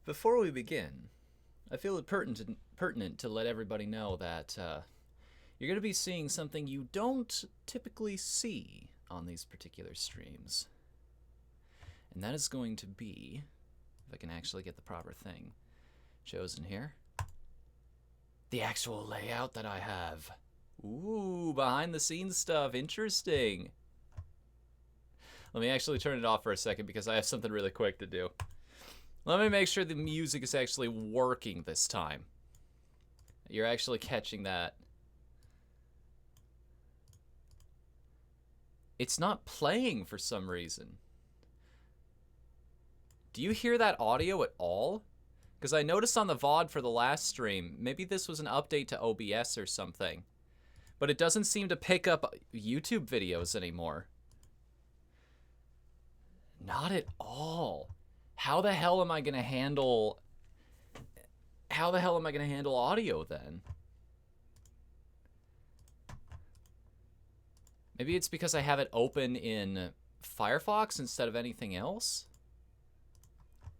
Before we begin, I feel it pertinent to let everybody know that you're going to be seeing something you don't typically see on these particular streams. And that is going to be, if I can actually get the proper thing chosen here, the actual layout that I have. Ooh, behind the scenes stuff. Interesting. Let me actually turn it off for a second because I have something really quick to do. Let me make sure the music is actually working this time. You're actually catching that. It's not playing for some reason. Do you hear that audio at all? Because I noticed on the VOD for the last stream, maybe this was an update to OBS or something, but it doesn't seem to pick up YouTube videos anymore. Not at all. How the hell am I going to handle... How the hell am I going to handle audio then? Maybe it's because I have it open in Firefox instead of anything else?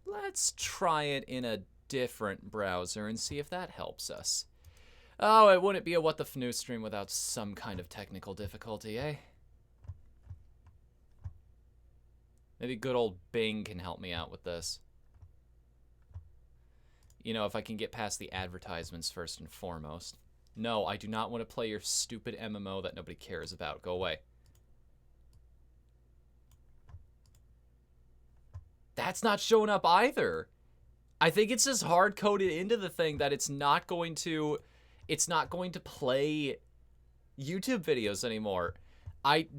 Let's try it in a different browser and see if that helps us. Oh, it wouldn't be a Whatthefnu stream without some kind of technical difficulty, eh? Maybe good old Bing can help me out with this. You know, if I can get past the advertisements first and foremost. No, I do not want to play your stupid MMO that nobody cares about. Go away. That's not showing up either. I think it's just hard-coded into the thing that it's not going to play YouTube videos anymore.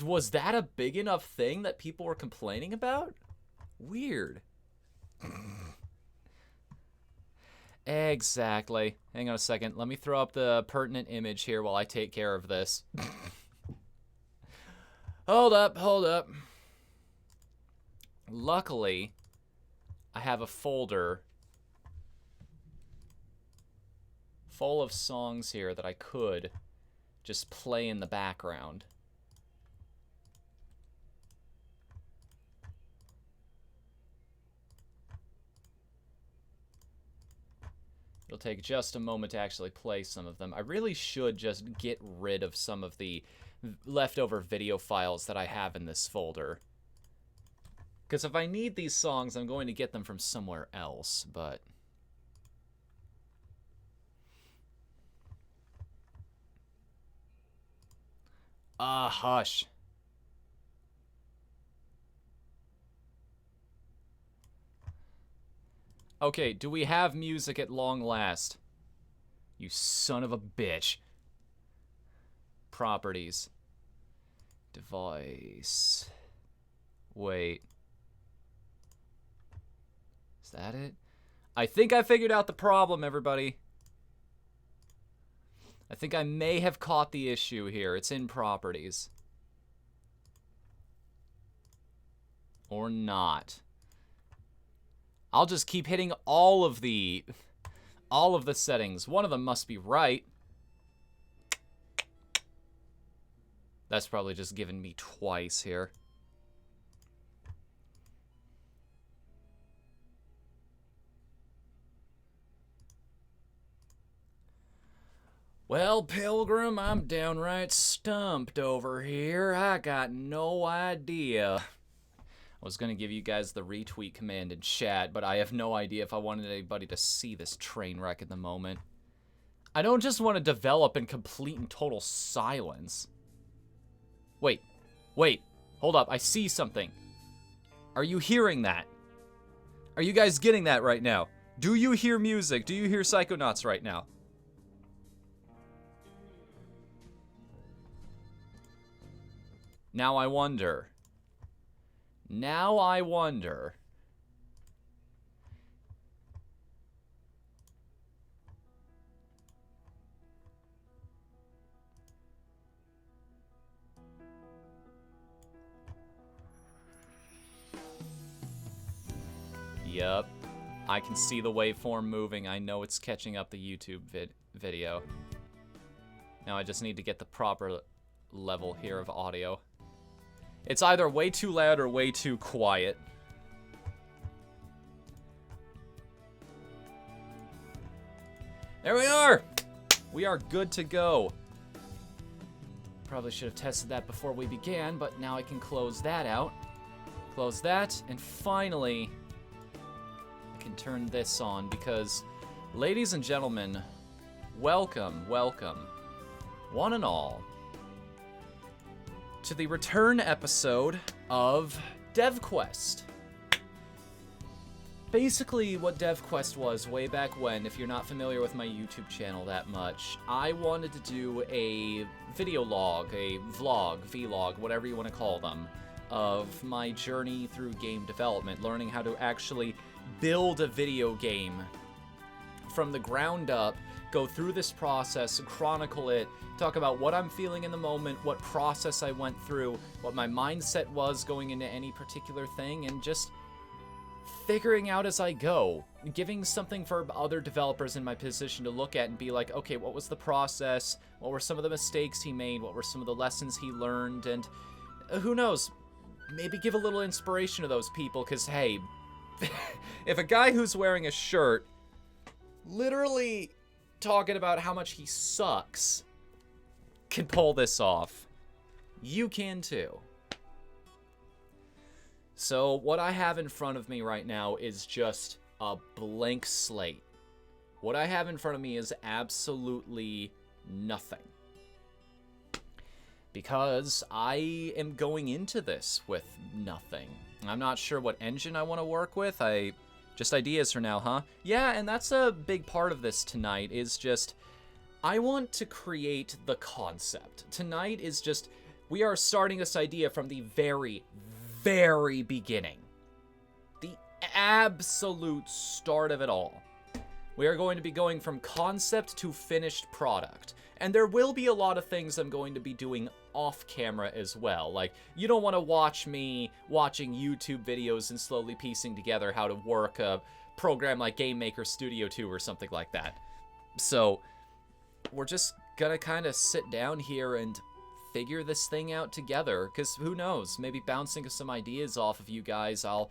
Was that a big enough thing that people were complaining about? Weird. Exactly. Hang on a second. Let me throw up the pertinent image here while I take care of this. Hold up. Luckily, I have a folder full of songs here that I could just play in the background. It'll take just a moment to actually play some of them. I really should just get rid of some of the leftover video files that I have in this folder. Because if I need these songs, I'm going to get them from somewhere else, but... hush. Okay, do we have music at long last? You son of a bitch. Properties. Device. Wait. Is that it? I think I figured out the problem, everybody. I think I may have caught the issue here. It's in properties. Or not. I'll just keep hitting all of the settings. One of them must be right. That's probably just given me twice here. Well, Pilgrim, I'm downright stumped over here. I got no idea. I was going to give you guys the retweet command in chat, but I have no idea if I wanted anybody to see this train wreck at the moment. I don't just want to develop in complete and total silence. Wait, hold up, I see something. Are you hearing that? Are you guys getting that right now? Do you hear music? Do you hear Psychonauts right now? Now I wonder. Yup. I can see the waveform moving. I know it's catching up the YouTube video. Now I just need to get the proper level here of audio. It's either way too loud or way too quiet. There we are! We are good to go. Probably should have tested that before we began, but now I can close that out. Close that, and finally, I can turn this on because, ladies and gentlemen, welcome, one and all, to the return episode of DevQuest. Basically, what DevQuest was way back when, if you're not familiar with my YouTube channel that much, I wanted to do a video log, a vlog, whatever you want to call them, of my journey through game development, learning how to actually build a video game from the ground up, go through this process, chronicle it, talk about what I'm feeling in the moment, what process I went through, what my mindset was going into any particular thing, and just figuring out as I go, giving something for other developers in my position to look at and be like, okay, what was the process? What were some of the mistakes he made? What were some of the lessons he learned? And who knows, maybe give a little inspiration to those people, because hey, if a guy who's wearing a shirt literally talking about how much he sucks can pull this off, you can too. So what I have in front of me right now is just a blank slate. What I have in front of me is absolutely nothing. Because I am going into this with nothing. I'm not sure what engine I want to work with. Just ideas for now, huh? Yeah, and that's a big part of this tonight, is just, I want to create the concept. Tonight is just, we are starting this idea from the very beginning. The absolute start of it all. We are going to be going from concept to finished product. And there will be a lot of things I'm going to be doing off camera as well. Like, you don't want to watch me watching YouTube videos and slowly piecing together how to work a program like Game Maker Studio 2 or something like that. So, we're just gonna kind of sit down here and figure this thing out together, because who knows, maybe bouncing some ideas off of you guys, I'll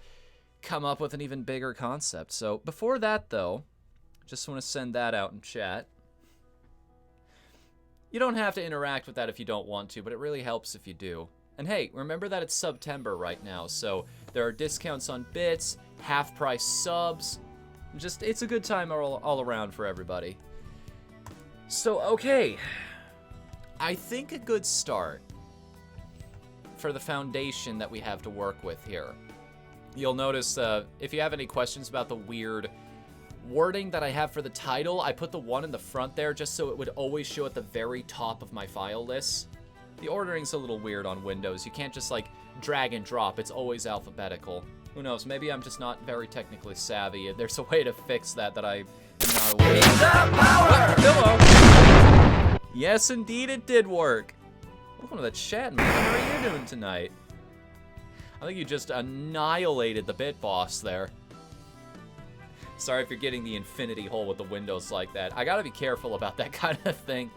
come up with an even bigger concept. So before that though, just want to send that out in chat. You don't have to interact with that if you don't want to, but it really helps if you do. And hey, remember that it's September right now, so there are discounts on bits, half price subs, just, it's a good time all around for everybody. So okay, I think a good start for the foundation that we have to work with here. You'll notice, if you have any questions about the weird wording that I have for the title, I put the 1 in the front there just so it would always show at the very top of my file list. The ordering's a little weird on Windows. You can't just like drag and drop. It's always alphabetical. Who knows? Maybe I'm just not very technically savvy. There's a way to fix that I'm not aware of. Hello. Yes, indeed, it did work. Welcome to the chat, man. How are you doing tonight? I think you just annihilated the bit boss there. Sorry if you're getting the infinity hole with the windows like that. I gotta be careful about that kind of thing.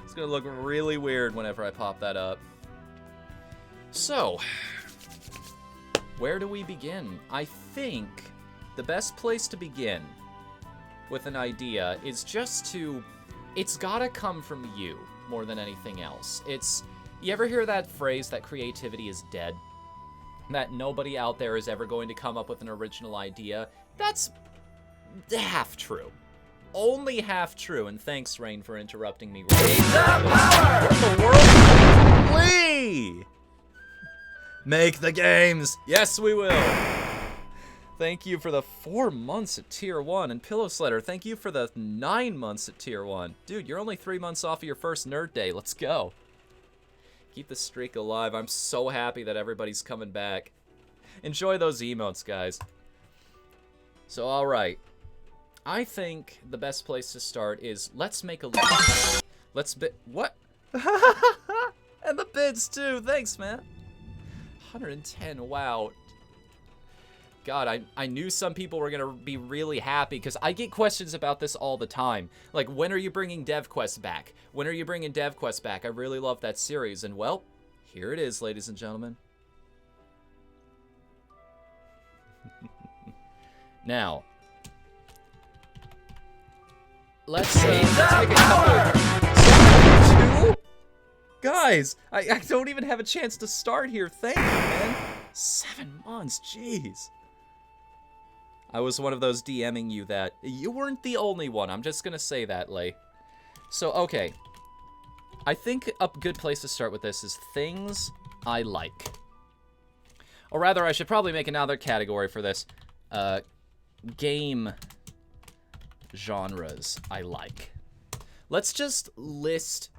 It's gonna look really weird whenever I pop that up. So, where do we begin? I think the best place to begin with an idea is just to, it's gotta come from you more than anything else. You ever hear that phrase that creativity is dead? That nobody out there is ever going to come up with an original idea? That's half true. Only half true, and thanks, Rain, for interrupting me. What in the world? We make the games! Yes, we will! Thank you for the 4 months at Tier 1, and Pillow Slider, thank you for the 9 months at Tier 1. Dude, you're only 3 months off of your first Nerd Day. Let's go. Keep the streak alive. I'm so happy that everybody's coming back. Enjoy those emotes, guys. So, alright. I think the best place to start is, let's make a list. What? And the bids, too. Thanks, man. 110, wow. God, I knew some people were gonna be really happy, because I get questions about this all the time. Like, when are you bringing DevQuest back? When are you bringing DevQuest back? I really love that series, and well, here it is, ladies and gentlemen. Now, let's make a couple. 2? Guys, I don't even have a chance to start here. Thank you, man. 7 months, jeez. I was one of those DMing you that. You weren't the only one. I'm just gonna say that, Lay. So, okay. I think a good place to start with this is things I like. Or rather, I should probably make another category for this. Game genres I like. Let's just list...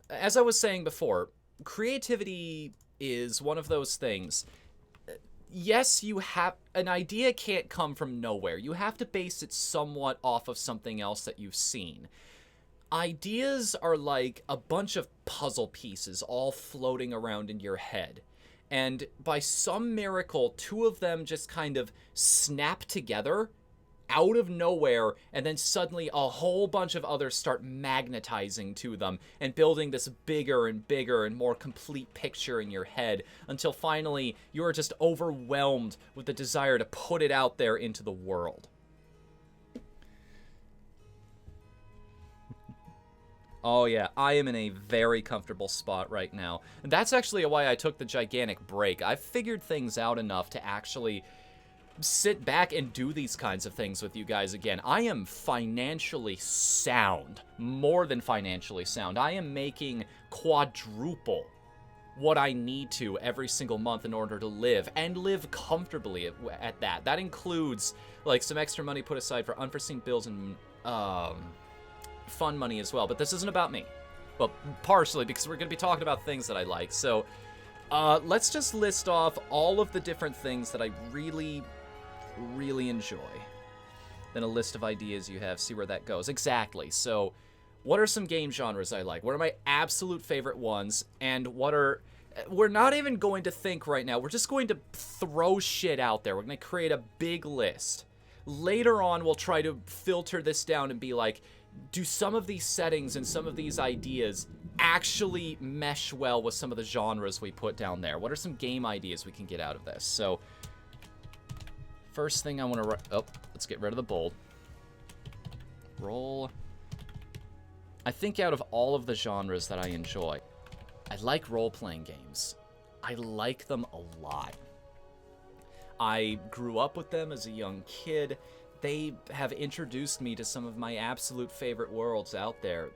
As I was saying before, creativity is one of those things. Yes, you have... An idea can't come from nowhere. You have to base it somewhat off of something else that you've seen. Ideas are like a bunch of puzzle pieces all floating around in your head. And by some miracle, 2 of them just kind of snap together out of nowhere, and then suddenly a whole bunch of others start magnetizing to them and building this bigger and bigger and more complete picture in your head until finally you are just overwhelmed with the desire to put it out there into the world. Oh yeah, I am in a very comfortable spot right now. And that's actually why I took the gigantic break. I've figured things out enough to actually sit back and do these kinds of things with you guys again. I am financially sound, more than financially sound. I am making quadruple what I need to every single month in order to live, and live comfortably at that. That includes like some extra money put aside for unforeseen bills and fun money as well. But this isn't about me. Well, partially because we're going to be talking about things that I like. So let's just list off all of the different things that I really enjoy. Then a list of ideas you have, see where that goes. Exactly. So what are some game genres I like? What are my absolute favorite ones? And what are... We're not even going to think right now. We're just going to throw shit out there. We're going to create a big list. Later on, we'll try to filter this down and be like, do some of these settings and some of these ideas actually mesh well with some of the genres we put down there? What are some game ideas we can get out of this? So... First thing I want to... Oh, let's get rid of the bold. Roll. I think out of all of the genres that I enjoy, I like role-playing games. I like them a lot. I grew up with them as a young kid. They have introduced me to some of my absolute favorite worlds out there.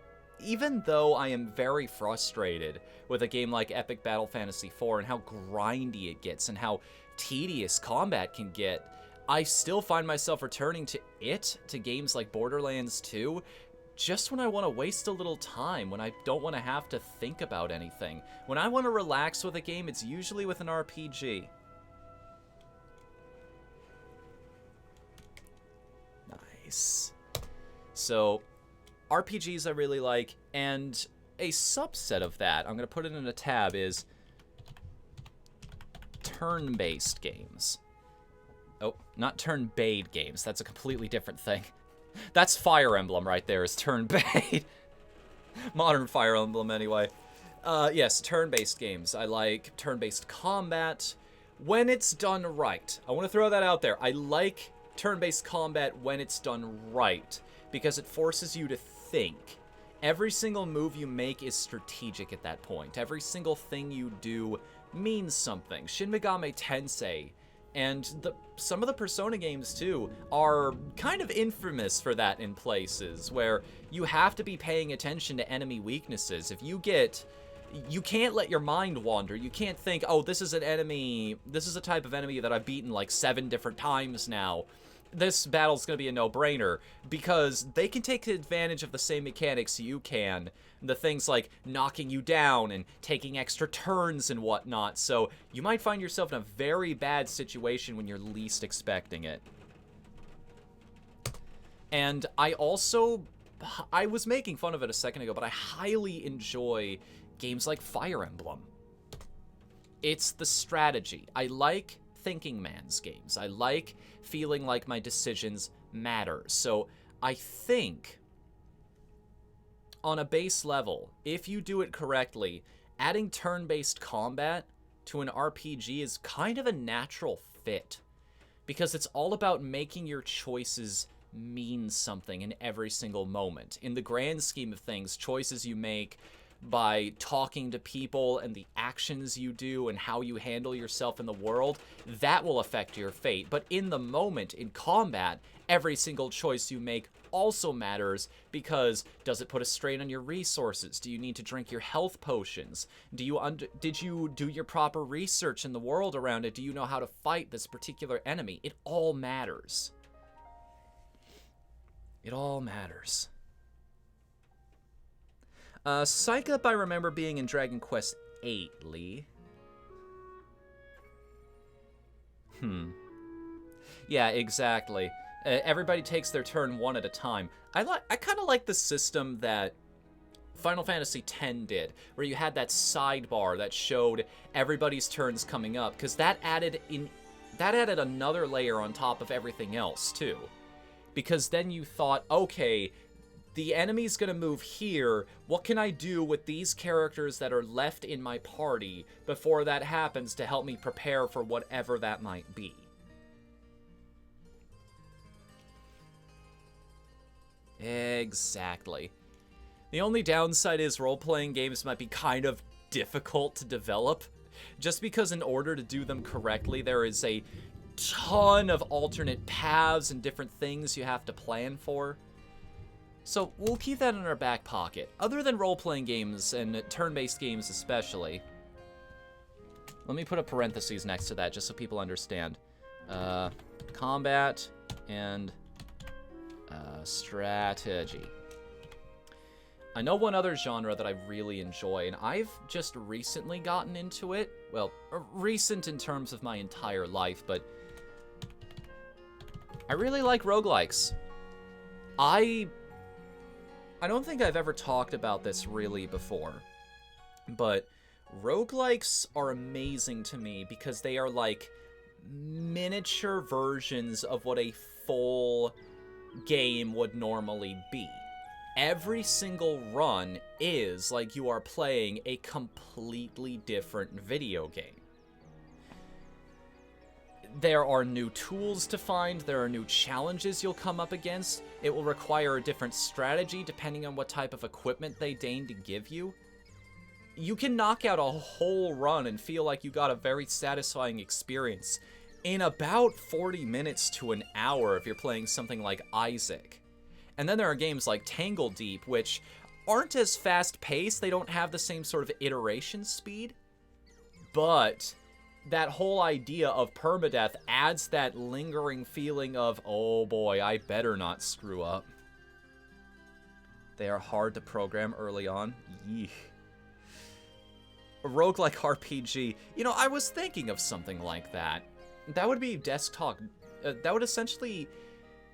Even though I am very frustrated with a game like Epic Battle Fantasy IV and how grindy it gets and how tedious combat can get, I still find myself returning to games like Borderlands 2, just when I want to waste a little time, when I don't want to have to think about anything. When I want to relax with a game, it's usually with an RPG. Nice. So, RPGs I really like, and a subset of that, I'm going to put it in a tab, is turn-based games. Oh, not turn-based games. That's a completely different thing. That's Fire Emblem right there, is turn-based. Modern Fire Emblem, anyway. Yes, turn-based games. I like turn-based combat when it's done right. I want to throw that out there. I like turn-based combat when it's done right, because it forces you to think. Every single move you make is strategic at that point. Every single thing you do means something. Shin Megami Tensei and some of the Persona games, too, are kind of infamous for that in places, where you have to be paying attention to enemy weaknesses. If you can't let your mind wander. You can't think, oh, this is an enemy, this is a type of enemy that I've beaten like 7 different times now. This battle's going to be a no-brainer, because they can take advantage of the same mechanics you can. The things like knocking you down and taking extra turns and whatnot. So you might find yourself in a very bad situation when you're least expecting it. And I was making fun of it a second ago, but I highly enjoy games like Fire Emblem. It's the strategy. I like thinking man's games. I like feeling like my decisions matter. So I think on a base level, if you do it correctly, adding turn-based combat to an RPG is kind of a natural fit, because it's all about making your choices means something in every single moment. In the grand scheme of things, choices you make by talking to people and the actions you do and how you handle yourself in the world, that will affect your fate. But in the moment, in combat, every single choice you make also matters, because does it put a strain on your resources? Do you need to drink your health potions? Did you do your proper research in the world around it? Do you know how to fight this particular enemy? It all matters. It all matters. Psych Up I remember being in Dragon Quest VIII, Lee. Yeah, exactly. Everybody takes their turn one at a time. I kind of like the system that Final Fantasy X did, where you had that sidebar that showed everybody's turns coming up, because that added another layer on top of everything else too. Because then you thought, okay, the enemy's gonna move here. What can I do with these characters that are left in my party before that happens to help me prepare for whatever that might be? Exactly. The only downside is role-playing games might be kind of difficult to develop, just because in order to do them correctly, there is a ton of alternate paths and different things you have to plan for. So we'll keep that in our back pocket. Other than role-playing games, and turn-based games especially, let me put a parentheses next to that just so people understand. Combat and strategy. I know one other genre that I really enjoy, and I've just recently gotten into it. Well, recent in terms of my entire life, but I really like roguelikes. I don't think I've ever talked about this really before, but roguelikes are amazing to me because they are like miniature versions of what a full game would normally be. Every single run is like you are playing a completely different video game. There are new tools to find, there are new challenges you'll come up against. It will require a different strategy depending on what type of equipment they deign to give you. You can knock out a whole run and feel like you got a very satisfying experience in about 40 minutes to an hour if you're playing something like Isaac. And then there are games like Tangle Deep, which aren't as fast-paced, they don't have the same sort of iteration speed, but that whole idea of permadeath adds that lingering feeling of, oh boy, I better not screw up. They are hard to program early on. Yeesh. A roguelike RPG. You know, I was thinking of something like that. That would be desktop. That would essentially...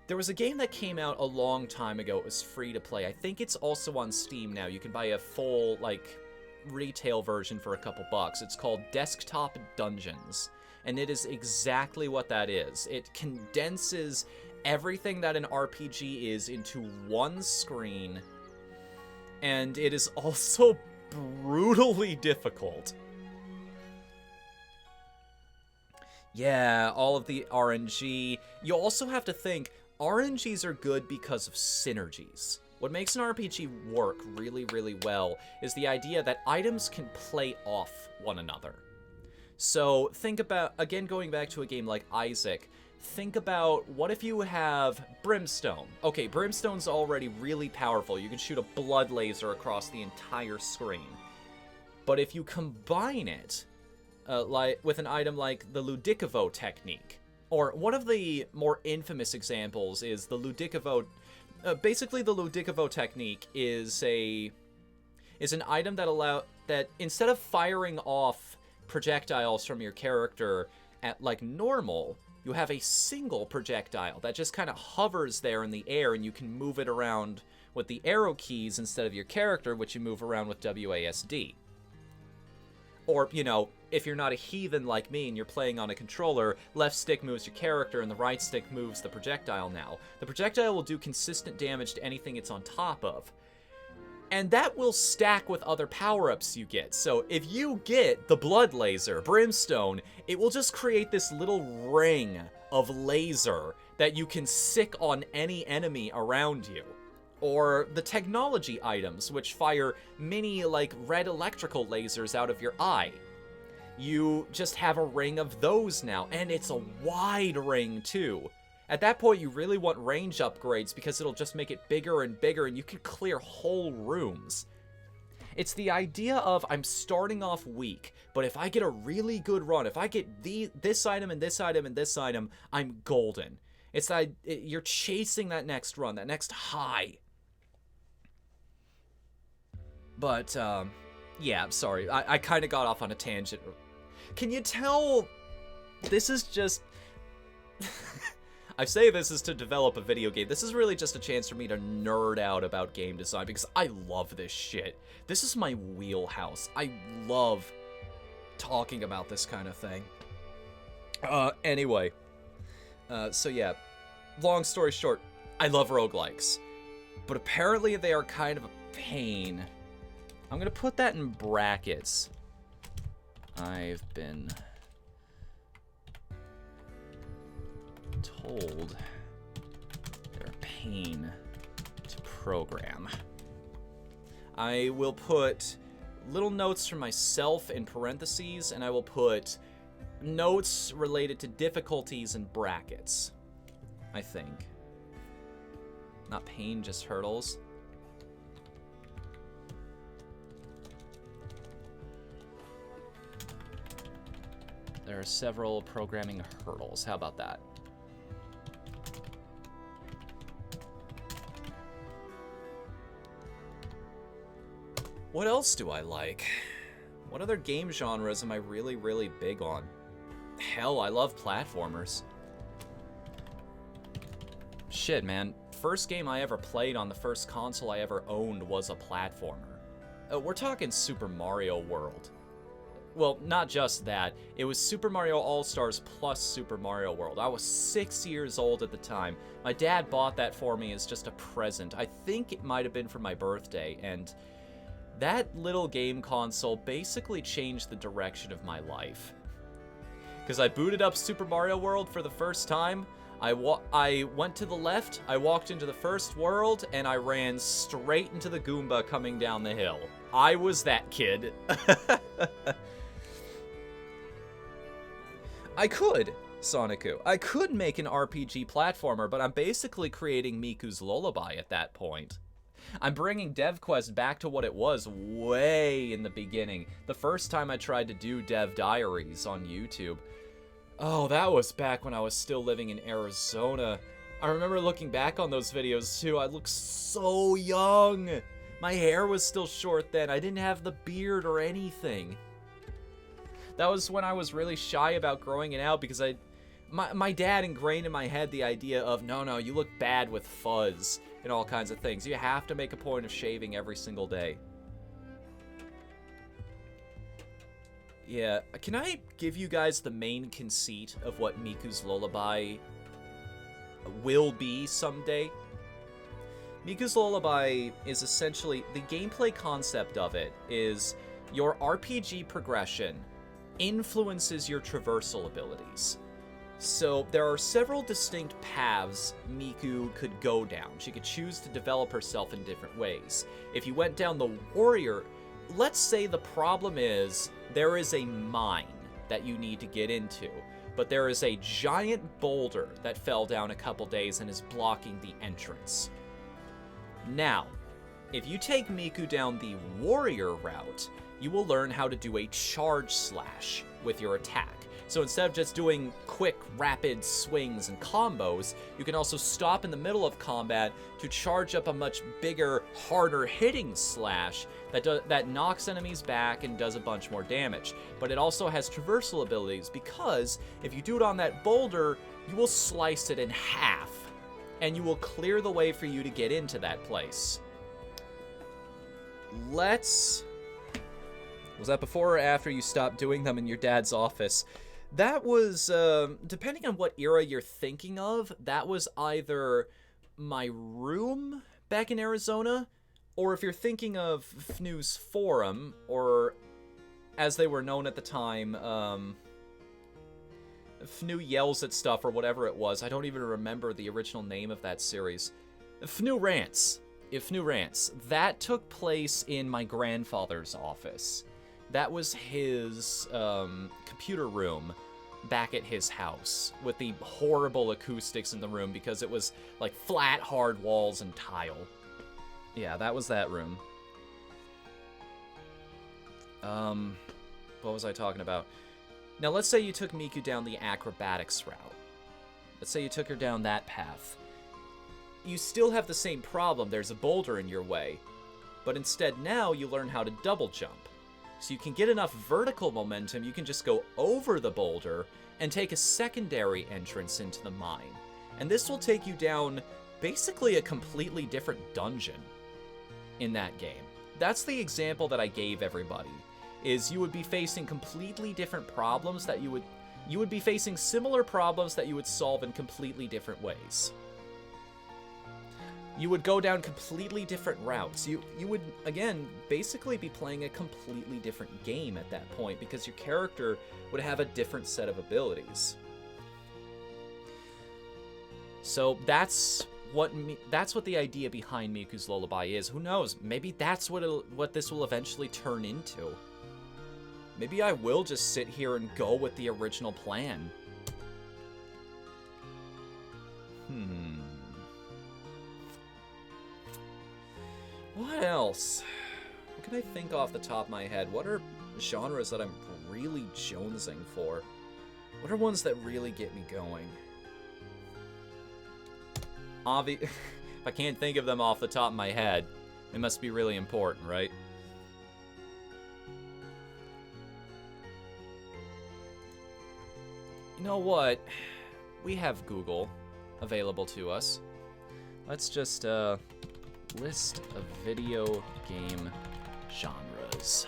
There was a game that came out a long time ago. It was free to play. I think it's also on Steam now. You can buy a full, like, retail version for a couple bucks. It's called Desktop Dungeons, and it is exactly what that is. It condenses everything that an RPG is into one screen, and it is also brutally difficult. Yeah, all of the RNG. You also have to think, RNGs are good because of synergies. What makes an RPG work really, really well is the idea that items can play off one another. So think about, again, going back to a game like Isaac, think about what if you have Brimstone. Okay, Brimstone's already really powerful. You can shoot a blood laser across the entire screen. But if you combine it like with an item like the Ludicavo technique, or one of the more infamous examples is the Ludicavo. Basically, the Ludicavo technique is an item that instead of firing off projectiles from your character at like normal, you have a single projectile that just kind of hovers there in the air, and you can move it around with the arrow keys instead of your character, which you move around with WASD. Or, you know, if you're not a heathen like me and you're playing on a controller, left stick moves your character and the right stick moves the projectile now. The projectile will do consistent damage to anything it's on top of. And that will stack with other power-ups you get. So if you get the blood laser, Brimstone, it will just create this little ring of laser that you can sick on any enemy around you. Or the technology items, which fire mini, like, red electrical lasers out of your eye. You just have a ring of those now, and it's a wide ring, too. At that point, you really want range upgrades because it'll just make it bigger and bigger, and you can clear whole rooms. It's the idea of, I'm starting off weak, but if I get a really good run, if I get this item and this item and this item, I'm golden. It's that you're chasing that next run, that next high. But, yeah, sorry, I kind of got off on a tangent. Can you tell this is just... I say this is to develop a video game. This is really just a chance for me to nerd out about game design because I love this shit. This is my wheelhouse. I love talking about this kind of thing. Anyway. So yeah, long story short, I love roguelikes. But apparently they are kind of a pain. I'm gonna put that in brackets. I've been told they're a pain to program. I will put little notes from myself in parentheses, and I will put notes related to difficulties in brackets, I think. Not pain, just hurdles. There are several programming hurdles. How about that? What else do I like? What other game genres am I really, really big on? Hell, I love platformers. Shit, man. First game I ever played on the first console I ever owned was a platformer. We're talking Super Mario World. Well, not just that. It was Super Mario All-Stars plus Super Mario World. I was 6 years old at the time. My dad bought that for me as just a present. I think it might have been for my birthday, and that little game console basically changed the direction of my life. Because I booted up Super Mario World for the first time, I went to the left, I walked into the first world, and I ran straight into the Goomba coming down the hill. I was that kid. I could, Sonicu. I could make an RPG platformer, but I'm basically creating Miku's Lullaby at that point. I'm bringing DevQuest back to what it was way in the beginning. The first time I tried to do Dev Diaries on YouTube. Oh, that was back when I was still living in Arizona. I remember looking back on those videos too. I looked so young. My hair was still short then. I didn't have the beard or anything. That was when I was really shy about growing it out because my dad ingrained in my head the idea of, no, you look bad with fuzz and all kinds of things. You have to make a point of shaving every single day. Yeah, can I give you guys the main conceit of what Miku's Lullaby will be someday? Miku's Lullaby is essentially, the gameplay concept of it is your RPG progression influences your traversal abilities. So there are several distinct paths Miku could go down. She could choose to develop herself in different ways. If you went down the warrior, let's say the problem is there is a mine that you need to get into, but there is a giant boulder that fell down a couple days and is blocking the entrance. Now, if you take Miku down the warrior route, you will learn how to do a charge slash with your attack. So instead of just doing quick, rapid swings and combos, you can also stop in the middle of combat to charge up a much bigger, harder hitting slash that knocks enemies back and does a bunch more damage. But it also has traversal abilities because if you do it on that boulder, you will slice it in half and you will clear the way for you to get into that place. Was that before or after you stopped doing them in your dad's office? That was, depending on what era you're thinking of, that was either my room back in Arizona, or if you're thinking of FNU's forum, or as they were known at the time, FNU yells at stuff or whatever it was. I don't even remember the original name of that series. FNU Rants. FNU Rants. That took place in my grandfather's office. That was his computer room back at his house with the horrible acoustics in the room because it was like flat, hard walls and tile. Yeah, that was that room. What was I talking about? Now, let's say you took Miku down the acrobatics route. Let's say you took her down that path. You still have the same problem. There's a boulder in your way. But instead now you learn how to double jump. So you can get enough vertical momentum, you can just go over the boulder and take a secondary entrance into the mine. And this will take you down basically a completely different dungeon in that game. That's the example that I gave everybody, is you would be facing completely different problems that you would be facing similar problems that you would solve in completely different ways. You would go down completely different routes. You would, again, basically be playing a completely different game at that point because your character would have a different set of abilities. So that's what the idea behind Miku's Lullaby is. Who knows? Maybe that's what this will eventually turn into. Maybe I will just sit here and go with the original plan. What else? What can I think off the top of my head? What are genres that I'm really jonesing for? What are ones that really get me going? If I can't think of them off the top of my head, it must be really important, right? You know what? We have Google available to us. Let's just, list of video game genres.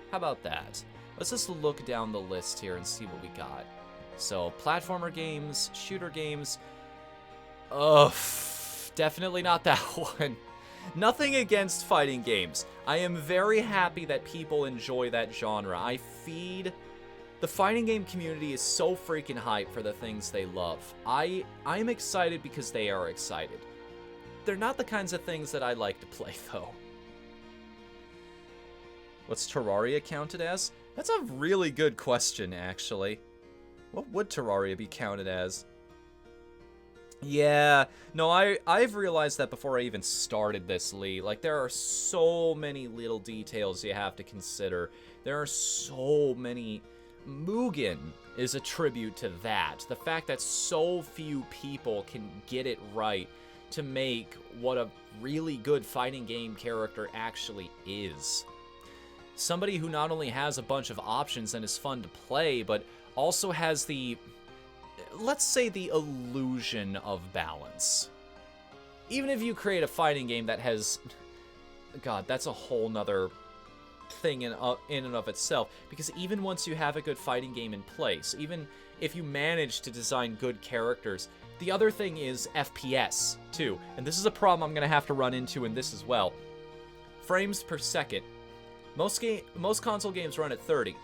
How about that? Let's just look down the list here and see what we got. So, platformer games, shooter games. Definitely not that one. Nothing against fighting games. I am very happy that people enjoy that genre. The fighting game community is so freaking hyped for the things they love. I'm excited because they are excited. They're not the kinds of things that I like to play, though. What's Terraria counted as? That's a really good question, actually. What would Terraria be counted as? Yeah, no, I've realized that before I even started this, Lee. Like, there are so many little details you have to consider. There are so many... Mugen is a tribute to that. The fact that so few people can get it right to make what a really good fighting game character actually is. Somebody who not only has a bunch of options and is fun to play, but also has the, let's say, the illusion of balance. Even if you create a fighting game that has... God, that's a whole nother thing in and of itself, because even once you have a good fighting game in place, even if you manage to design good characters, the other thing is FPS too, and this is a problem I'm gonna have to run into in this as well. Frames per second. Most console games run at 30,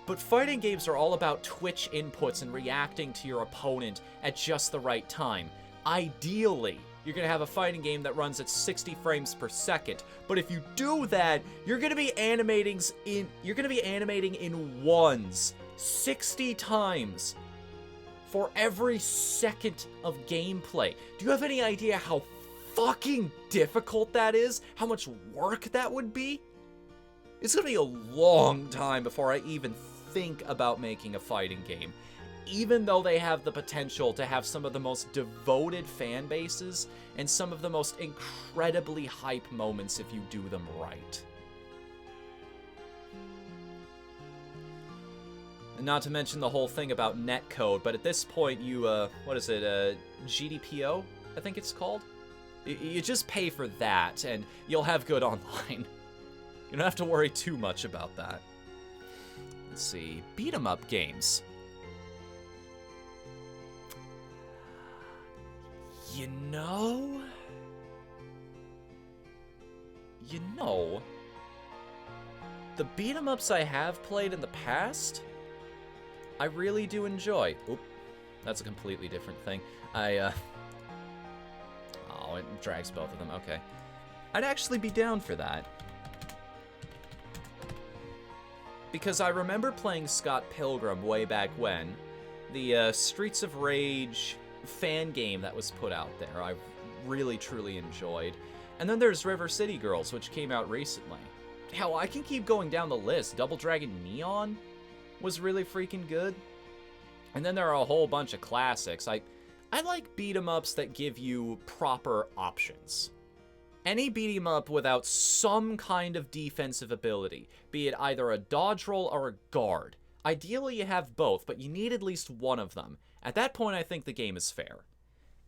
but fighting games are all about twitch inputs and reacting to your opponent at just the right time. Ideally, you're going to have a fighting game that runs at 60 frames per second. But if you do that, you're going to be animating in ones 60 times for every second of gameplay. Do you have any idea how fucking difficult that is? How much work that would be? It's going to be a long time before I even think about making a fighting game. Even though they have the potential to have some of the most devoted fan bases and some of the most incredibly hype moments if you do them right. And not to mention the whole thing about netcode, but at this point you, what is it, GDPO, I think it's called? You just pay for that and you'll have good online. You don't have to worry too much about that. Let's see, beat 'em up games. You know, the beat-em-ups I have played in the past, I really do enjoy. Oop, that's a completely different thing. Oh, it drags both of them. Okay. I'd actually be down for that. Because I remember playing Scott Pilgrim way back when. The Streets of Rage fan game that was put out there, I really, truly enjoyed. And then there's River City Girls, which came out recently. Hell, I can keep going down the list. Double Dragon Neon was really freaking good. And then there are a whole bunch of classics. I like beat-em-ups that give you proper options. Any beat-em-up without some kind of defensive ability, be it either a dodge roll or a guard. Ideally, you have both, but you need at least one of them. At that point, I think the game is fair.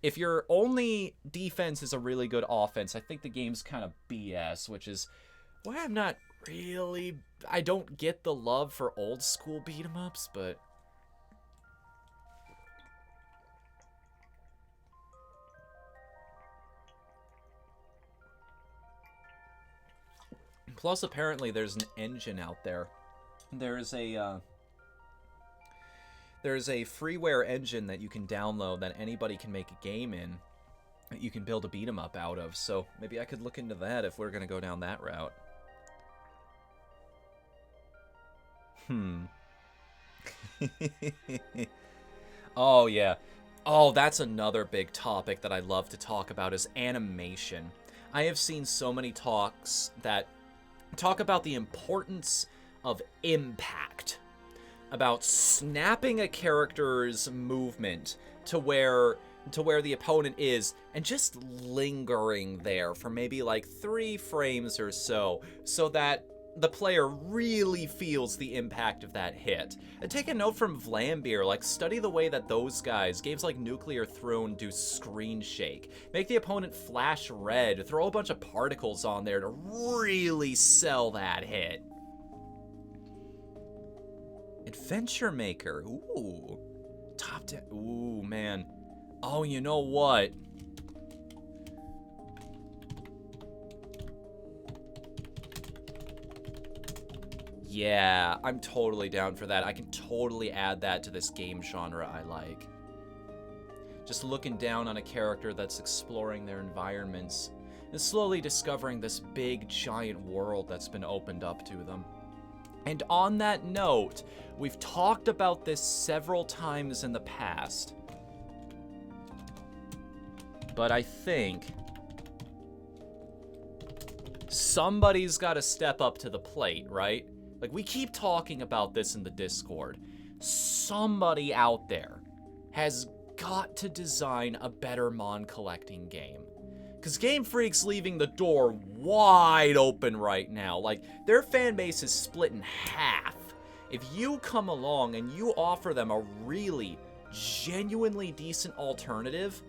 If your only defense is a really good offense, I think the game's kind of BS, which is why I'm not really... I don't get the love for old-school beat-em-ups, but... Plus, apparently, there's an engine out there. There's a freeware engine that you can download that anybody can make a game in that you can build a beat-em-up out of. So maybe I could look into that if we're going to go down that route. Oh, yeah. Oh, that's another big topic that I love to talk about is animation. I have seen so many talks that talk about the importance of impact, about snapping a character's movement to where the opponent is and just lingering there for maybe like 3 frames or so that the player really feels the impact of that hit. And take a note from Vlambeer, like study the way that those guys, games like Nuclear Throne, do screen shake. Make the opponent flash red, throw a bunch of particles on there to really sell that hit. Adventure Maker, ooh. Top 10, ooh, man. Oh, you know what? Yeah, I'm totally down for that. I can totally add that to this game genre I like. Just looking down on a character that's exploring their environments and slowly discovering this big, giant world that's been opened up to them. And on that note, we've talked about this several times in the past. But I think somebody's got to step up to the plate, right? Like, we keep talking about this in the Discord. Somebody out there has got to design a better Mon collecting game. Because Game Freak's leaving the door wide open right now. Like, their fan base is split in half. If you come along and you offer them a really, genuinely decent alternative,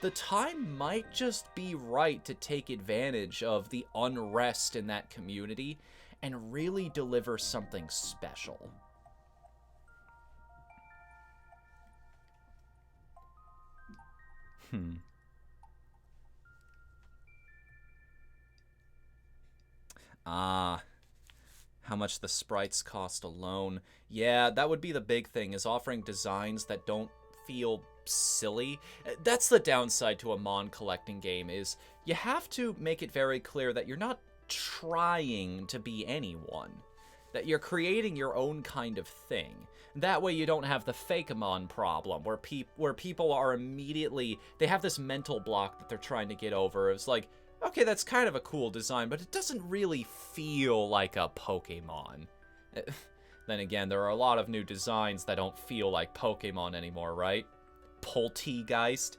the time might just be right to take advantage of the unrest in that community and really deliver something special. How much the sprites cost alone. Yeah, that would be the big thing, is offering designs that don't feel silly. That's the downside to a Mon collecting game, is you have to make it very clear that you're not trying to be anyone, that you're creating your own kind of thing. That way you don't have the Fakeamon problem, where people are immediately, they have this mental block that they're trying to get over. It's like, okay, that's kind of a cool design, but it doesn't really feel like a Pokemon. Then again, there are a lot of new designs that don't feel like Pokemon anymore, right? Poltegeist.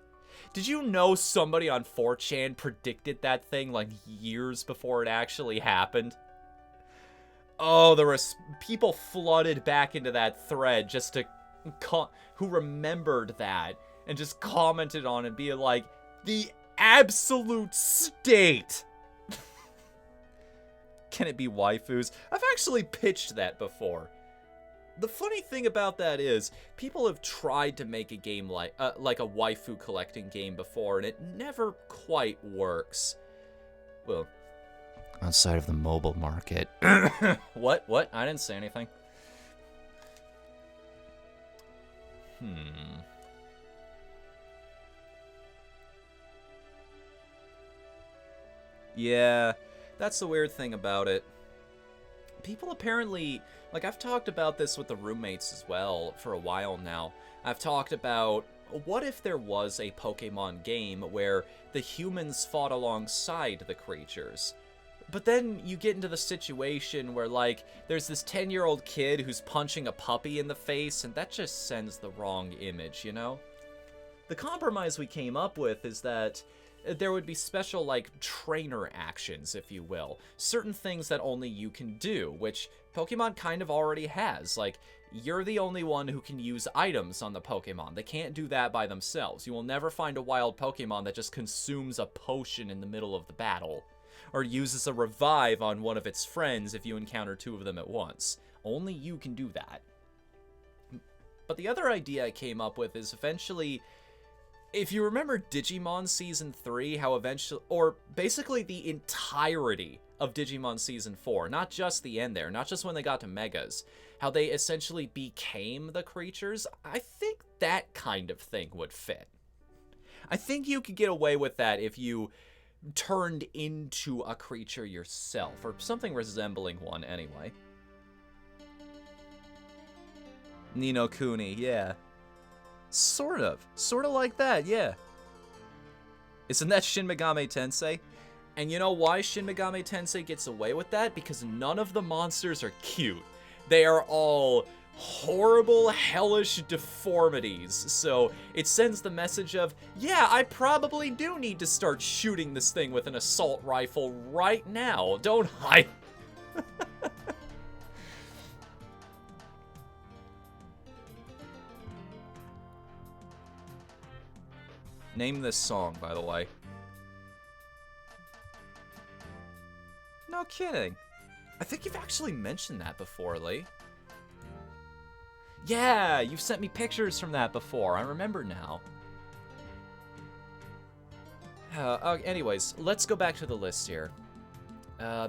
Did you know somebody on 4chan predicted that thing like years before it actually happened? Oh, there was people flooded back into that thread just to who remembered that and just commented on it, being like, the absolute state. Can it be waifus? I've actually pitched that before. The funny thing about that is, people have tried to make a game like a waifu collecting game before, and it never quite works. Well, outside of the mobile market. What? I didn't say anything. Yeah, that's the weird thing about it. People apparently, like, I've talked about this with the roommates as well for a while now. I've talked about, what if there was a Pokemon game where the humans fought alongside the creatures? But then you get into the situation where, like, there's this 10-year-old kid who's punching a puppy in the face, and that just sends the wrong image, you know? The compromise we came up with is that there would be special, like, trainer actions, if you will. Certain things that only you can do, which Pokemon kind of already has. Like, you're the only one who can use items on the Pokemon. They can't do that by themselves. You will never find a wild Pokemon that just consumes a potion in the middle of the battle, or uses a revive on one of its friends if you encounter two of them at once. Only you can do that. But the other idea I came up with is eventually, if you remember Digimon Season 3, how eventually, or basically the entirety of Digimon Season 4, not just the end there, not just when they got to Megas, how they essentially became the creatures, I think that kind of thing would fit. I think you could get away with that if you turned into a creature yourself, or something resembling one anyway. Ni no Kuni, yeah. Sort of like that, yeah. Isn't that Shin Megami Tensei? And you know why Shin Megami Tensei gets away with that? Because none of the monsters are cute. They are all horrible, hellish deformities. So it sends the message of, yeah, I probably do need to start shooting this thing with an assault rifle right now, don't I? Name this song, by the way. No kidding. I think you've actually mentioned that before, Lee. Yeah, you've sent me pictures from that before. I remember now. Anyways, let's go back to the list here.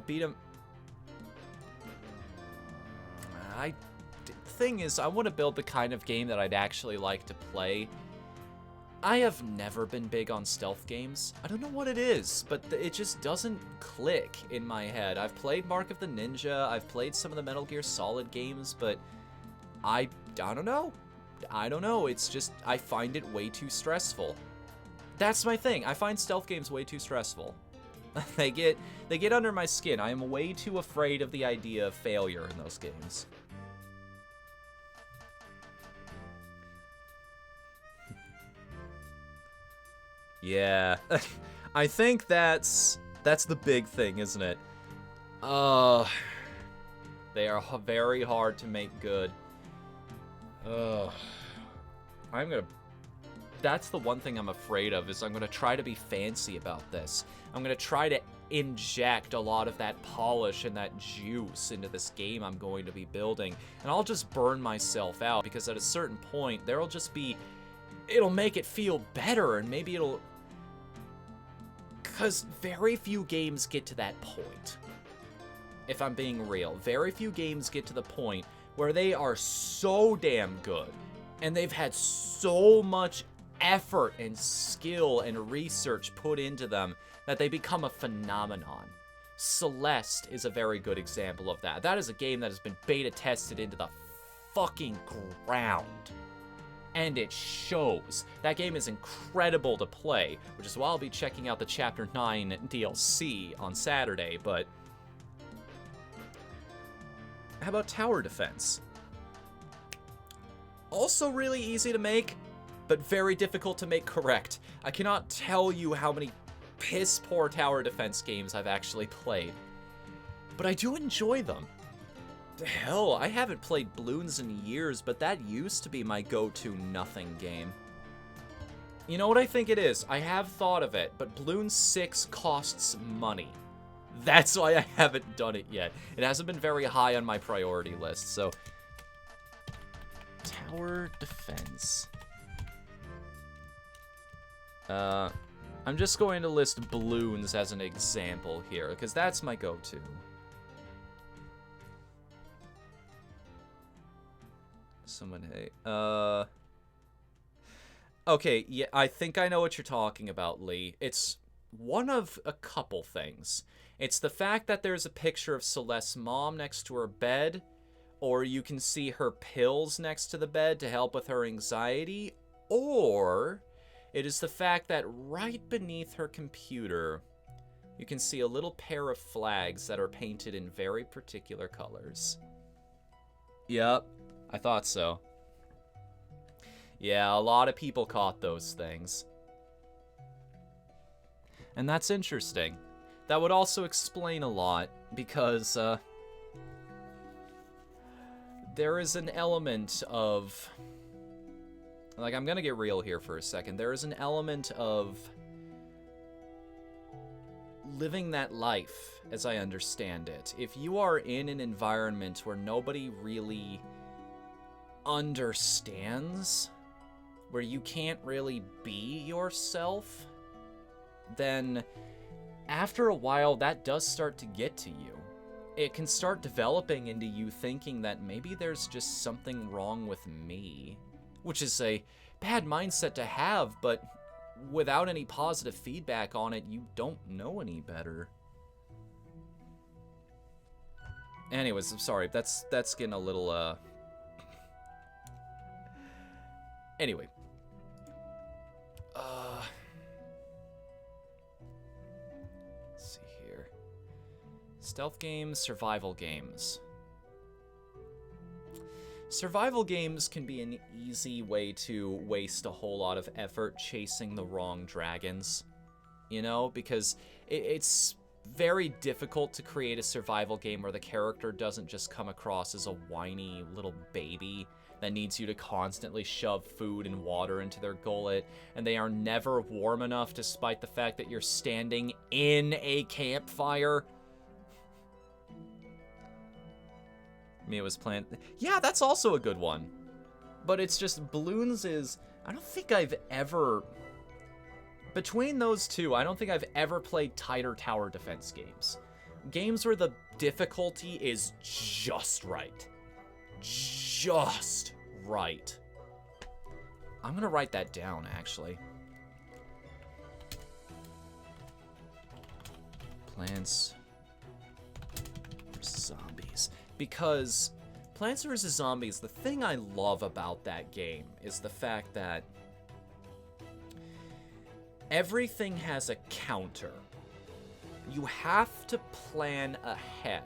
Beat 'em. Thing is, I want to build the kind of game that I'd actually like to play. I have never been big on stealth games. I don't know what it is, but it just doesn't click in my head. I've played Mark of the Ninja, I've played some of the Metal Gear Solid games, but I don't know. I don't know, it's just, I find it way too stressful. That's my thing, I find stealth games way too stressful. They get under my skin. I am way too afraid of the idea of failure in those games. Yeah, I think that's the big thing, isn't it? They are very hard to make good. That's the one thing I'm afraid of, is I'm gonna try to be fancy about this. I'm gonna try to inject a lot of that polish and that juice into this game I'm going to be building, and I'll just burn myself out, because at a certain point, there'll just be, it'll make it feel better, and maybe it'll, because very few games get to that point. If I'm being real, very few games get to the point where they are so damn good, and they've had so much effort and skill and research put into them that they become a phenomenon. Celeste is a very good example of that. That is a game that has been beta tested into the fucking ground. And it shows. That game is incredible to play, which is why I'll be checking out the Chapter 9 DLC on Saturday, but how about tower defense? Also really easy to make, but very difficult to make correct. I cannot tell you how many piss-poor tower defense games I've actually played, but I do enjoy them. Hell, I haven't played Bloons in years, but that used to be my go-to nothing game. You know what I think it is? I have thought of it, but Bloons 6 costs money. That's why I haven't done it yet. It hasn't been very high on my priority list, so tower defense. I'm just going to list balloons as an example here, because that's my go-to. Someone, hey, okay, yeah, I think I know what you're talking about, Lee. It's one of a couple things. It's the fact that there's a picture of Celeste's mom next to her bed, or you can see her pills next to the bed to help with her anxiety, or it is the fact that right beneath her computer, you can see a little pair of flags that are painted in very particular colors. Yep, I thought so. Yeah, a lot of people caught those things. And that's interesting. That would also explain a lot, because there is an element of... Like, I'm gonna get real here for a second. There is an element of living that life, as I understand it. If you are in an environment where nobody really understands, where you can't really be yourself, then after a while that does start to get to you. It can start developing into you thinking that maybe there's just something wrong with me, which is a bad mindset to have, but without any positive feedback on it, you don't know any better. Anyways, I'm sorry, that's getting a little, Anyway. Let's see here. Stealth games, survival games. Survival games can be an easy way to waste a whole lot of effort chasing the wrong dragons. You know, because it's very difficult to create a survival game where the character doesn't just come across as a whiny little baby that needs you to constantly shove food and water into their gullet, and they are never warm enough despite the fact that you're standing in a campfire. Mia was playing... Yeah, that's also a good one. But it's just, balloons is... I don't think I've ever... Between those two, I don't think I've ever played tighter tower defense games. Games where the difficulty is just right. Just right. I'm gonna write that down, actually. Plants vs. Zombies. Because Plants vs. Zombies, the thing I love about that game is the fact that everything has a counter. You have to plan ahead.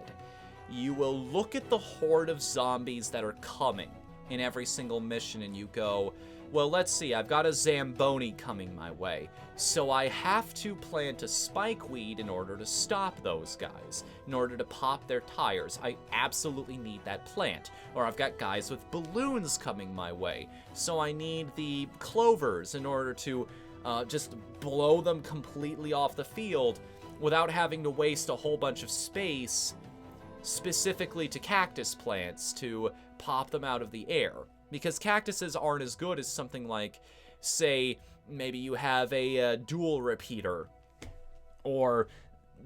You will look at the horde of zombies that are coming in every single mission and you go, well, let's see, I've got a Zamboni coming my way, so I have to plant a spikeweed in order to stop those guys, in order to pop their tires. I absolutely need that plant. Or I've got guys with balloons coming my way, so I need the clovers in order to just blow them completely off the field without having to waste a whole bunch of space specifically to cactus plants to pop them out of the air. Because cactuses aren't as good as something like, say, maybe you have a dual repeater, or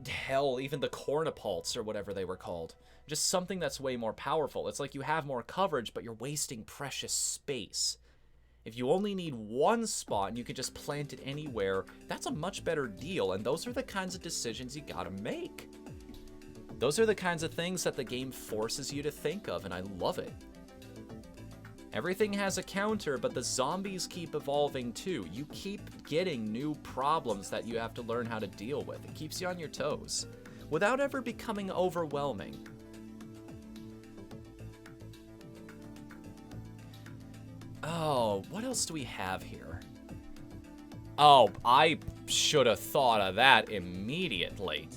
hell, even the cornipults or whatever they were called. Just something that's way more powerful. It's like you have more coverage, but you're wasting precious space. If you only need one spot and you could just plant it anywhere, that's a much better deal, and those are the kinds of decisions you gotta make. Those are the kinds of things that the game forces you to think of, and I love it. Everything has a counter, but the zombies keep evolving too. You keep getting new problems that you have to learn how to deal with. It keeps you on your toes, without ever becoming overwhelming. Oh, what else do we have here? Oh, I should have thought of that immediately.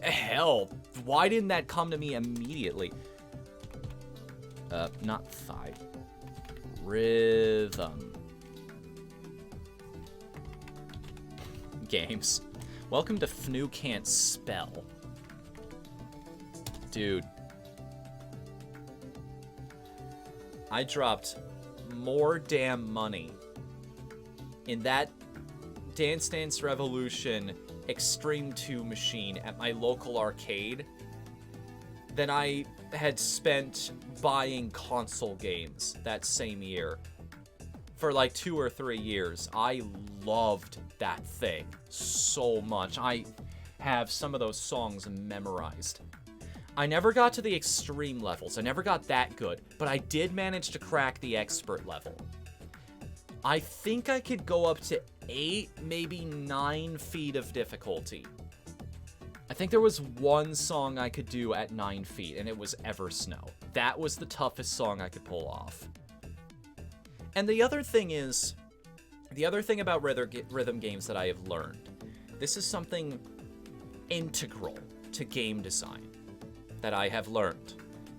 Hell, why didn't that come to me immediately? Not thigh. Rhythm. Games. Welcome to FNU Can't Spell. Dude. I dropped more damn money in that Dance Dance Revolution Extreme 2 machine at my local arcade than I had spent buying console games that same year. For like 2 or 3 years. I loved that thing so much. I have some of those songs memorized. I never got to the extreme levels. I never got that good, but I did manage to crack the expert level. I think I could go up to 8, maybe 9 feet of difficulty. I think there was one song I could do at 9 feet, and it was Ever Snow. That was the toughest song I could pull off. And the other thing about rhythm games that I have learned, this is something integral to game design that I have learned.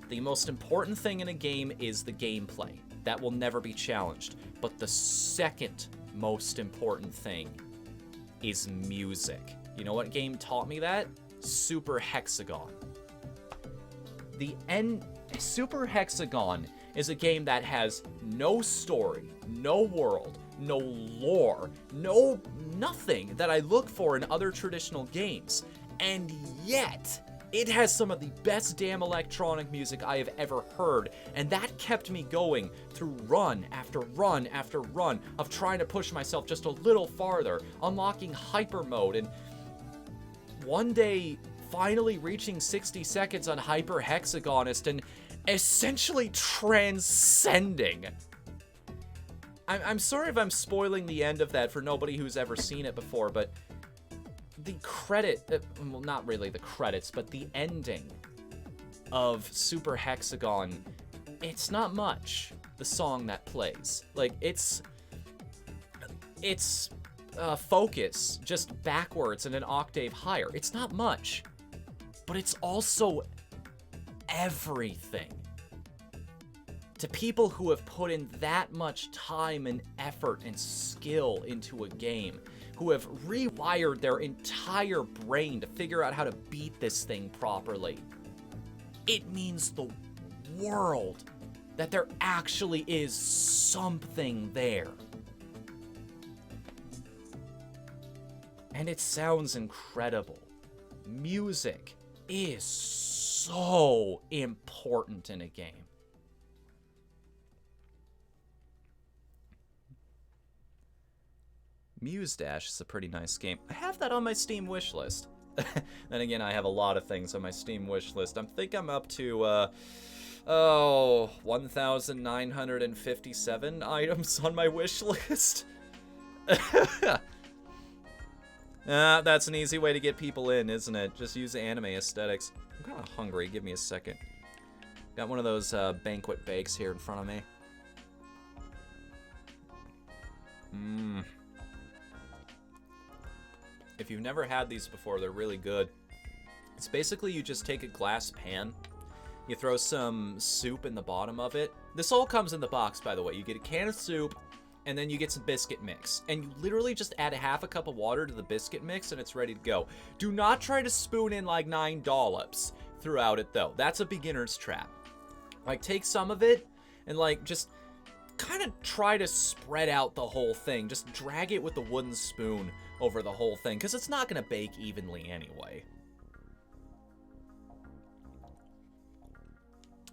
The most important thing in a game is the gameplay. That will never be challenged. But the second most important thing is music. You know what game taught me that? Super Hexagon. Super Hexagon is a game that has no story, no world, no lore, nothing that I look for in other traditional games. And yet, it has some of the best damn electronic music I have ever heard, and that kept me going through run after run after run of trying to push myself just a little farther, unlocking hyper mode, and one day finally reaching 60 seconds on Hyper Hexagonist and essentially transcending. I'm sorry if I'm spoiling the end of that for nobody who's ever seen it before, but the well, not really the credits, but the ending of Super Hexagon, it's not much, the song that plays. Like, it's focus just backwards and an octave higher. It's not much, but it's also everything. To people who have put in that much time and effort and skill into a game, who have rewired their entire brain to figure out how to beat this thing properly, it means the world that there actually is something there. And it sounds incredible. Music is so important in a game. Muse Dash is a pretty nice game. I have that on my Steam wishlist. Then again, I have a lot of things on my Steam wishlist. I think I'm up to, 1,957 items on my wishlist. That's an easy way to get people in, isn't it? Just use anime aesthetics. I'm kind of hungry. Give me a second. Got one of those banquet bakes here in front of me. If you've never had these before, they're really good. It's basically you just take a glass pan, you throw some soup in the bottom of it. This all comes in the box, by the way. You get a can of soup, and then you get some biscuit mix. And you literally just add half a cup of water to the biscuit mix, and it's ready to go. Do not try to spoon in like 9 dollops throughout it, though. That's a beginner's trap. Like, take some of it, and like, just kind of try to spread out the whole thing. Just drag it with the wooden spoon over the whole thing, because it's not going to bake evenly anyway.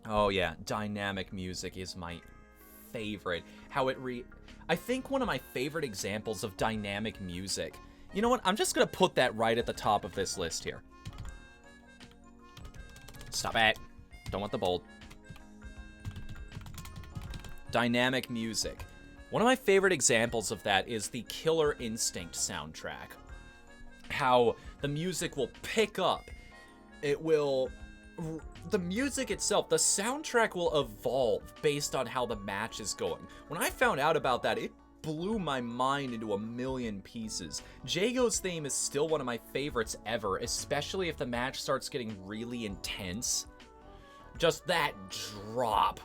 Oh yeah, dynamic music is my favorite. I think one of my favorite examples of dynamic music. You know what? I'm just going to put that right at the top of this list here. Stop it. Don't want the bold. Dynamic music. One of my favorite examples of that is the Killer Instinct soundtrack. How the music will pick up. The music itself, the soundtrack will evolve based on how the match is going. When I found out about that, it blew my mind into a million pieces. Jago's theme is still one of my favorites ever, especially if the match starts getting really intense. Just that drop.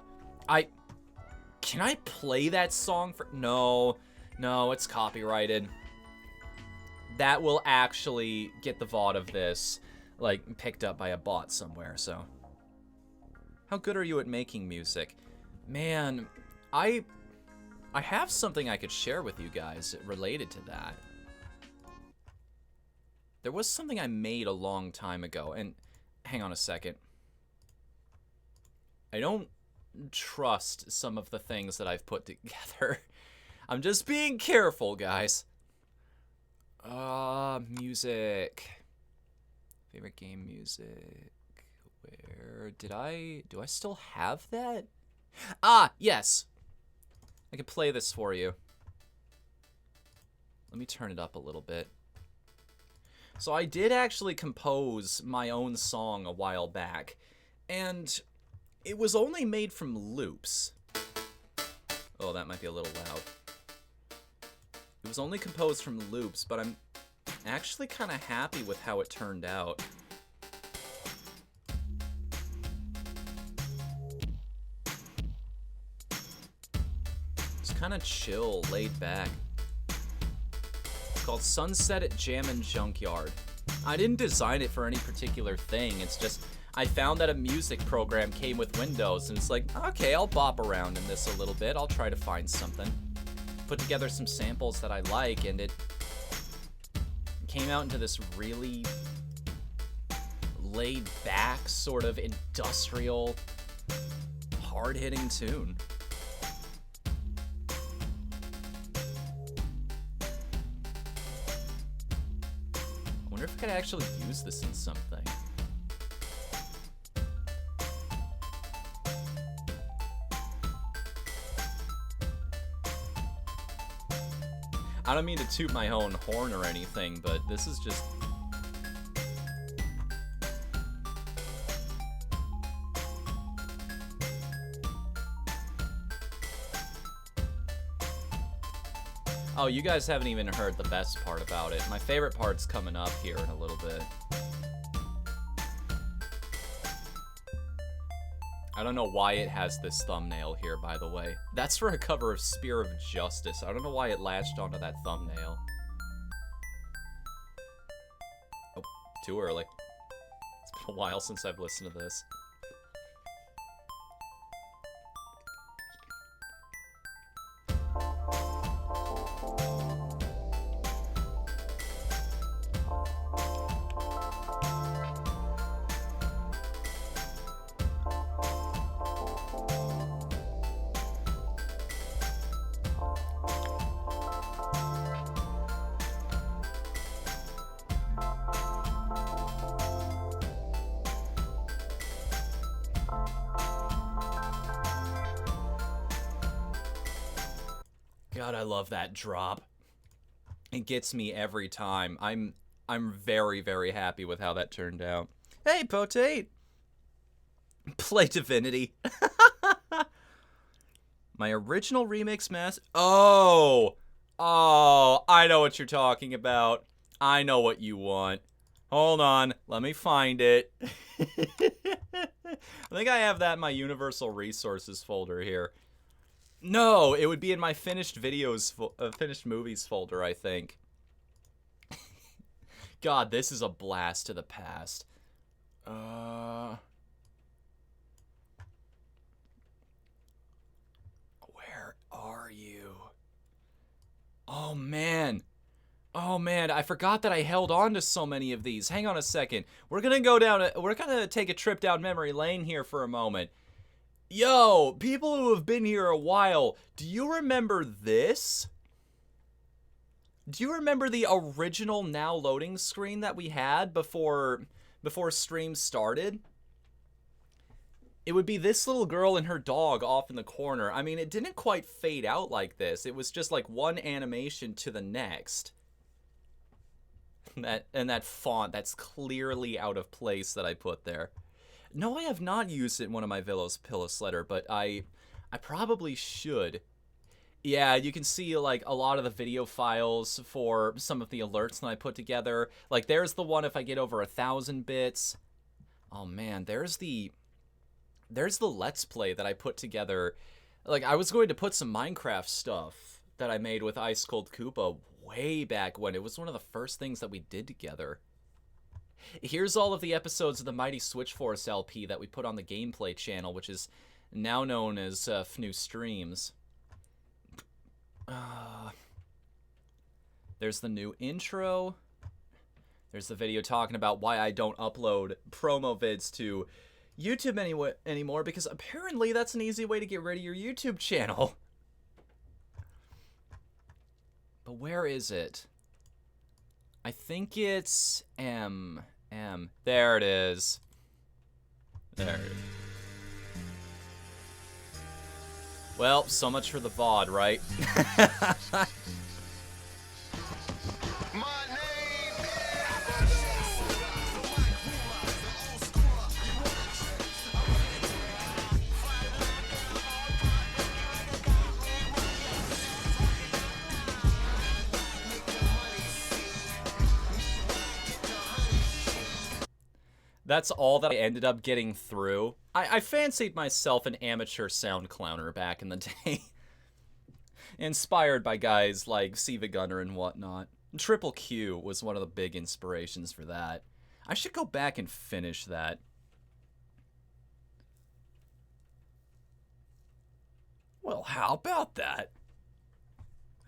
Can I play that song for... No, it's copyrighted. That will actually get the VOD of this, like, picked up by a bot somewhere, so... How good are you at making music? Man, I have something I could share with you guys related to that. There was something I made a long time ago, and hang on a second. I don't trust some of the things that I've put together. I'm just being careful, guys. Music. Favorite game music. Where do I still have that? Ah, yes. I can play this for you. Let me turn it up a little bit. So I did actually compose my own song a while back, and it was only made from loops. Oh, that might be a little loud. It was only composed from loops, but I'm actually kind of happy with how it turned out. It's kind of chill, laid back. It's called Sunset at Jammin' Junkyard. I didn't design it for any particular thing. It's just I found that a music program came with Windows, and it's like, okay, I'll bop around in this a little bit. I'll try to find something. Put together some samples that I like, and it came out into this really laid back, sort of industrial, hard-hitting tune. I wonder if I could actually use this in something. I don't mean to toot my own horn or anything, but this is just... Oh, you guys haven't even heard the best part about it. My favorite part's coming up here in a little bit. I don't know why it has this thumbnail here, by the way. That's for a cover of Spear of Justice. I don't know why it latched onto that thumbnail. Oh, too early. It's been a while since I've listened to this. God, I love that drop. It gets me every time. I'm very, very happy with how that turned out. Hey, Potate! Play Divinity. My original remix Oh, I know what you're talking about. I know what you want. Hold on, let me find it. I think I have that in my Universal Resources folder here. No, it would be in my finished videos, finished movies folder, I think. God, this is a blast to the past. Where are you? Oh, man. Oh, man, I forgot that I held on to so many of these. Hang on a second. We're gonna take a trip down memory lane here for a moment. Yo, people who have been here a while, do you remember this? Do you remember the original now loading screen that we had before stream started? It would be this little girl and her dog off in the corner. I mean, it didn't quite fade out like this. It was just like one animation to the next. That font, that's clearly out of place that I put there. No, I have not used it in one of my Villos Pillows letter, but I probably should. Yeah, you can see like a lot of the video files for some of the alerts that I put together. Like there's the one if I get over 1,000 bits. Oh man, there's the Let's Play that I put together. Like I was going to put some Minecraft stuff that I made with Ice Cold Koopa way back when. It was one of the first things that we did together. Here's all of the episodes of the Mighty Switch Force LP that we put on the Gameplay channel, which is now known as FNU Streams. There's the new intro. There's the video talking about why I don't upload promo vids to YouTube anymore, because apparently that's an easy way to get rid of your YouTube channel. But where is it? I think it's M. There it is. There it is. Well, so much for the VOD, right? That's all that I ended up getting through. I fancied myself an amateur sound clowner back in the day. Inspired by guys like Siva Gunner and whatnot. Triple Q was one of the big inspirations for that. I should go back and finish that. Well, how about that?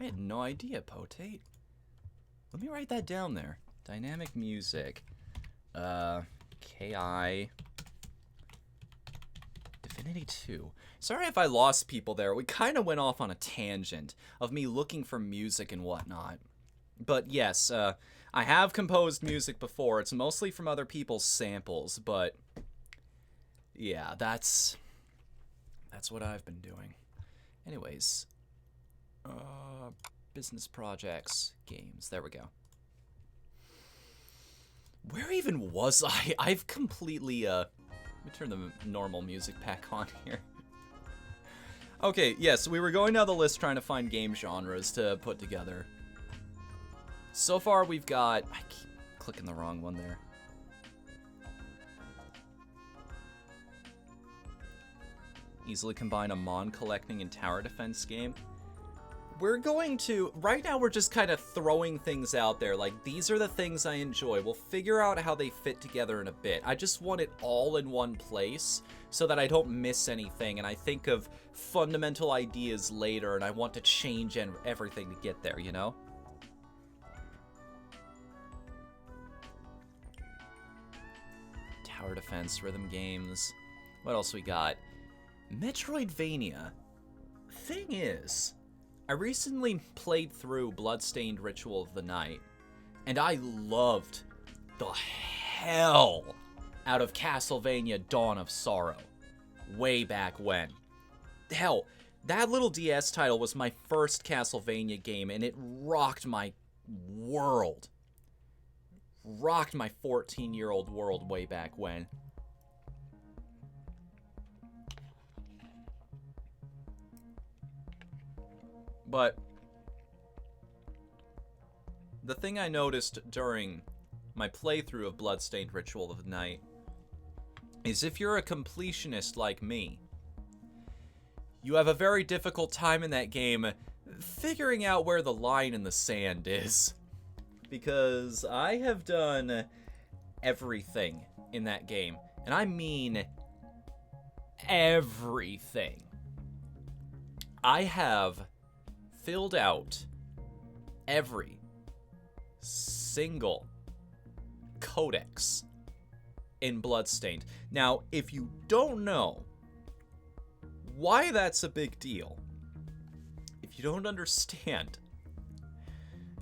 I had no idea, Potate. Let me write that down there. Dynamic music. KI Divinity 2. Sorry if I lost people there. We kind of went off on a tangent of me looking for music and whatnot. But yes, I have composed music before. It's mostly from other people's samples, but yeah, that's what I've been doing. Anyways, business projects, games. There we go. Where even was I? I've completely, let me turn the normal music back on here. Okay, yes, we were going down the list trying to find game genres to put together. So far we've got, I keep clicking the wrong one there. Easily combine a mon collecting and tower defense game. We're going to, right now we're just kind of throwing things out there, like these are the things I enjoy. We'll figure out how they fit together in a bit. I just want it all in one place so that I don't miss anything, and I think of fundamental ideas later and I want to change everything to get there, you know? Tower defense, rhythm games. What else we got? Metroidvania. Thing is, I recently played through Bloodstained Ritual of the Night, and I loved the hell out of Castlevania Dawn of Sorrow way back when. Hell, that little DS title was my first Castlevania game, and it rocked my world. Rocked my 14-year-old world way back when. But the thing I noticed during my playthrough of Bloodstained Ritual of the Night is if you're a completionist like me, you have a very difficult time in that game figuring out where the line in the sand is. Because I have done everything in that game, and I mean everything. I have filled out every single codex in Bloodstained. Now, if you don't know why that's a big deal, if you don't understand,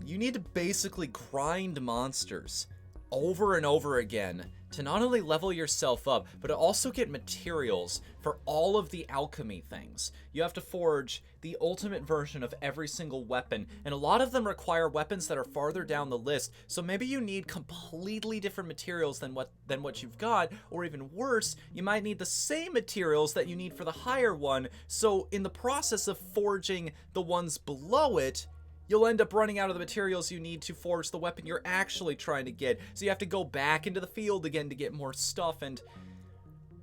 you need to basically grind monsters over and over again to not only level yourself up, but to also get materials for all of the alchemy things. You have to forge the ultimate version of every single weapon, and a lot of them require weapons that are farther down the list, so maybe you need completely different materials than what you've got, or even worse, you might need the same materials that you need for the higher one, so in the process of forging the ones below it, you'll end up running out of the materials you need to forge the weapon you're actually trying to get. So you have to go back into the field again to get more stuff, and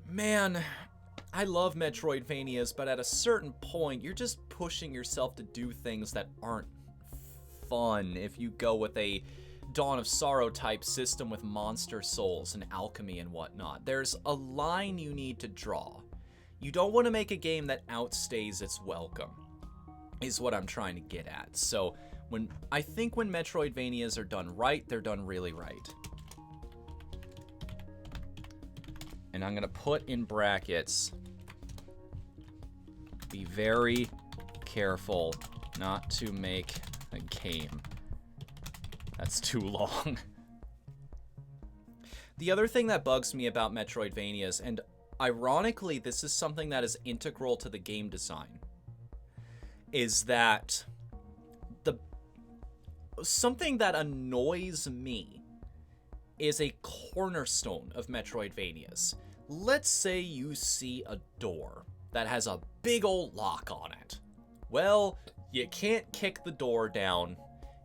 man, I love Metroidvanias, but at a certain point, you're just pushing yourself to do things that aren't fun if you go with a Dawn of Sorrow type system with monster souls and alchemy and whatnot. There's a line you need to draw. You don't want to make a game that outstays its welcome, is what I'm trying to get at. So I think when Metroidvanias are done right, they're done really right. And I'm going to put in brackets, be very careful not to make a game that's too long. The other thing that bugs me about Metroidvanias, and ironically this is something that is integral to the game design, is that something that annoys me is a cornerstone of Metroidvanias. Let's say you see a door that has a big old lock on it. Well, you can't kick the door down.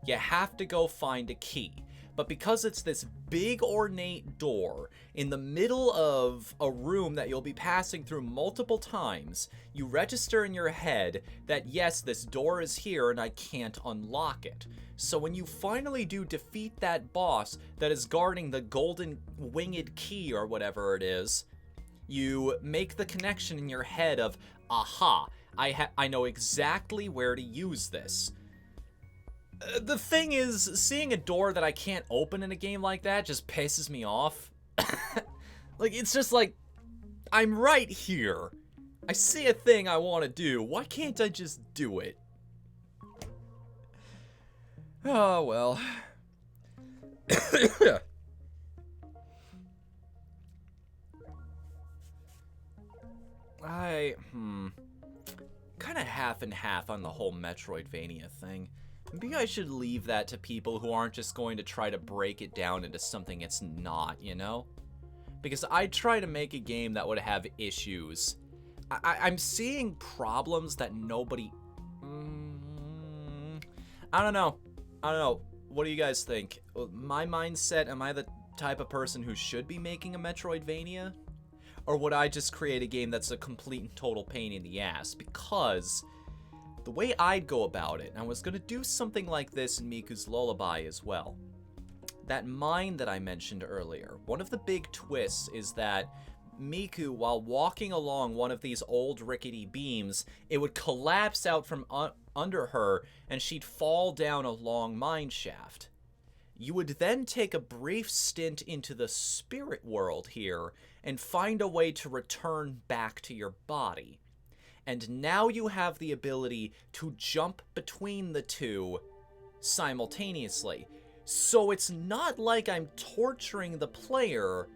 You have to go find a key. But because it's this big ornate door in the middle of a room that you'll be passing through multiple times, you register in your head that yes, this door is here and I can't unlock it. So when you finally do defeat that boss that is guarding the golden winged key or whatever it is, you make the connection in your head of, aha, I know exactly where to use this. The thing is, seeing a door that I can't open in a game like that just pisses me off. Like, it's just like, I'm right here. I see a thing I want to do. Why can't I just do it? Oh, well. Kind of half and half on the whole Metroidvania thing. Maybe I should leave that to people who aren't just going to try to break it down into something it's not, you know? Because I try to make a game that would have issues. I'm seeing problems that nobody... I don't know. What do you guys think? My mindset, am I the type of person who should be making a Metroidvania? Or would I just create a game that's a complete and total pain in the ass? Because the way I'd go about it, and I was going to do something like this in Miku's Lullaby as well. That mine that I mentioned earlier, one of the big twists is that Miku, while walking along one of these old rickety beams, it would collapse out from under her and she'd fall down a long mine shaft. You would then take a brief stint into the spirit world here and find a way to return back to your body. And now you have the ability to jump between the two simultaneously. So it's not like I'm torturing the player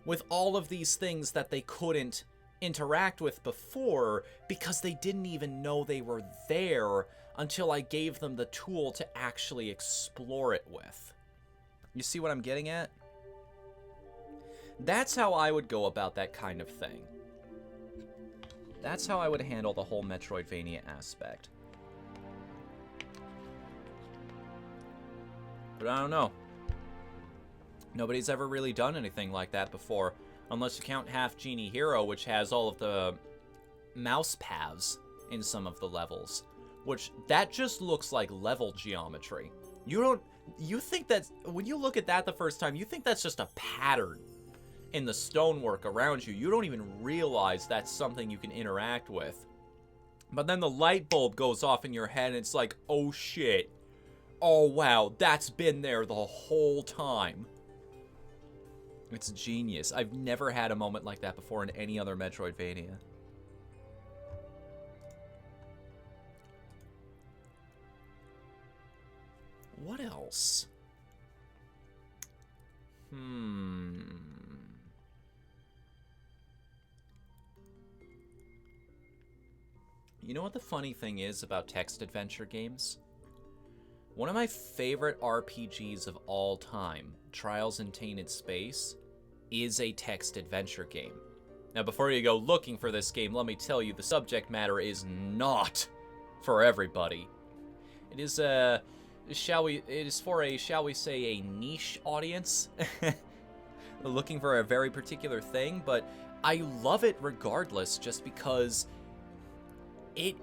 with all of these things that they couldn't interact with before because they didn't even know they were there until I gave them the tool to actually explore it with. You see what I'm getting at? That's how I would go about that kind of thing. That's how I would handle the whole Metroidvania aspect. But I don't know. Nobody's ever really done anything like that before, unless you count Half Genie Hero, which has all of the mouse paths in some of the levels, which that just looks like level geometry. You think that, when you look at that the first time, you think that's just a pattern in the stonework around you. You don't even realize that's something you can interact with. But then the light bulb goes off in your head and it's like, oh shit. Oh wow, that's been there the whole time. It's genius. I've never had a moment like that before in any other Metroidvania. What else? You know what the funny thing is about text adventure games? One of my favorite RPGs of all time, Trials in Tainted Space, is a text adventure game. Now, before you go looking for this game, let me tell you the subject matter is not for everybody. It is for a, shall we say, a niche audience. Looking for a very particular thing, but I love it regardless just because it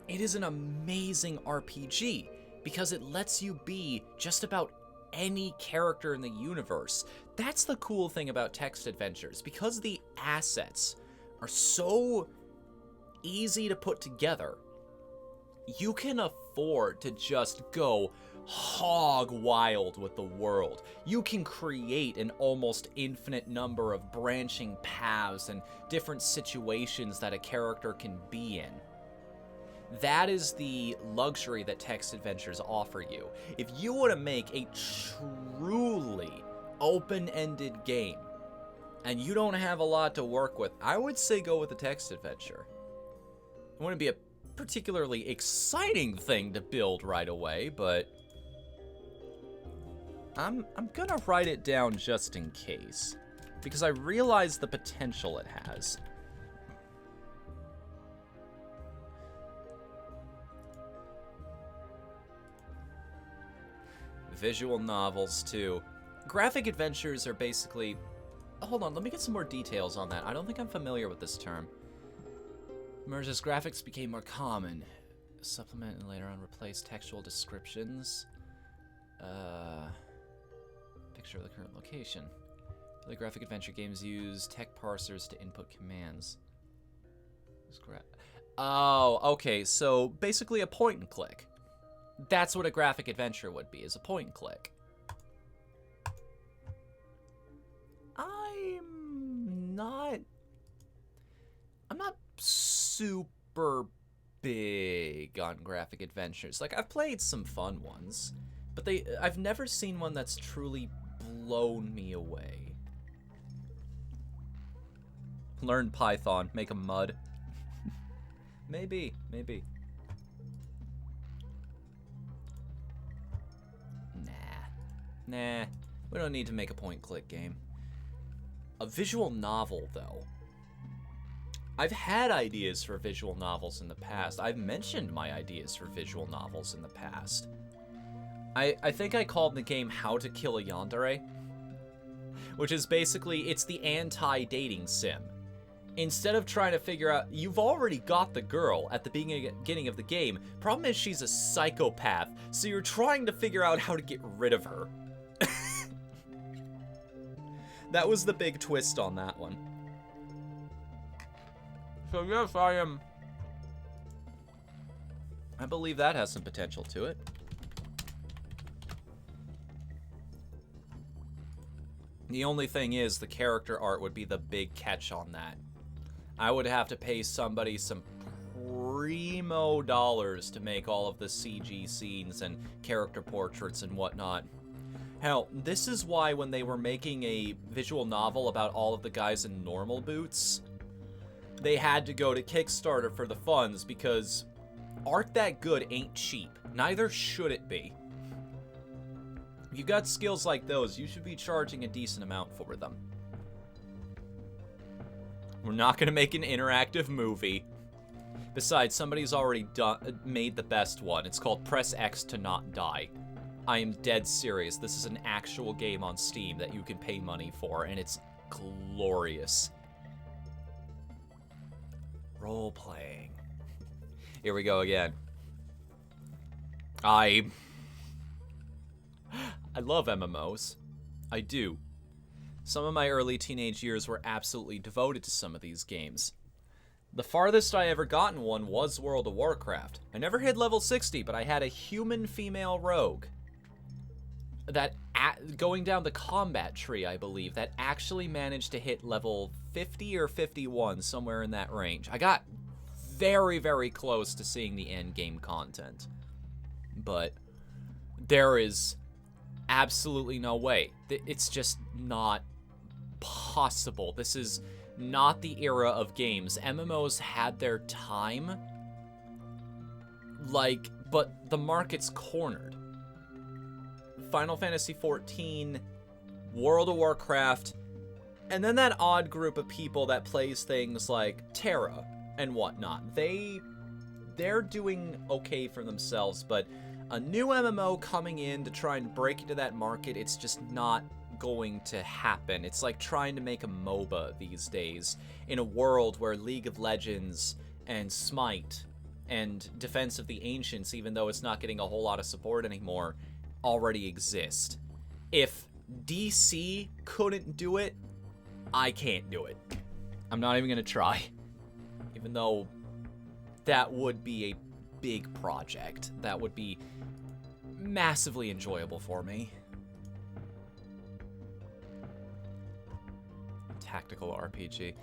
is an amazing RPG. Because it lets you be just about any character in the universe. That's the cool thing about text adventures. Because the assets are so easy to put together, you can afford to just go hog wild with the world. You can create an almost infinite number of branching paths and different situations that a character can be in. That is the luxury that text adventures offer you. If you want to make a truly open-ended game and you don't have a lot to work with, I would say go with a text adventure. It wouldn't be a particularly exciting thing to build right away, but I'm gonna write it down just in case, because I realize the potential it has. Visual novels, too. Graphic adventures are basically... Hold on, let me get some more details on that. I don't think I'm familiar with this term. Emerged as graphics became more common. Supplement and later on replace textual descriptions. Picture of the current location. The graphic adventure games use tech parsers to input commands. Oh, okay, so basically a point and click. That's what a graphic adventure would be, is a point and click. I'm not super big on graphic adventures. Like, I've played some fun ones, but I've never seen one that's truly blown me away. Learn Python, make a mud. Maybe. Nah, we don't need to make a point-click game. A visual novel, though. I've had ideas for visual novels in the past. I've mentioned my ideas for visual novels in the past. I think I called the game How to Kill a Yandere, which is basically, it's the anti-dating sim. Instead of trying to figure out, you've already got the girl at the beginning of the game. Problem is she's a psychopath, so you're trying to figure out how to get rid of her. That was the big twist on that one. So yes, I believe that has some potential to it. The only thing is, the character art would be the big catch on that. I would have to pay somebody some primo dollars to make all of the CG scenes and character portraits and whatnot. Hell, this is why when they were making a visual novel about all of the guys in normal boots, they had to go to Kickstarter for the funds, because art that good ain't cheap. Neither should it be. If you got skills like those, you should be charging a decent amount for them. We're not gonna make an interactive movie. Besides, somebody's already made the best one. It's called Press X to Not Die. I am dead serious. This is an actual game on Steam that you can pay money for, and it's glorious. Role-playing. Here we go again. I love MMOs. I do. Some of my early teenage years were absolutely devoted to some of these games. The farthest I ever got in one was World of Warcraft. I never hit level 60, but I had a human female rogue that, going down the combat tree, I believe, that actually managed to hit level 50 or 51, somewhere in that range. I got very, very close to seeing the end game content. But there is absolutely no way. It's just not possible. This is not the era of games. MMOs had their time, but the market's cornered. Final Fantasy XIV, World of Warcraft, and then that odd group of people that plays things like Terra and whatnot. They're doing okay for themselves, but a new MMO coming in to try and break into that market, it's just not going to happen. It's like trying to make a MOBA these days in a world where League of Legends and Smite and Defense of the Ancients, even though it's not getting a whole lot of support anymore, already exist. If DC couldn't do it, I can't do it. I'm not even gonna try. Even though that would be a big project. That would be massively enjoyable for me. Tactical RPG.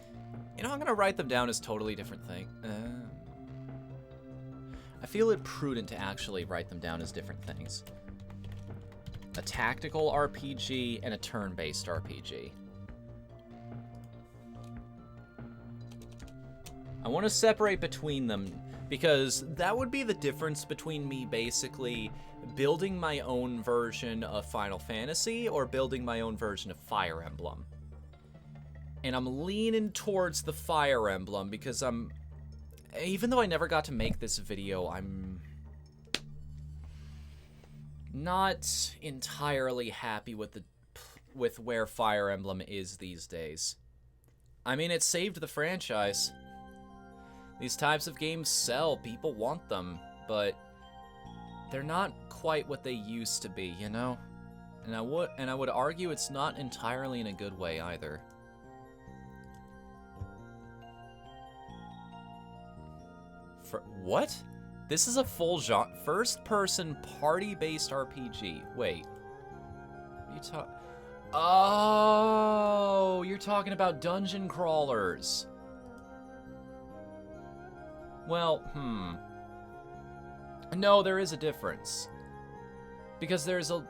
You know, I'm gonna write them down as totally different things. I feel it prudent to actually write them down as different things. A tactical RPG and a turn-based RPG. I want to separate between them because that would be the difference between me basically building my own version of Final Fantasy or building my own version of Fire Emblem. And I'm leaning towards the Fire Emblem because even though I never got to make this video, I'm not entirely happy with where Fire Emblem is these days. I mean, it saved the franchise. These types of games sell, people want them, but they're not quite what they used to be, you know? And I would argue it's not entirely in a good way either. What? This is a full genre, first-person party-based RPG. Wait. Oh, you're talking about dungeon crawlers. Well, No, there is a difference. Because there's a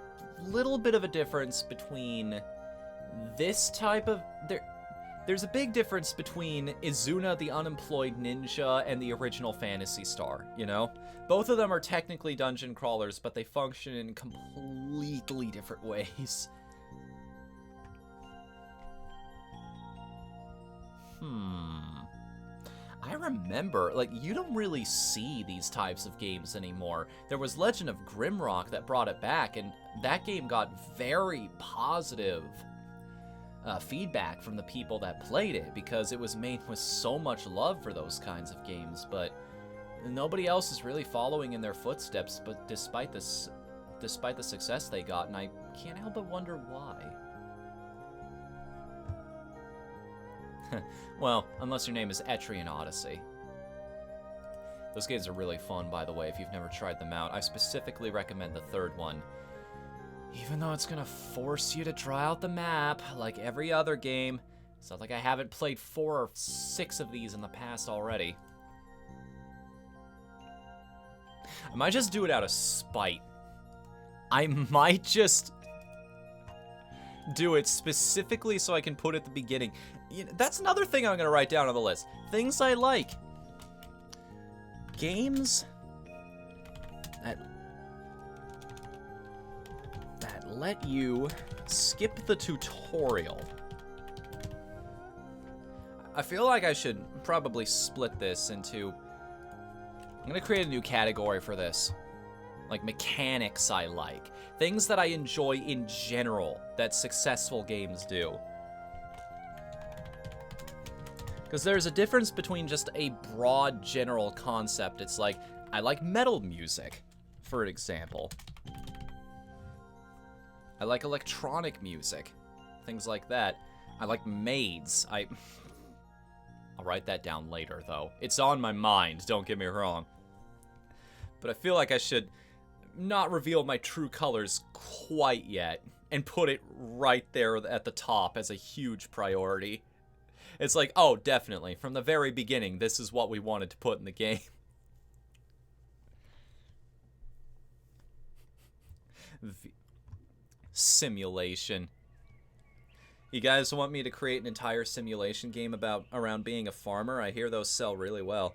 little bit of a difference between this type of... There's a big difference between Izuna the Unemployed Ninja and the original Phantasy Star, you know? Both of them are technically dungeon crawlers, but they function in completely different ways. I remember, like, you don't really see these types of games anymore. There was Legend of Grimrock that brought it back, and that game got very positive feedback from the people that played it because it was made with so much love for those kinds of games, but nobody else is really following in their footsteps, but despite the success they got, and I can't help but wonder why. Well, unless your name is Etrian Odyssey. Those games are really fun, by the way, if you've never tried them out. I specifically recommend the third one. Even though it's gonna force you to try out the map, like every other game. It's not like I haven't played 4 or 6 of these in the past already. I might just do it out of spite. I might just do it specifically so I can put at the beginning. You know, that's another thing I'm gonna write down on the list. Things I like. Games that let you skip the tutorial. I feel like I should probably split this into... I'm gonna create a new category for this. Like, mechanics I like. Things that I enjoy in general that successful games do. Because there's a difference between just a broad general concept. It's like, I like metal music, for example. I like electronic music. Things like that. I like maids. I'll write that down later, though. It's on my mind, don't get me wrong. But I feel like I should not reveal my true colors quite yet and put it right there at the top as a huge priority. It's like, oh, definitely. From the very beginning, this is what we wanted to put in the game. Simulation. You guys want me to create an entire simulation game around being a farmer? I hear those sell really well.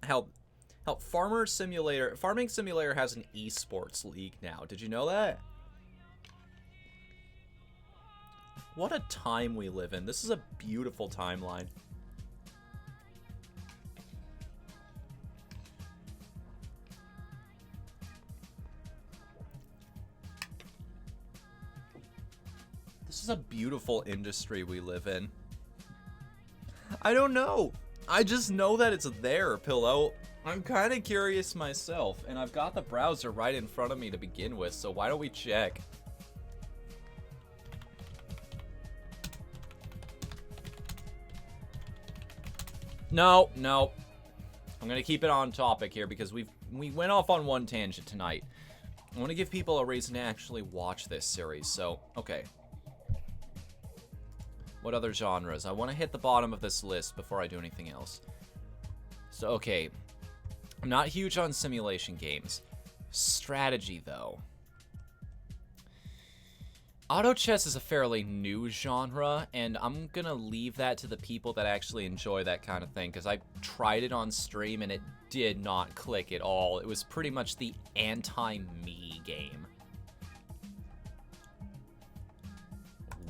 Help Farming Simulator has an esports league now. Did you know that? What a time we live in. This is a beautiful timeline. This is a beautiful industry we live in. I don't know. I just know that it's there, Pillow. I'm kind of curious myself, and I've got the browser right in front of me to begin with, so why don't we check? No. I'm going to keep it on topic here because we went off on one tangent tonight. I want to give people a reason to actually watch this series. So, okay. What other genres? I want to hit the bottom of this list before I do anything else. So, okay. I'm not huge on simulation games. Strategy, though. Auto chess is a fairly new genre, and I'm gonna leave that to the people that actually enjoy that kind of thing, because I tried it on stream and it did not click at all. It was pretty much the anti-me game.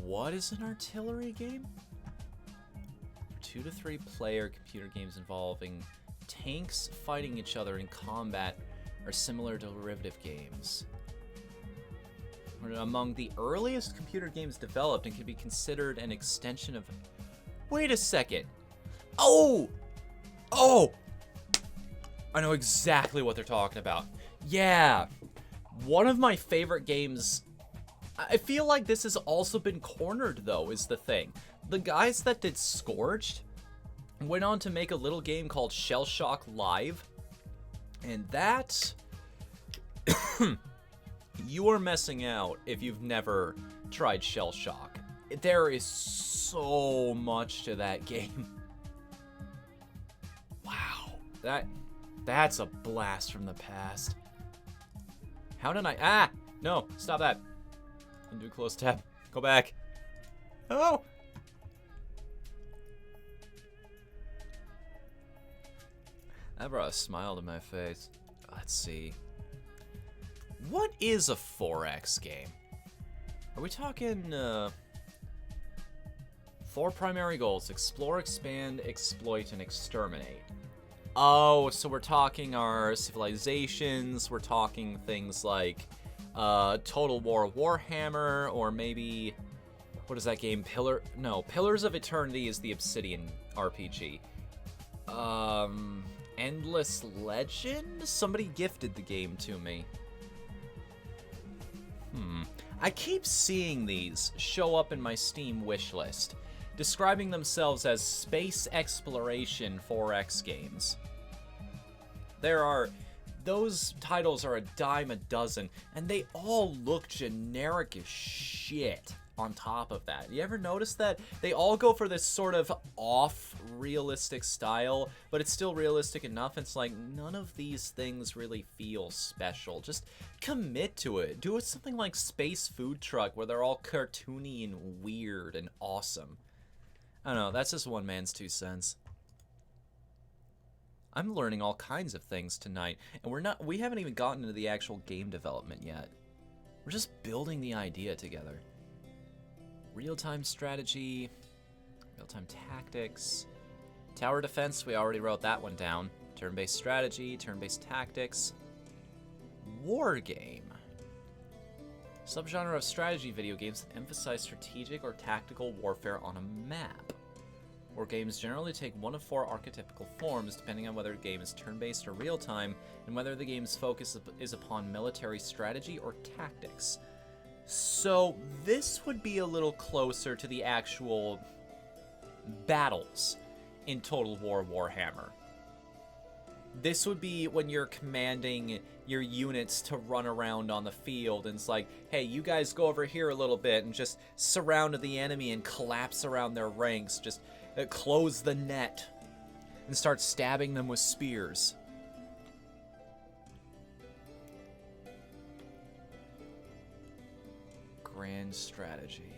What is an artillery game? 2 to 3 player computer games involving tanks fighting each other in combat are similar derivative games. Among the earliest computer games developed and can be considered an extension of... Wait a second. Oh! Oh! I know exactly what they're talking about. Yeah. One of my favorite games... I feel like this has also been cornered, though, is the thing. The guys that did Scorched went on to make a little game called Shell Shock Live. And that... You are messing out if you've never tried Shell Shock. There is so much to that game. Wow. That's a blast from the past. How did I... Ah! No, stop that. Undo close tab. Go back. Oh! That brought a smile to my face. Let's see. What is a 4X game? Are we talking, 4 primary goals: explore, expand, exploit, and exterminate. Oh, so we're talking our civilizations, we're talking things like, Total War Warhammer, or maybe, what is that game? Pillars of Eternity is the Obsidian RPG. Endless Legend? Somebody gifted the game to me. I keep seeing these show up in my Steam wishlist, describing themselves as space exploration 4X games. Those titles are a dime a dozen, and they all look generic as shit on top of that. You ever notice that? They all go for this sort of off-realistic style, but it's still realistic enough. It's like, none of these things really feel special. Just commit to it. Do it something like Space Food Truck, where they're all cartoony and weird and awesome. I don't know, that's just one man's 2 cents. I'm learning all kinds of things tonight, and we haven't even gotten into the actual game development yet. We're just building the idea together. Real-time strategy, real-time tactics, tower defense, we already wrote that one down. Turn-based strategy, turn-based tactics, war game. Subgenre of strategy video games that emphasize strategic or tactical warfare on a map. War games generally take one of 4 archetypical forms, depending on whether a game is turn-based or real-time, and whether the game's focus is upon military strategy or tactics. So this would be a little closer to the actual battles in Total War Warhammer. This would be when you're commanding your units to run around on the field, and it's like, hey, you guys go over here a little bit and just surround the enemy and collapse around their ranks, just close the net and start stabbing them with spears. Grand strategy.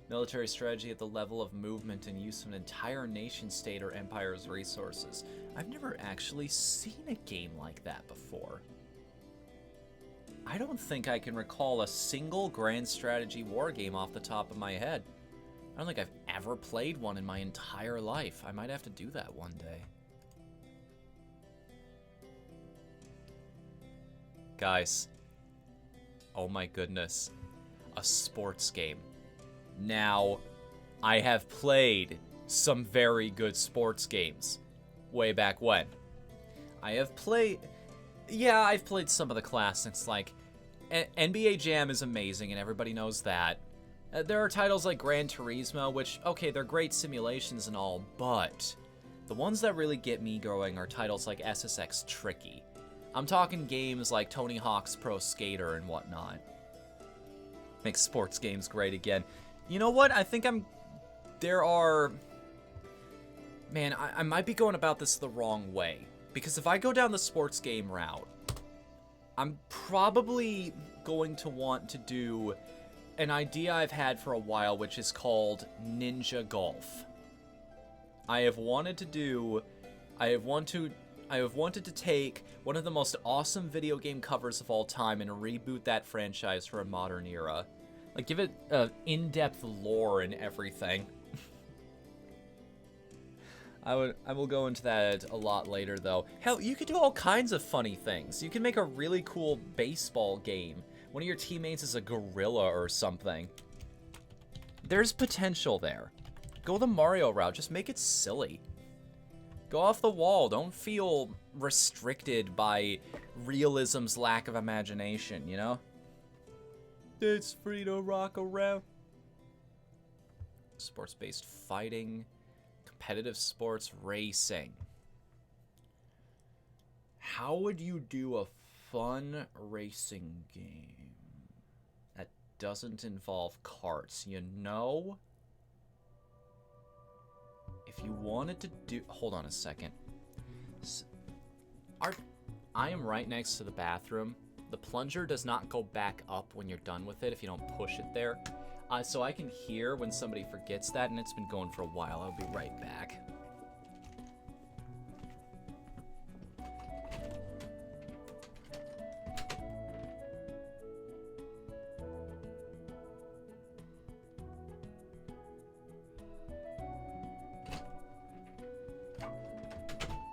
Military strategy at the level of movement and use of an entire nation state or empire's resources. I've never actually seen a game like that before. I don't think I can recall a single grand strategy war game off the top of my head. I don't think I've ever played one in my entire life. I might have to do that one day. Guys. Oh my goodness. A sports game. Now, I have played some very good sports games way back when. I've played some of the classics, like NBA Jam is amazing and everybody knows that. There are titles like Gran Turismo, which, okay, they're great simulations and all, but The ones that really get me going are titles like SSX Tricky. I'm talking games like Tony Hawk's Pro Skater and whatnot. Makes sports games great again. You know what? I think there are... Man, I might be going about this the wrong way. Because if I go down the sports game route, I'm probably going to want to do an idea I've had for a while, which is called Ninja Golf. I have wanted to take one of the most awesome video game covers of all time and reboot that franchise for a modern era. Like, give it in-depth lore and everything. I will go into that a lot later, though. Hell, you could do all kinds of funny things. You can make a really cool baseball game. One of your teammates is a gorilla or something. There's potential there. Go the Mario route. Just make it silly. Go off the wall. Don't feel restricted by realism's lack of imagination, you know? It's free to rock around. Sports-based fighting. Competitive sports racing. How would you do a fun racing game that doesn't involve carts, you know? If you wanted to do... Hold on a second. I am right next to the bathroom. The plunger does not go back up when you're done with it if you don't push it there. So I can hear when somebody forgets that, and it's been going for a while. I'll be right back.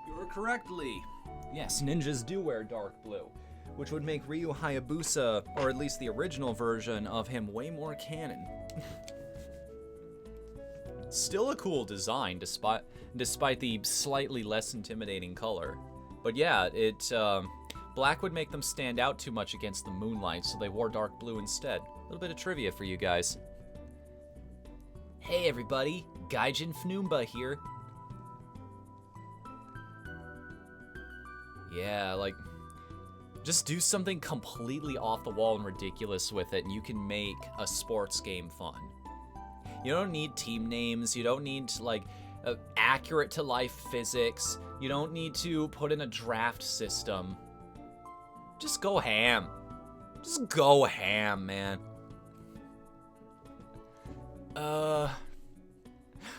You're correctly. Yes, ninjas do wear dark blue, which would make Ryu Hayabusa, or at least the original version of him, way more canon. Still a cool design, despite the slightly less intimidating color. But yeah, black would make them stand out too much against the moonlight, so they wore dark blue instead. A little bit of trivia for you guys. Hey everybody, Gaijin Fnoomba here. Yeah, like... Just do something completely off the wall and ridiculous with it, and you can make a sports game fun. You don't need team names. You don't need, like, accurate to life physics. You don't need to put in a draft system. Just go ham. Just go ham, man.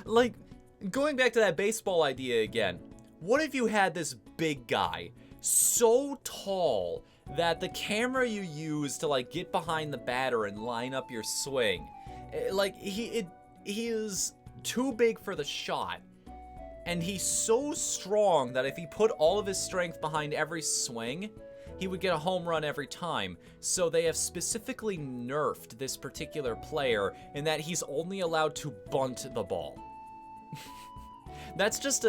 Like, going back to that baseball idea again. What if you had this big guy so tall that the camera you use to like get behind the batter and line up your swing, like he is too big for the shot, and he's so strong that if he put all of his strength behind every swing, he would get a home run every time. So they have specifically nerfed this particular player in that he's only allowed to bunt the ball. That's just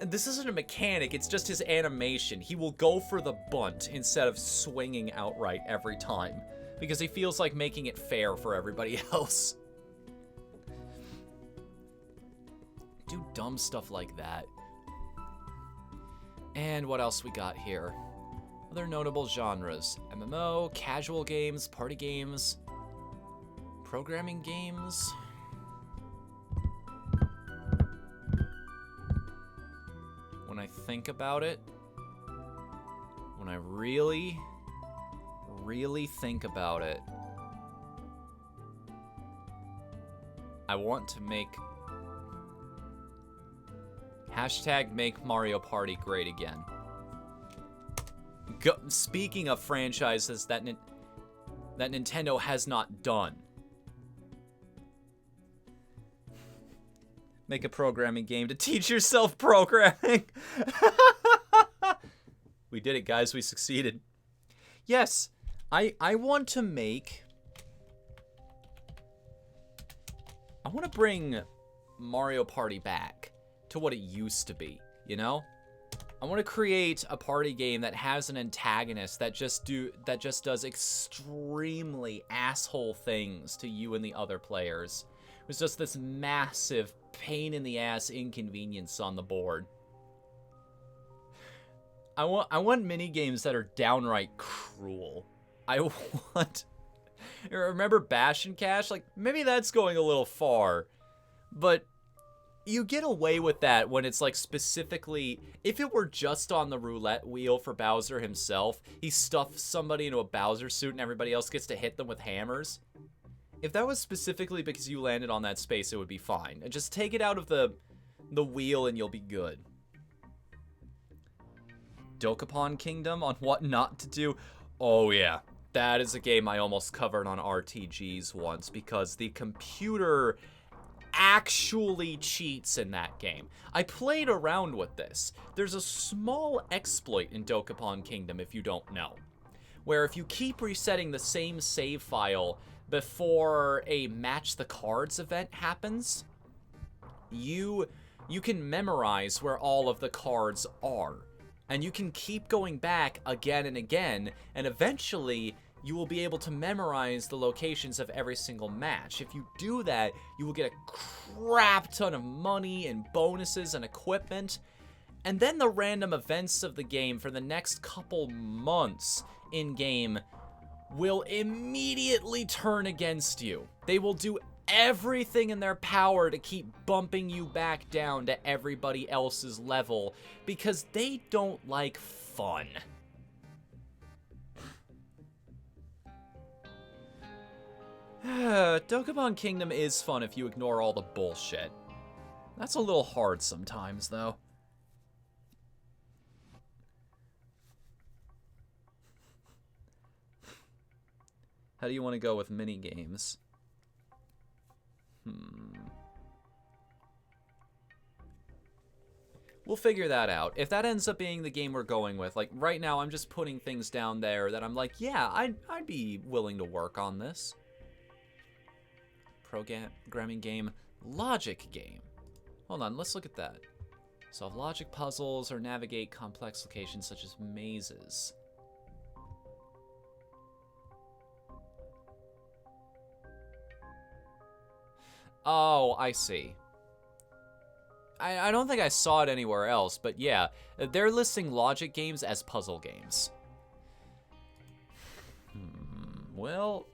this isn't a mechanic, it's just his animation. He will go for the bunt instead of swinging outright every time, because he feels like making it fair for everybody else. Do dumb stuff like that. And what else we got here? Other notable genres. MMO, casual games, party games, programming games. When I think about it, when I really think about it, I want to make #make Mario Party great again. Speaking of franchises that Nintendo has not done. Make a programming game to teach yourself programming. We did it, guys. We succeeded. Yes, I want to make... I want to bring Mario Party back to what it used to be, you know? I want to create a party game that has an antagonist that just does extremely asshole things to you and the other players. It's just this massive pain in the ass inconvenience on the board. I want mini games that are downright cruel. I want. Remember Bash and Cash? Like, maybe that's going a little far, but you get away with that when it's like specifically, if it were just on the roulette wheel for Bowser himself, he stuffs somebody into a Bowser suit and everybody else gets to hit them with hammers. If that was specifically because you landed on that space, it would be fine. And just take it out of the wheel and you'll be good. Dokapon Kingdom on what not to do. Oh yeah, that is a game I almost covered on RTGs once because the computer actually cheats in that game. I played around with this. There's a small exploit in Dokapon Kingdom, if you don't know, where if you keep resetting the same save file before a match the cards event happens, you can memorize where all of the cards are. And you can keep going back again and again, and eventually you will be able to memorize the locations of every single match. If you do that, you will get a crap ton of money and bonuses and equipment. And then the random events of the game for the next couple months in-game will immediately turn against you. They will do everything in their power to keep bumping you back down to everybody else's level because they don't like fun. Dokapon Kingdom is fun if you ignore all the bullshit. That's a little hard sometimes, though. How do you want to go with mini-games? We'll figure that out. If that ends up being the game we're going with, like right now I'm just putting things down there that I'm like, yeah, I'd be willing to work on this. Programming game, logic game. Hold on, let's look at that. Solve logic puzzles or navigate complex locations such as mazes. Oh, I see. I don't think I saw it anywhere else, but yeah, they're listing logic games as puzzle games. Well...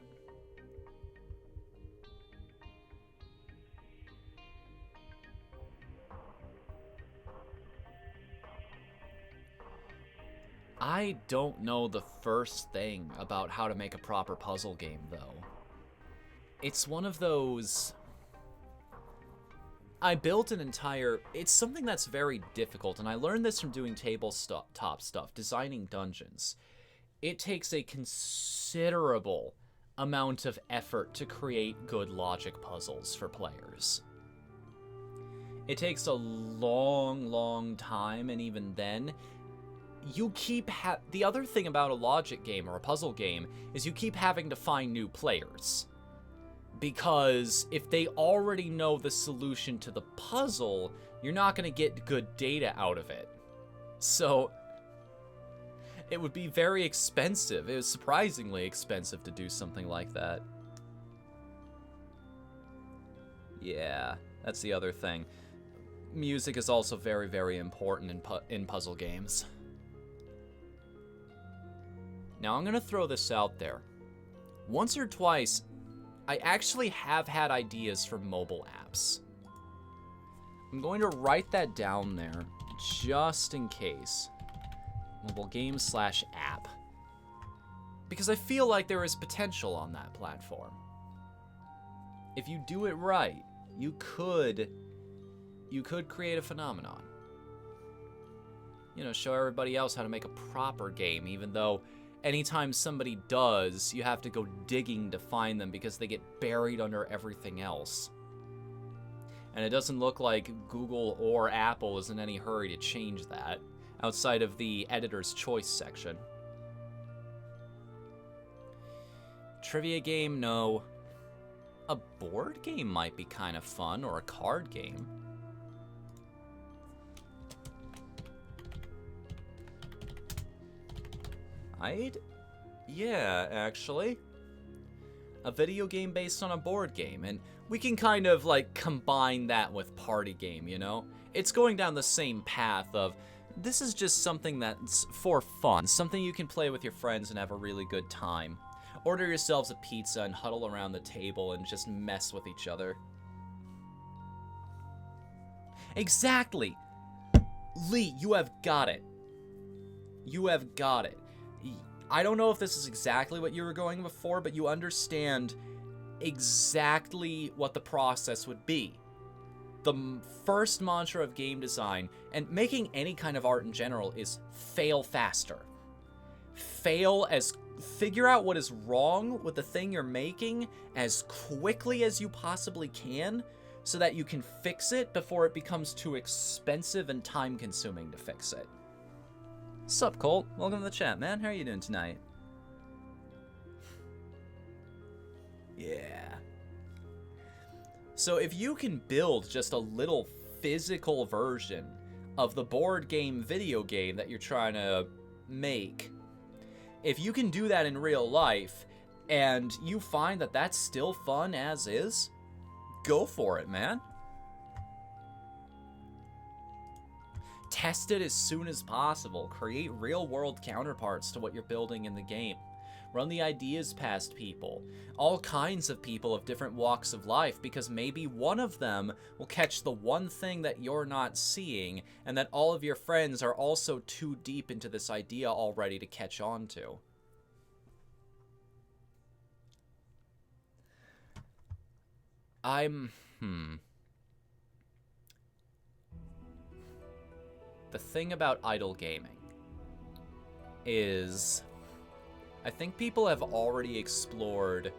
I don't know the first thing about how to make a proper puzzle game, though. It's one of those... I built an entire... It's something that's very difficult, and I learned this from doing tabletop stuff, designing dungeons. It takes a considerable amount of effort to create good logic puzzles for players. It takes a long, long time, and even then, you keep the other thing about a logic game or a puzzle game is you keep having to find new players. Because if they already know the solution to the puzzle, you're not going to get good data out of it. So, it would be very expensive. It was surprisingly expensive to do something like that. Yeah, that's the other thing. Music is also very, very important in puzzle games. Now, I'm going to throw this out there. Once or twice, I actually have had ideas for mobile apps. I'm going to write that down there, just in case. Mobile game / app. Because I feel like there is potential on that platform. If you do it right, you could create a phenomenon. You know, show everybody else how to make a proper game, even though anytime somebody does, you have to go digging to find them because they get buried under everything else. And it doesn't look like Google or Apple is in any hurry to change that, outside of the editor's choice section. Trivia game, no. A board game might be kind of fun, or a card game. Yeah, actually. A video game based on a board game, and we can kind of, like, combine that with party game, you know? It's going down the same path of this is just something that's for fun, something you can play with your friends and have a really good time. Order yourselves a pizza and huddle around the table and just mess with each other. Exactly! Lee, you have got it. You have got it. I don't know if this is exactly what you were going before, but you understand exactly what the process would be. The first mantra of game design, and making any kind of art in general, is fail faster. Figure out what is wrong with the thing you're making as quickly as you possibly can, so that you can fix it before it becomes too expensive and time-consuming to fix it. Sup, Colt? Welcome to the chat, man. How are you doing tonight? Yeah. So if you can build just a little physical version of the board game video game that you're trying to make, if you can do that in real life, and you find that that's still fun as is, go for it, man. Test it as soon as possible. Create real-world counterparts to what you're building in the game. Run the ideas past people. All kinds of people of different walks of life, because maybe one of them will catch the one thing that you're not seeing, and that all of your friends are also too deep into this idea already to catch on to. The thing about idle gaming is, I think people have already explored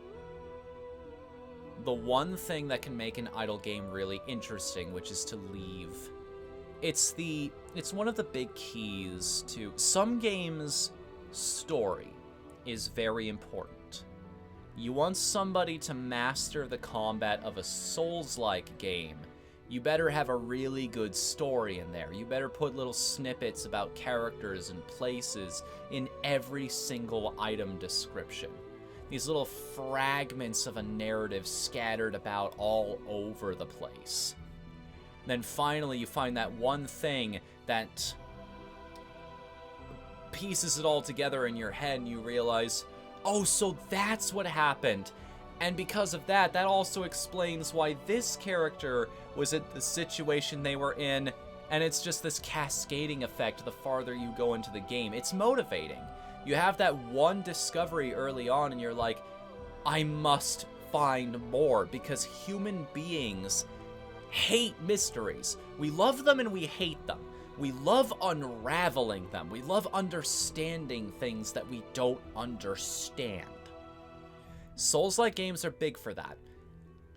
the one thing that can make an idle game really interesting, which is to leave. It's one of the big keys to some games. Story is very important. You want somebody to master the combat of a Souls-like game, you better have a really good story in there. You better put little snippets about characters and places in every single item description. These little fragments of a narrative scattered about all over the place. Then finally you find that one thing that pieces it all together in your head, and you realize, oh, so that's what happened. And because of that, that also explains why this character was in the situation they were in, and it's just this cascading effect the farther you go into the game. It's motivating. You have that one discovery early on, and you're like, I must find more, because human beings hate mysteries. We love them and we hate them. We love unraveling them. We love understanding things that we don't understand. Souls-like games are big for that.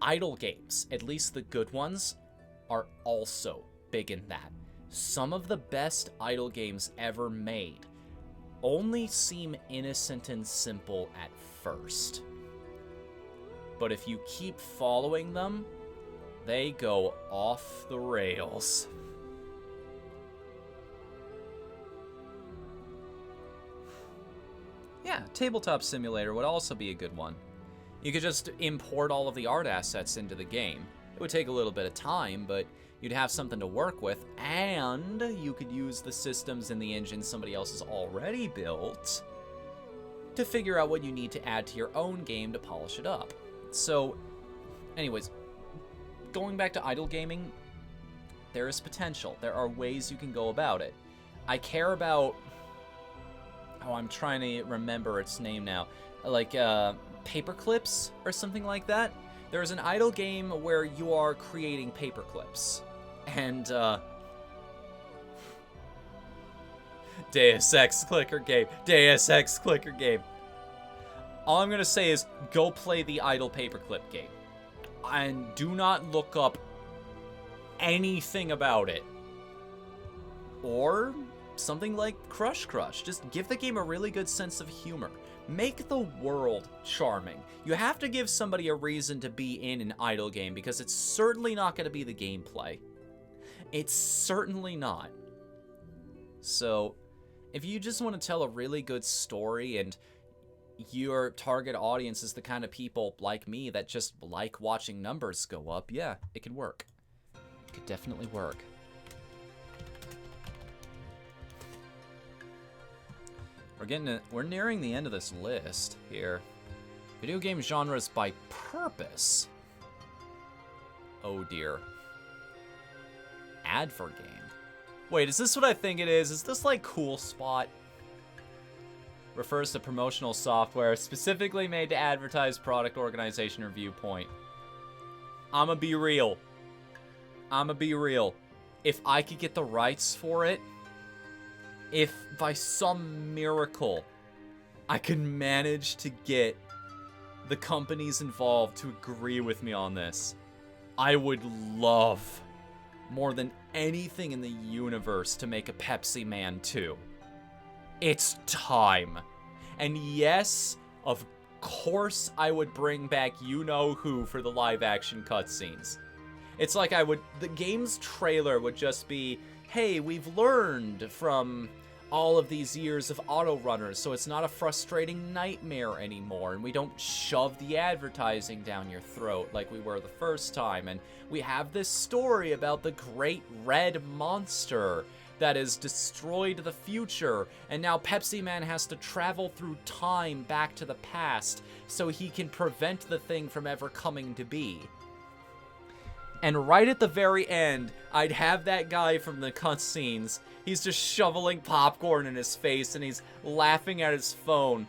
Idle games, at least the good ones, are also big in that. Some of the best idle games ever made only seem innocent and simple at first. But if you keep following them, they go off the rails. Yeah, Tabletop Simulator would also be a good one. You could just import all of the art assets into the game. It would take a little bit of time, but you'd have something to work with, and you could use the systems in the engine somebody else has already built to figure out what you need to add to your own game to polish it up. So, anyways, going back to idle gaming, there is potential. There are ways you can go about it. I care about... Oh, I'm trying to remember its name now. Like, paperclips or something like that. There's an idle game where you are creating paperclips. And, Deus Ex clicker game. Deus Ex clicker game. All I'm gonna say is, go play the idle paperclip game. And do not look up anything about it. Or something like Crush Crush. Just give the game a really good sense of humor. Make the world charming. You have to give somebody a reason to be in an idle game, because it's certainly not going to be the gameplay. It's certainly not. So, if you just want to tell a really good story and your target audience is the kind of people like me that just like watching numbers go up, yeah, it could work. It could definitely work. We're nearing the end of this list here. Video game genres by purpose. Oh dear. Ad for game. Wait, is this what I think it is? Is this like Cool Spot? Refers to promotional software specifically made to advertise product, organization, or viewpoint. I'ma be real. If I could get the rights for it, if by some miracle I could manage to get the companies involved to agree with me on this, I would love more than anything in the universe to make a Pepsi Man 2. It's time. And yes, of course I would bring back you-know-who for the live-action cutscenes. It's like the game's trailer would just be, hey, we've learned from all of these years of autorunners, so it's not a frustrating nightmare anymore, and we don't shove the advertising down your throat like we were the first time, and we have this story about the great red monster that has destroyed the future, and now Pepsi Man has to travel through time back to the past so he can prevent the thing from ever coming to be. And right at the very end, I'd have that guy from the cutscenes. He's just shoveling popcorn in his face, and he's laughing at his phone.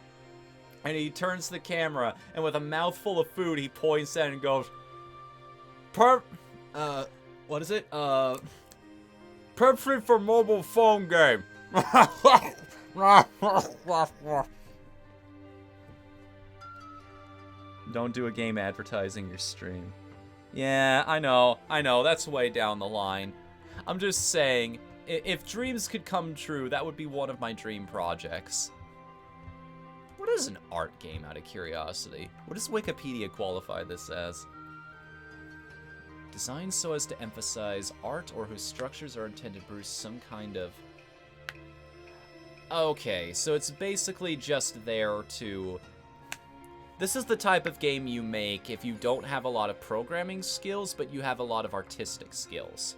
And he turns to the camera, and with a mouthful of food, he points at it and goes, what is it? Pepsi for mobile phone game. Don't do a game advertising your stream. Yeah, I know, that's way down the line. I'm just saying, if dreams could come true, that would be one of my dream projects. What is an art game, out of curiosity? What does Wikipedia qualify this as? Designed so as to emphasize art or whose structures are intended to produce some kind of... Okay, so it's basically just there to... This is the type of game you make if you don't have a lot of programming skills, but you have a lot of artistic skills.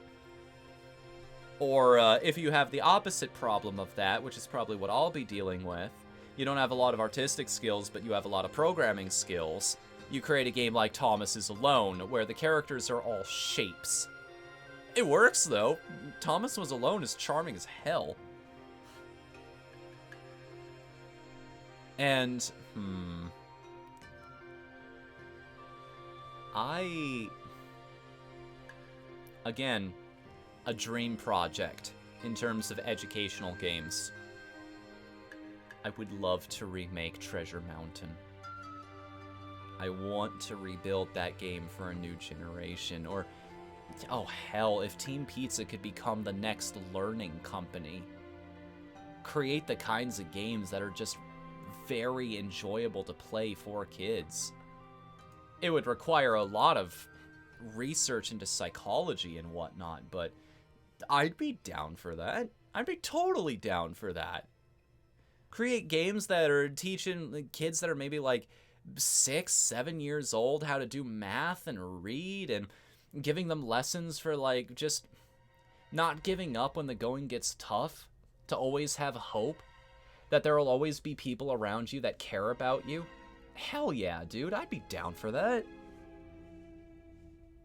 Or if you have the opposite problem of that, which is probably what I'll be dealing with, you don't have a lot of artistic skills, but you have a lot of programming skills, you create a game like Thomas is Alone, where the characters are all shapes. It works, though. Thomas Was Alone is charming as hell. And, again, a dream project in terms of educational games. I would love to remake Treasure Mountain. I want to rebuild that game for a new generation. Or, oh hell, if Team Pizza could become the next learning company. Create the kinds of games that are just very enjoyable to play for kids. It would require a lot of research into psychology and whatnot, but I'd be down for that. I'd be totally down for that. Create games that are teaching kids that are maybe like 6, 7 years old how to do math and read, and giving them lessons for like just not giving up when the going gets tough, to always have hope, that there will always be people around you that care about you. Hell yeah, dude, I'd be down for that.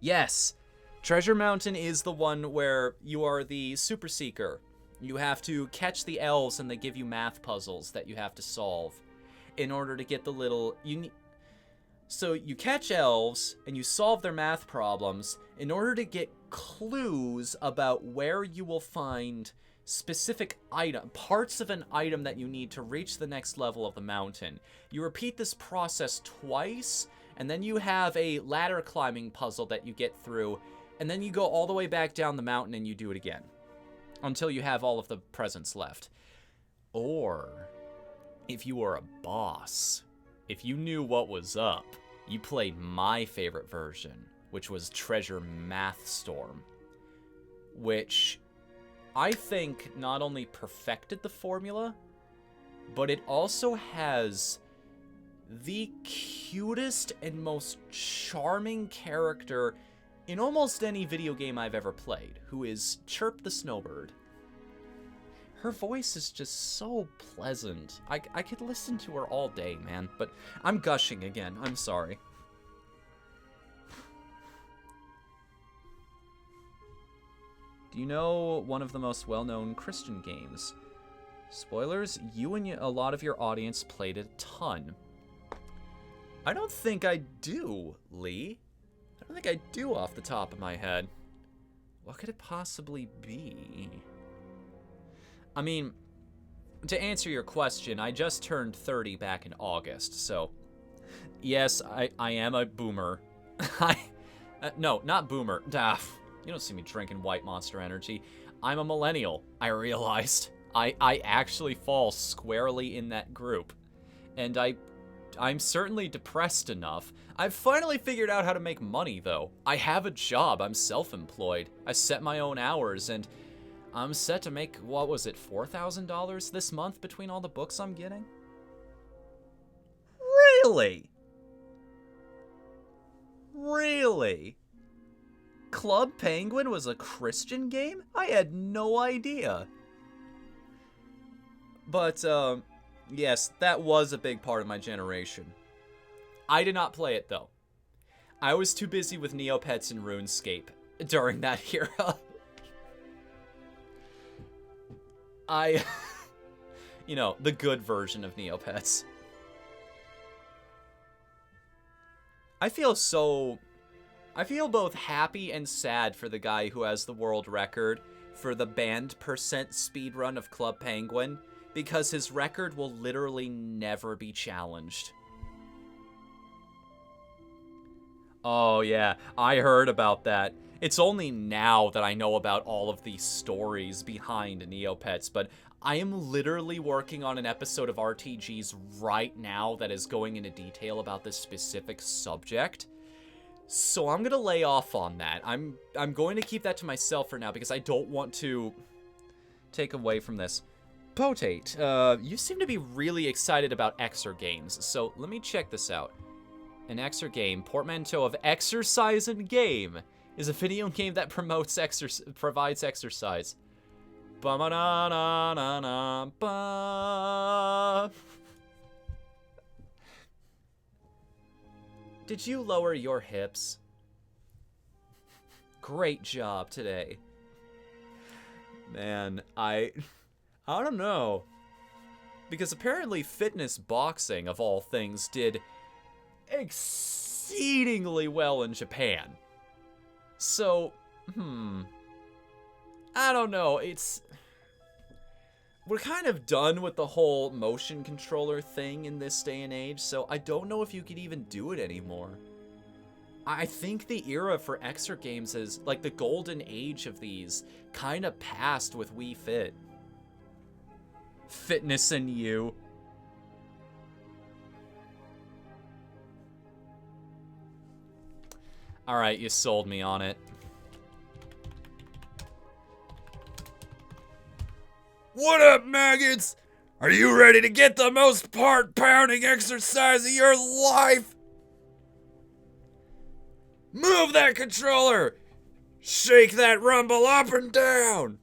Yes, Treasure Mountain is the one where you are the super seeker. You have to catch the elves and they give you math puzzles that you have to solve in order to get the little... So you catch elves and you solve their math problems in order to get clues about where you will find specific parts of an item that you need to reach the next level of the mountain. You repeat this process twice, and then you have a ladder climbing puzzle that you get through, and then you go all the way back down the mountain and you do it again until you have all of the presents left. Or if you were a boss, if you knew what was up, you played my favorite version, which was Treasure Math Storm, which I think not only perfected the formula, but it also has the cutest and most charming character in almost any video game I've ever played, who is Chirp the Snowbird. Her voice is just so pleasant. I could listen to her all day, man. But I'm gushing again. I'm sorry. Do you know one of the most well-known Christian games? Spoilers, you and a lot of your audience played it a ton. I don't think I do, Lee. I don't think I do off the top of my head. What could it possibly be? I mean, to answer your question, I just turned 30 back in August, so yes, I am a boomer. No, not boomer. You don't see me drinking White Monster Energy. I'm a millennial, I realized. I actually fall squarely in that group. And I'm certainly depressed enough. I've finally figured out how to make money, though. I have a job. I'm self-employed. I set my own hours, and I'm set to make, what was it, $4,000 this month between all the books I'm getting? Really? Really? Club Penguin was a Christian game? I had no idea. But, yes, that was a big part of my generation. I did not play it, though. I was too busy with Neopets and RuneScape during that era. You know, the good version of Neopets. I feel both happy and sad for the guy who has the world record for the banned percent speedrun of Club Penguin, because his record will literally never be challenged. Oh yeah, I heard about that. It's only now that I know about all of these stories behind Neopets, but I am literally working on an episode of RTGs right now that is going into detail about this specific subject. So I'm gonna lay off on that. I'm going to keep that to myself for now because I don't want to take away from this. Potate, you seem to be really excited about exergames, so let me check this out. An exergame, portmanteau of exercise and game, is a video game that provides exercise. Ba-ba-na-na-na-na-ba. Did you lower your hips? Great job today. Man, I don't know. Because apparently fitness boxing, of all things, did exceedingly well in Japan. So, I don't know, we're kind of done with the whole motion controller thing in this day and age, so I don't know if you could even do it anymore. I think the era for exergames is, like, the golden age of these kind of passed with Wii Fit. Fitness and you. Alright, you sold me on it. What up, maggots? Are you ready to get the most heart-pounding exercise of your life? Move that controller! Shake that rumble up and down!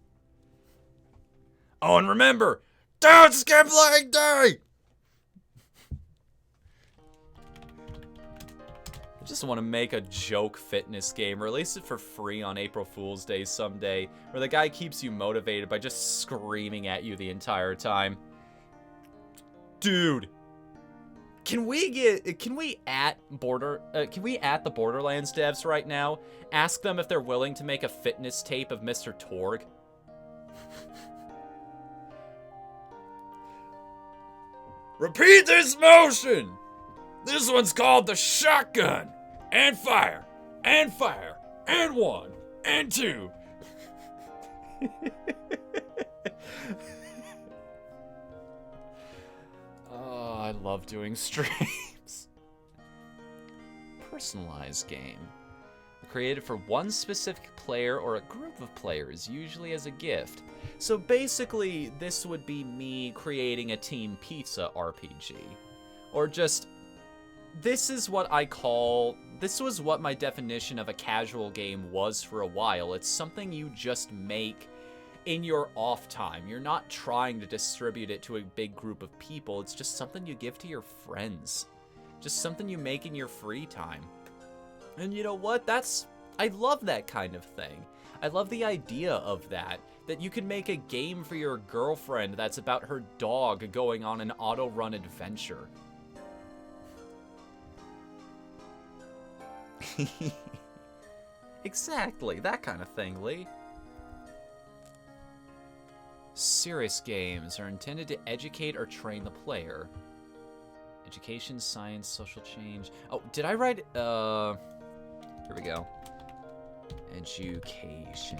Oh, and remember, don't skip leg day! I just want to make a joke fitness game, release it for free on April Fool's Day someday, where the guy keeps you motivated by just screaming at you the entire time. Dude, can we at the Borderlands devs right now, ask them if they're willing to make a fitness tape of Mr. Torg? Repeat this motion! This one's called the shotgun. And fire. And fire. And 1. And 2. Oh, I love doing streams. Personalized game. Created for one specific player or a group of players, usually as a gift. So basically, this would be me creating a Team Pizza RPG. Or just... This was what my definition of a casual game was for a while. It's something you just make in your off time. You're not trying to distribute it to a big group of people. It's just something you give to your friends. Just something you make in your free time. And you know what? I love that kind of thing. I love the idea of that you can make a game for your girlfriend that's about her dog going on an auto-run adventure. Exactly, that kind of thing, Lee. Serious games are intended to educate or train the player. Education, science, social change. Oh, did I write, here we go. Education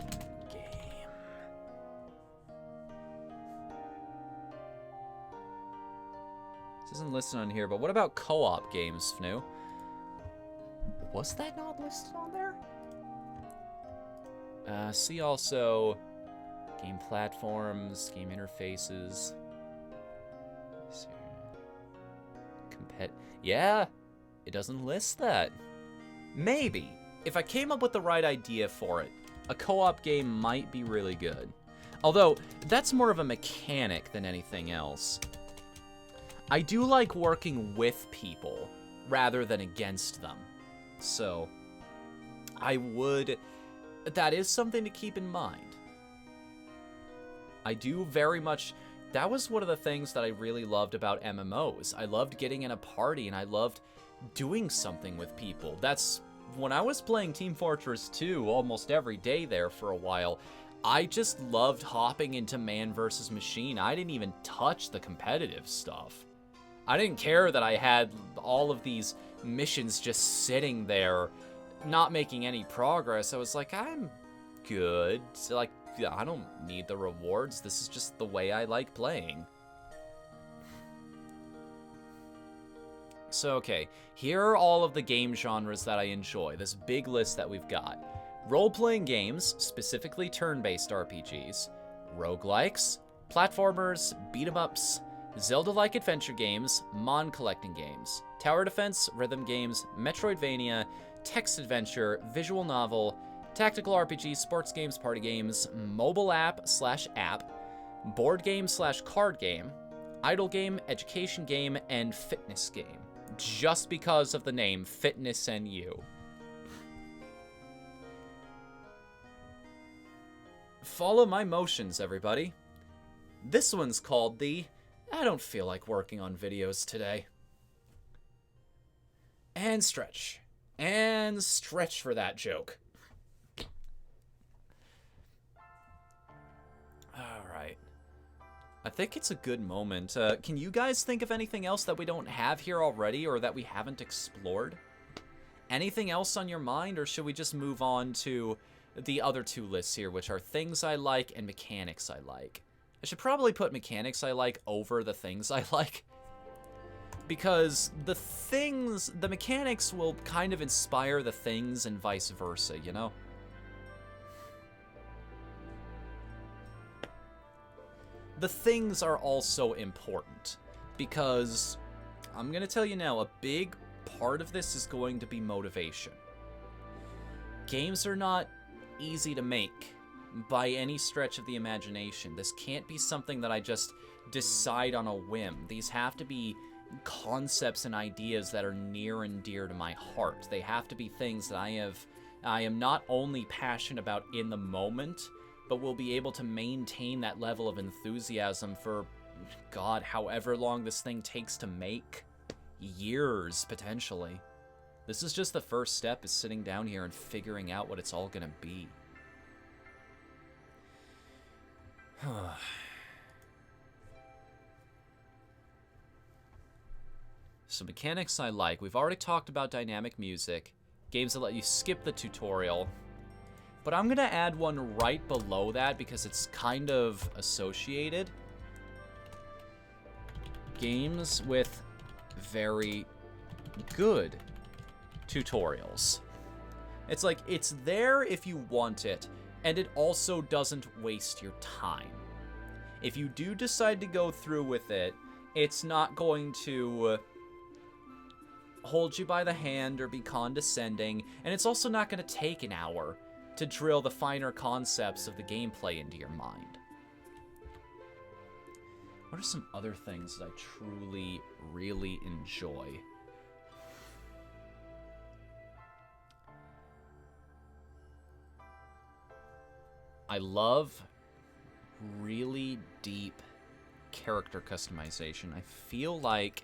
game. This isn't listed on here, but what about co-op games, Fnu? Was that not listed on there? See also game platforms, game interfaces. Yeah, it doesn't list that. Maybe, if I came up with the right idea for it, a co-op game might be really good. Although, that's more of a mechanic than anything else. I do like working with people rather than against them. So, that is something to keep in mind. I do very much, that was one of the things that I really loved about MMOs. I loved getting in a party and I loved doing something with people. That's, when I was playing Team Fortress 2 almost every day there for a while, I just loved hopping into man versus machine. I didn't even touch the competitive stuff. I didn't care that I had all of these missions just sitting there, not making any progress. I was like, I'm good. So, like, I don't need the rewards. This is just the way I like playing. So, okay, here are all of the game genres that I enjoy. This big list that we've got. Role-playing games, specifically turn-based RPGs. Roguelikes, platformers, beat-em-ups, Zelda-like adventure games, mon-collecting games, tower defense, rhythm games, Metroidvania, text adventure, visual novel, tactical RPG, sports games, party games, mobile app/app, board game/card game, idle game, education game, and fitness game. Just because of the name, Fitness NU. Follow my motions, everybody. This one's called the I don't feel like working on videos today. And stretch. And stretch for that joke. Alright. I think it's a good moment. Can you guys think of anything else that we don't have here already or that we haven't explored? Anything else on your mind, or should we just move on to the other two lists here, which are things I like and mechanics I like? I should probably put mechanics I like over the things I like. Because the mechanics will kind of inspire the things and vice versa, you know? The things are also important, because I'm gonna tell you now, a big part of this is going to be motivation. Games are not easy to make by any stretch of the imagination. This can't be something that I just decide on a whim. These have to be concepts and ideas that are near and dear to my heart. They have to be things that I am not only passionate about in the moment, but will be able to maintain that level of enthusiasm for, God, however long this thing takes to make. Years, potentially. This is just the first step, is sitting down here and figuring out what it's all gonna be. So mechanics I like. We've already talked about dynamic music, games that let you skip the tutorial, but I'm gonna add one right below that because it's kind of associated. Games with very good tutorials. It's like, it's there if you want it, and it also doesn't waste your time. If you do decide to go through with it, it's not going to hold you by the hand or be condescending, and it's also not going to take an hour. to drill the finer concepts of the gameplay into your mind. What are some other things that I truly, really enjoy? I love really deep character customization. I feel like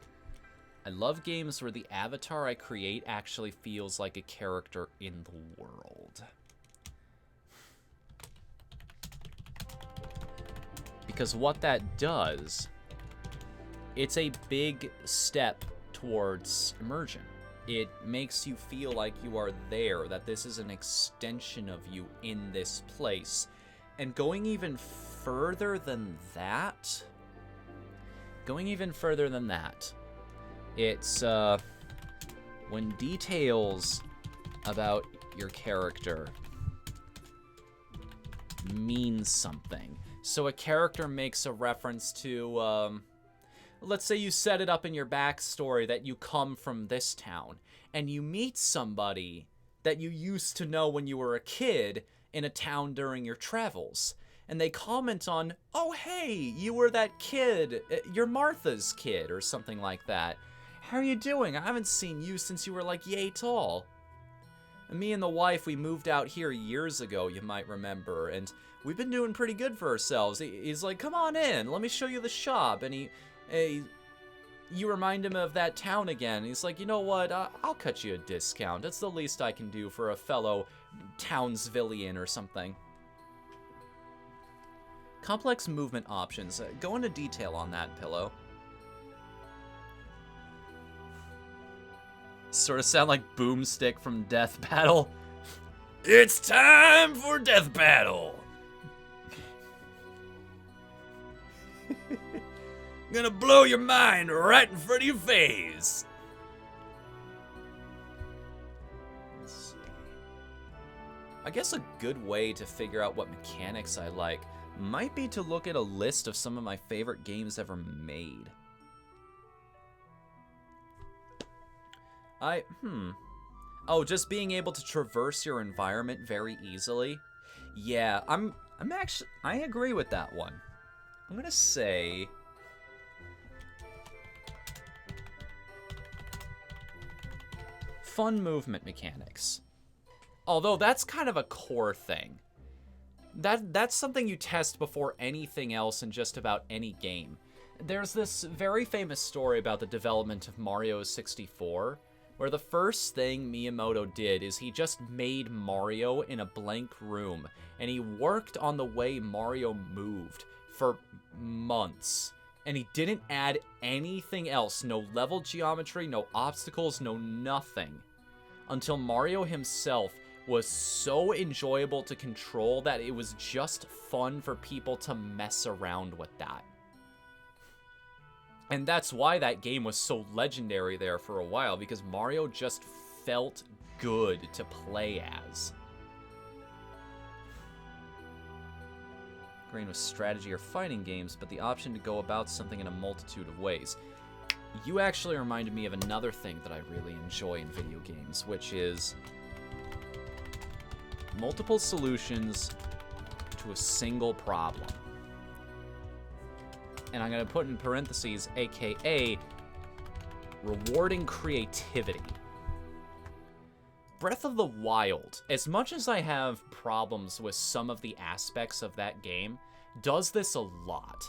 I love games where the avatar I create actually feels like a character in the world. Because what that does, it's a big step towards immersion. It makes you feel like you are there, that this is an extension of you in this place. And going even further than that, it's when details about your character mean something. So a character makes a reference to, let's say you set it up in your backstory that you come from this town, and you meet somebody that you used to know when you were a kid in a town during your travels. And they comment on, oh, hey, you were that kid, you're Martha's kid, or something like that. How are you doing? I haven't seen you since you were like yay tall. And me and the wife, we moved out here years ago, you might remember, and we've been doing pretty good for ourselves. He's like, come on in, let me show you the shop. And you remind him of that town again. He's like, you know what, I'll cut you a discount. That's the least I can do for a fellow Townsvillian or something. Complex movement options. Go into detail on that, Pillow. Sort of sound like Boomstick from Death Battle. It's time for Death Battle. Gonna blow your mind right in front of your face. Let's see. I guess a good way to figure out what mechanics I like might be to look at a list of some of my favorite games ever made. Oh, just being able to traverse your environment very easily. Yeah, I agree with that one. I'm gonna say fun movement mechanics. Although that's kind of a core thing. That's something you test before anything else in just about any game. There's this very famous story about the development of Mario 64, where the first thing Miyamoto did is he just made Mario in a blank room, and he worked on the way Mario moved for months. And he didn't add anything else, no level geometry, no obstacles, no nothing, until Mario himself was so enjoyable to control that it was just fun for people to mess around with that. And that's why that game was so legendary there for a while, because Mario just felt good to play as. Agreeing with strategy or fighting games, but the option to go about something in a multitude of ways. You actually reminded me of another thing that I really enjoy in video games, which is multiple solutions to a single problem. And I'm going to put in parentheses, aka rewarding creativity. Breath of the Wild, as much as I have problems with some of the aspects of that game, does this a lot.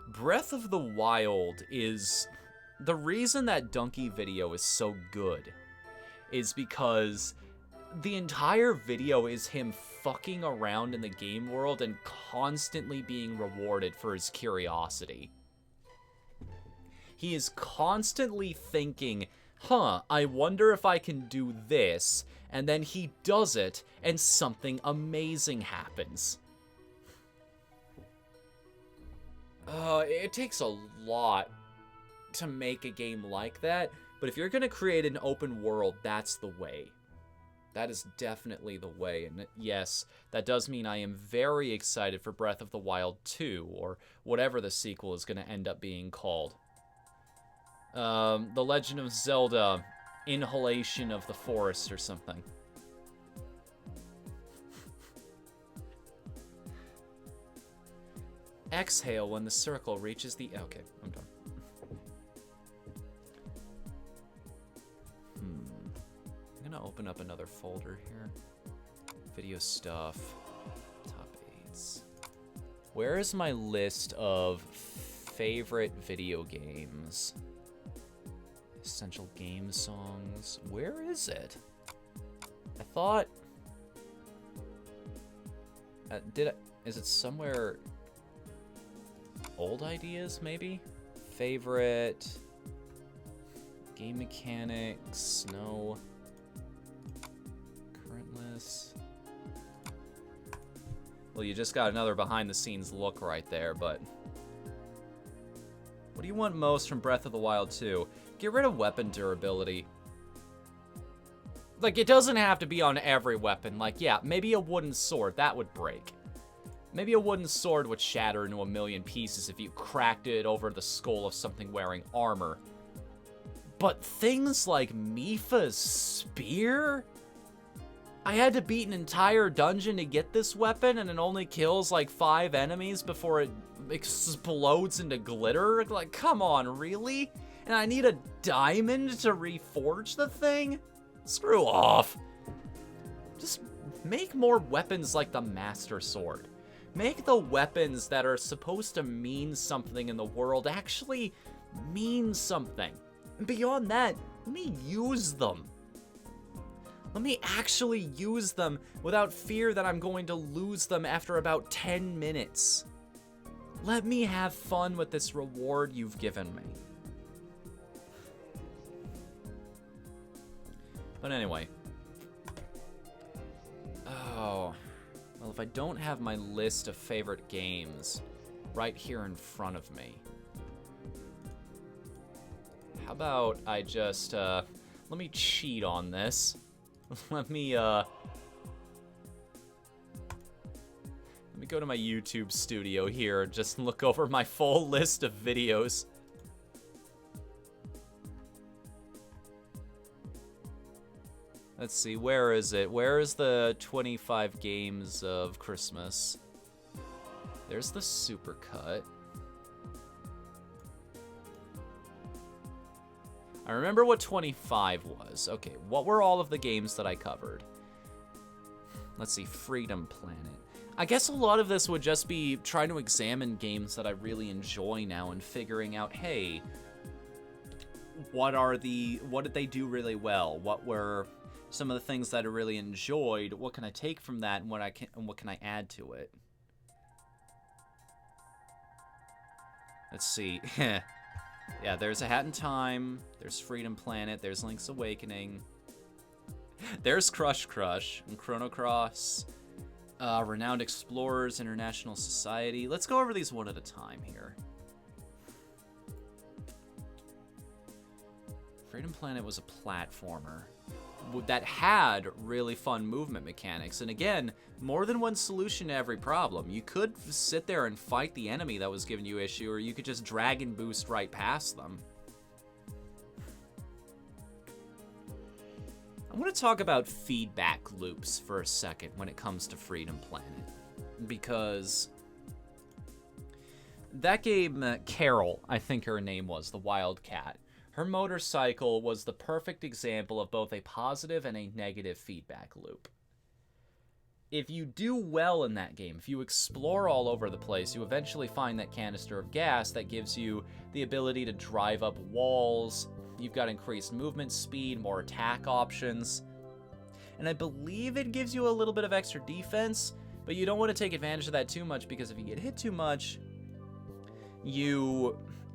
Breath of the Wild is... The reason that Donkey video is so good is because the entire video is him fucking around in the game world and constantly being rewarded for his curiosity. He is constantly thinking, I wonder if I can do this, and then he does it, and something amazing happens. It takes a lot to make a game like that, but if you're gonna create an open world, that's the way. That is definitely the way, and yes, that does mean I am very excited for Breath of the Wild 2, or whatever the sequel is gonna end up being called. The Legend of Zelda, Inhalation of the Forest or something. exhale when the circle reaches the... Okay, I'm done. I'm gonna open up another folder here. Video stuff. Top 8s. Where is my list of favorite video games? Essential game songs. Where is it? I thought... Is it somewhere... Old ideas, maybe? Favorite... Game mechanics... No... Current list... Well, you just got another behind-the-scenes look right there, but... What do you want most from Breath of the Wild 2? Get rid of weapon durability. Like, it doesn't have to be on every weapon. Like, yeah, maybe a wooden sword, that would break. Maybe a wooden sword would shatter into a million pieces if you cracked it over the skull of something wearing armor. But things like Mipha's spear? I had to beat an entire dungeon to get this weapon, and it only kills like 5 enemies before it explodes into glitter? Like, come on, really? And I need a diamond to reforge the thing? Screw off. Just make more weapons like the Master Sword. Make the weapons that are supposed to mean something in the world actually mean something. And beyond that, let me use them. Let me actually use them without fear that I'm going to lose them after about 10 minutes. Let me have fun with this reward you've given me. But anyway. Oh. Well, if I don't have my list of favorite games right here in front of me, how about I just, let me cheat on this. Let me go to my YouTube studio here and just look over my full list of videos. Let's see, where is it? Where is the 25 games of Christmas? There's the supercut. I remember what 25 was. Okay, what were all of the games that I covered? Let's see, Freedom Planet. I guess a lot of this would just be trying to examine games that I really enjoy now and figuring out, hey, what did they do really well? What were some of the things that I really enjoyed? What can I take from that, and what can I add to it? Let's see. Yeah, there's A Hat in Time, there's Freedom Planet, there's Link's Awakening, there's Crush Crush and Chrono Cross, Renowned Explorers, International Society. Let's go over these one at a time here. Freedom Planet was a platformer that had really fun movement mechanics, and again, more than one solution to every problem. You could sit there and fight the enemy that was giving you issue, or you could just drag and boost right past them. I want to talk about feedback loops for a second when it comes to Freedom Planet, because that game, Carol, I think her name was, the Wildcat, her motorcycle was the perfect example of both a positive and a negative feedback loop. If you do well in that game, if you explore all over the place, you eventually find that canister of gas that gives you the ability to drive up walls. You've got increased movement speed, more attack options, and I believe it gives you a little bit of extra defense, but you don't want to take advantage of that too much, because if you get hit too much,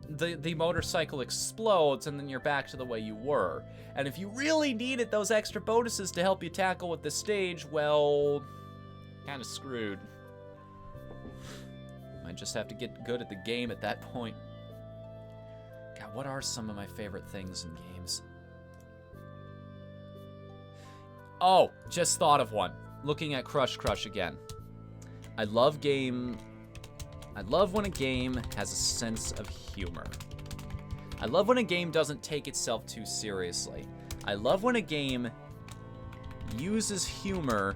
the motorcycle explodes, and then you're back to the way you were. And if you really needed those extra bonuses to help you tackle with the stage, well, kind of screwed. Might just have to get good at the game at that point. God, what are some of my favorite things in games? Oh, just thought of one. Looking at Crush Crush again. I love when a game has a sense of humor. I love when a game doesn't take itself too seriously. I love when a game uses humor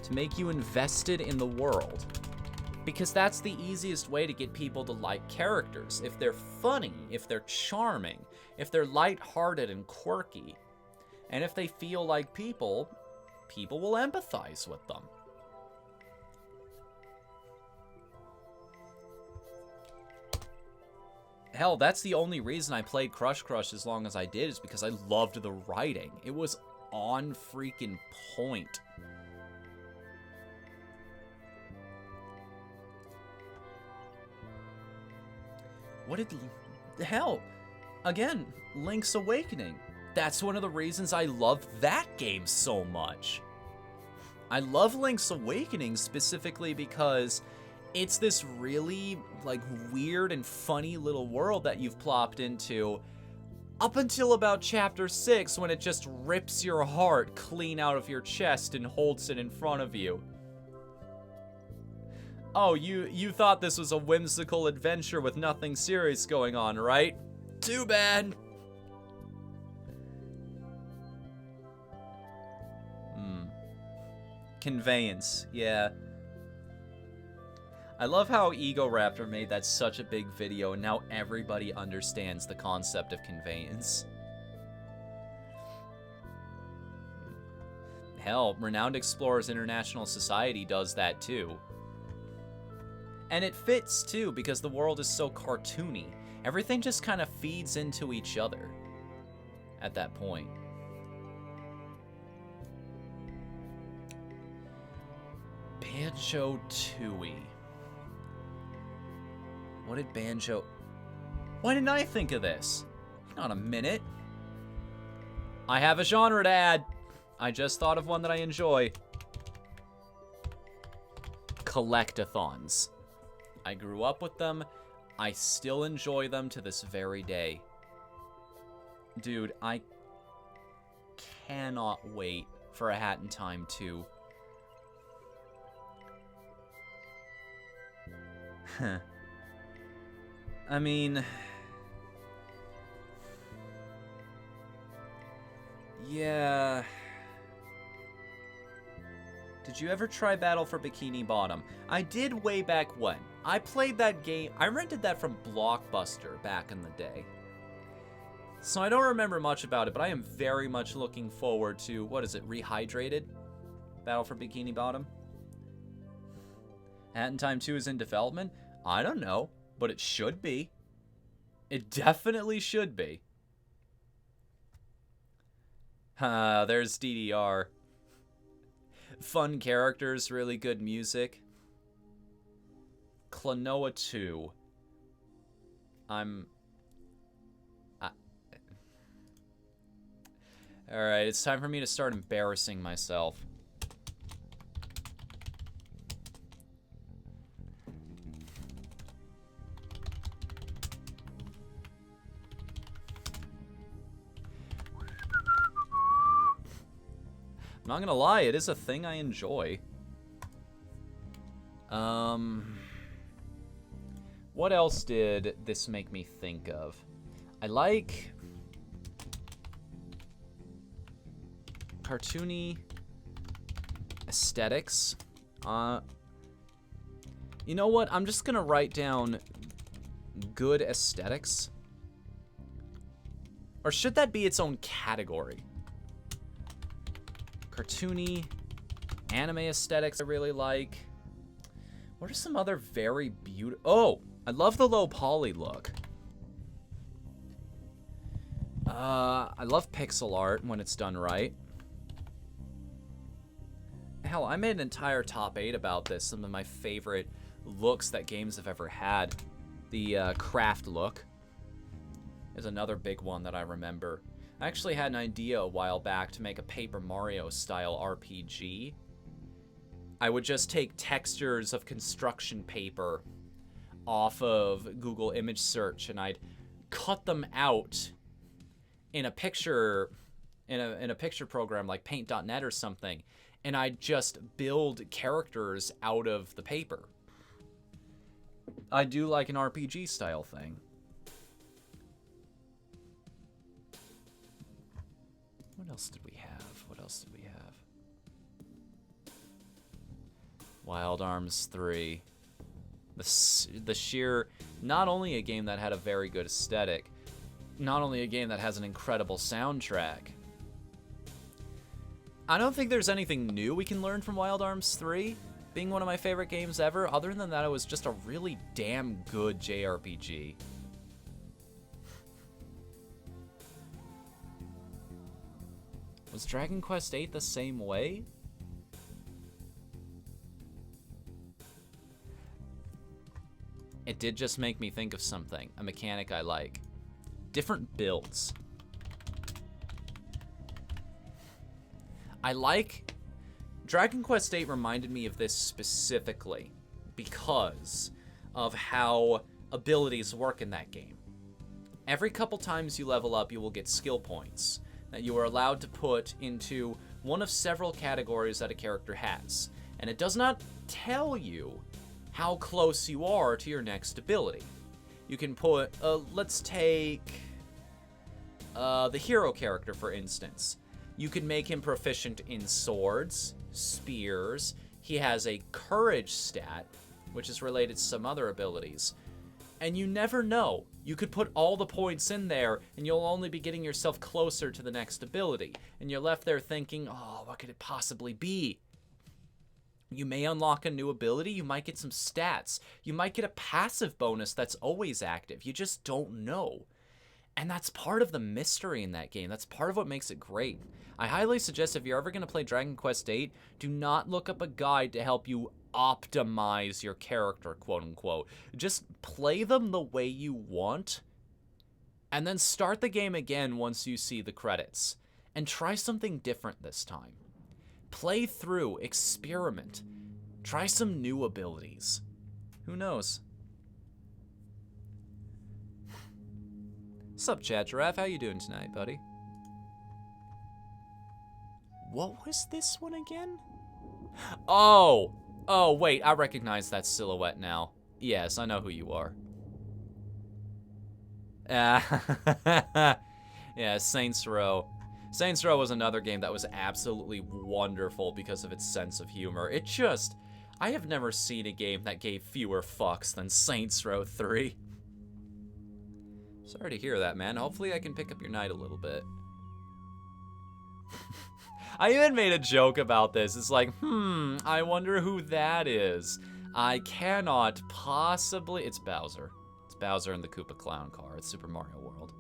to make you invested in the world. Because that's the easiest way to get people to like characters. If they're funny, if they're charming, if they're lighthearted and quirky, and if they feel like people, people will empathize with them. Hell, that's the only reason I played Crush Crush as long as I did, is because I loved the writing. It was on freaking point. What did... Hell, again, Link's Awakening. That's one of the reasons I love that game so much. I love Link's Awakening specifically because it's this really, like, weird and funny little world that you've plopped into up until about Chapter 6, when it just rips your heart clean out of your chest and holds it in front of you. Oh, you thought this was a whimsical adventure with nothing serious going on, right? Too bad. Conveyance, yeah. I love how Ego Raptor made that such a big video, and now everybody understands the concept of conveyance. Hell, Renowned Explorers International Society does that too. And it fits too, because the world is so cartoony. Everything just kind of feeds into each other at that point. Banjo-Tooie. What did Banjo... Why didn't I think of this? Hang on a minute. I have a genre to add. I just thought of one that I enjoy. Collectathons. I grew up with them. I still enjoy them to this very day. Dude, I cannot wait for A Hat in Time 2. I mean... Yeah... Did you ever try Battle for Bikini Bottom? I did way back when. I played that game. I rented that from Blockbuster back in the day. So I don't remember much about it, but I am very much looking forward to, what is it, Rehydrated? Battle for Bikini Bottom? Hat in Time 2 is in development? I don't know, but it should be. It definitely should be. There's DDR. Fun characters, really good music. Klonoa 2. Alright, it's time for me to start embarrassing myself. I'm not gonna lie, it is a thing I enjoy. What else did this make me think of? I like cartoony aesthetics. You know what? I'm just gonna write down good aesthetics. Or should that be its own category? Cartoony, anime aesthetics I really like. What are some other very beautiful... Oh! I love the low poly look. I love pixel art when it's done right. Hell, I made an entire top 8 about this. Some of my favorite looks that games have ever had. The craft look is another big one that I remember. I actually had an idea a while back to make a Paper Mario style RPG. I would just take textures of construction paper off of Google image search, and I'd cut them out in a picture in a picture program like paint.net or something, and I'd just build characters out of the paper. I do like an RPG style thing. What else did we have? What else did we have? Wild Arms 3. The sheer, not only a game that had a very good aesthetic, not only a game that has an incredible soundtrack. I don't think there's anything new we can learn from Wild Arms 3, being one of my favorite games ever. Other than that, it was just a really damn good JRPG. Was Dragon Quest VIII the same way? It did just make me think of something, a mechanic I like. Different builds. I like... Dragon Quest VIII reminded me of this specifically because of how abilities work in that game. Every couple times you level up, you will get skill points that you are allowed to put into one of several categories that a character has. And it does not tell you how close you are to your next ability. You can put, let's take the hero character, for instance. You can make him proficient in swords, spears. He has a courage stat, which is related to some other abilities. And you never know. You could put all the points in there, and you'll only be getting yourself closer to the next ability. And you're left there thinking, oh, what could it possibly be? You may unlock a new ability, you might get some stats, you might get a passive bonus that's always active, you just don't know. And that's part of the mystery in that game, that's part of what makes it great. I highly suggest if you're ever going to play Dragon Quest VIII, do not look up a guide to help you optimize your character, quote unquote. Just play them the way you want, and then start the game again once you see the credits. And try something different this time. Play through, experiment, try some new abilities. Who knows? Sup, Chat Giraffe? How you doing tonight, buddy? What was this one again? Oh, wait, I recognize that silhouette now. Yes, I know who you are. Yeah, Saints Row. Saints Row was another game that was absolutely wonderful because of its sense of humor. I have never seen a game that gave fewer fucks than Saints Row 3. Sorry to hear that, man. Hopefully I can pick up your night a little bit. I even made a joke about this. It's like, I wonder who that is. I cannot possibly... It's Bowser. It's Bowser in the Koopa Clown car. It's Super Mario World.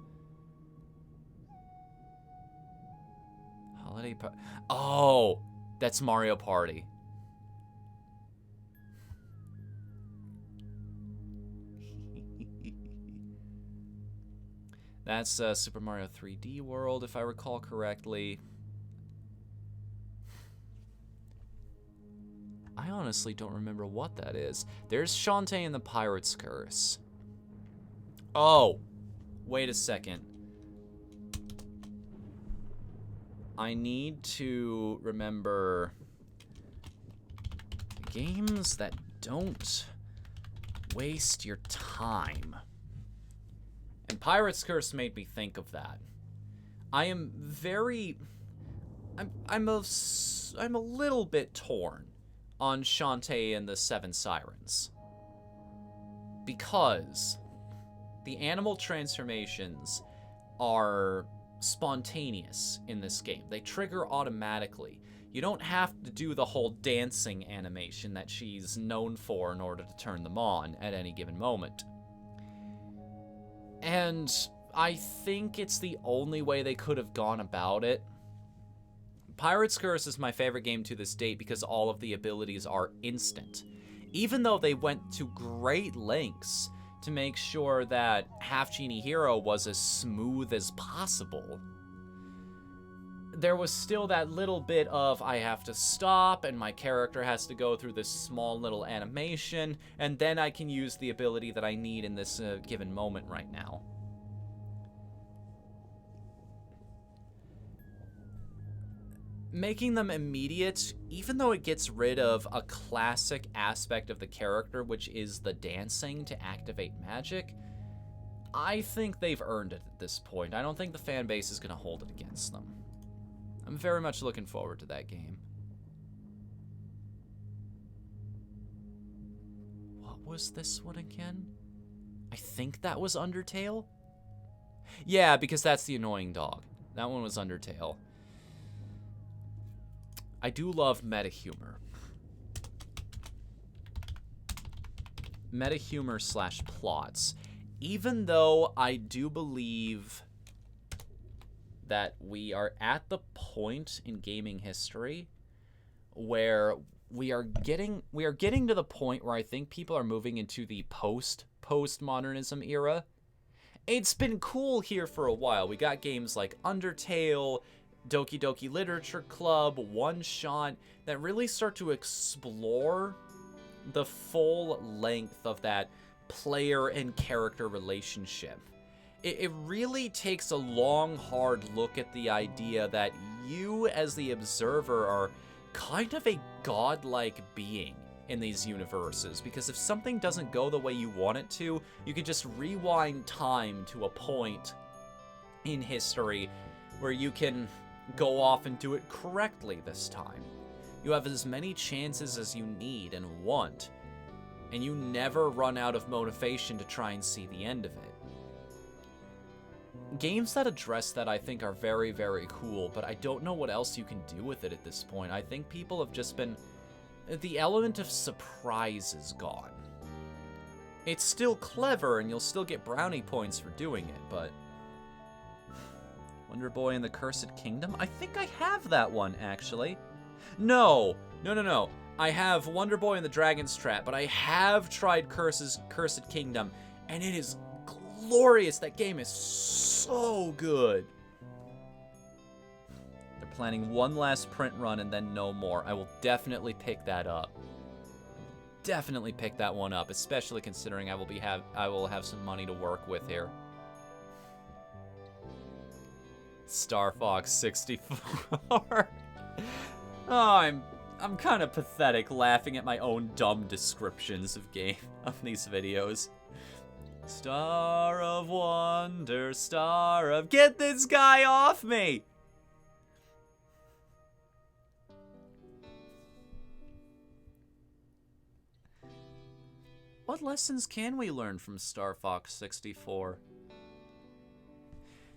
Holiday Oh, that's Mario Party. That's Super Mario 3D World, if I recall correctly. I honestly don't remember what that is. There's Shantae and the Pirate's Curse. Oh, wait a second. I need to remember games that don't waste your time. And Pirate's Curse made me think of that. I'm a little bit torn on Shantae and the Seven Sirens. Because the animal transformations are spontaneous in this game. They trigger automatically. You don't have to do the whole dancing animation that she's known for in order to turn them on at any given moment. And I think it's the only way they could have gone about it. Pirate's Curse is my favorite game to this date because all of the abilities are instant. Even though they went to great lengths to make sure that Half Genie Hero was as smooth as possible, there was still that little bit of I have to stop and my character has to go through this small little animation, and then I can use the ability that I need in this given moment right now. Making them immediate, even though it gets rid of a classic aspect of the character, which is the dancing to activate magic, I think they've earned it at this point. I don't think the fan base is going to hold it against them. I'm very much looking forward to that game. What was this one again? I think that was Undertale? Yeah, because that's the annoying dog. That one was Undertale. I do love meta humor. Meta humor / plots. Even though I do believe that we are at the point in gaming history where we are getting to the point where I think people are moving into the postmodernism era. It's been cool here for a while. We got games like Undertale, Doki Doki Literature Club, One Shot that really start to explore the full length of that player and character relationship. It really takes a long, hard look at the idea that you, as the observer, are kind of a godlike being in these universes, because if something doesn't go the way you want it to, you can just rewind time to a point in history where you can go off and do it correctly this time. You have as many chances as you need and want, and you never run out of motivation to try and see the end of it. Games that address that, I think, are very, very cool, but I don't know what else you can do with it at this point. I think people have just been... The element of surprise is gone. It's still clever, and you'll still get brownie points for doing it, but... Wonder Boy and the Cursed Kingdom? I think I have that one, actually. No. I have Wonder Boy and the Dragon's Trap, but I have tried Cursed Kingdom, and it is glorious. That game is so good. They're planning one last print run and then no more. I will definitely pick that up. Definitely pick that one up, especially considering I will have some money to work with here. Star Fox 64. Oh, I'm kind of pathetic laughing at my own dumb descriptions of these videos. Star of Wonder, Star of... Get this guy off me! What lessons can we learn from Star Fox 64?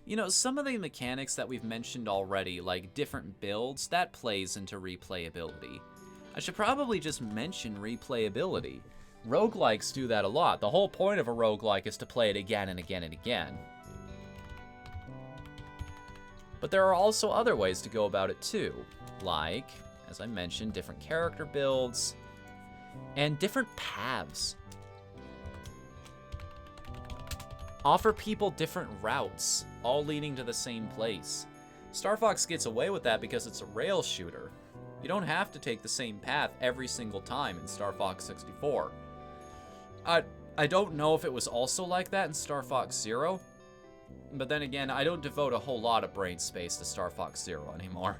You know, some of the mechanics that we've mentioned already, like different builds, that plays into replayability. I should probably just mention replayability. Roguelikes do that a lot. The whole point of a roguelike is to play it again and again and again. But there are also other ways to go about it too. Like, as I mentioned, different character builds and different paths. Offer people different routes, all leading to the same place. Star Fox gets away with that because it's a rail shooter. You don't have to take the same path every single time in Star Fox 64. I don't know if it was also like that in Star Fox Zero, but then again, I don't devote a whole lot of brain space to Star Fox Zero anymore.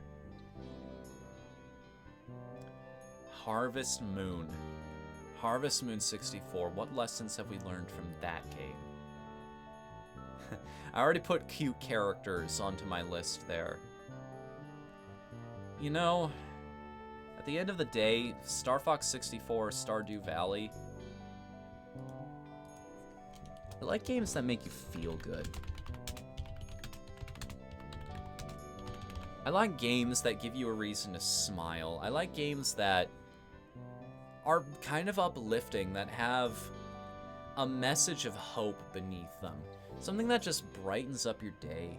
Harvest Moon. Harvest Moon 64. What lessons have we learned from that game? I already put cute characters onto my list there. You know, at the end of the day, Star Fox 64, Stardew Valley, I like games that make you feel good. I like games that give you a reason to smile. I like games that are kind of uplifting, that have a message of hope beneath them. Something that just brightens up your day.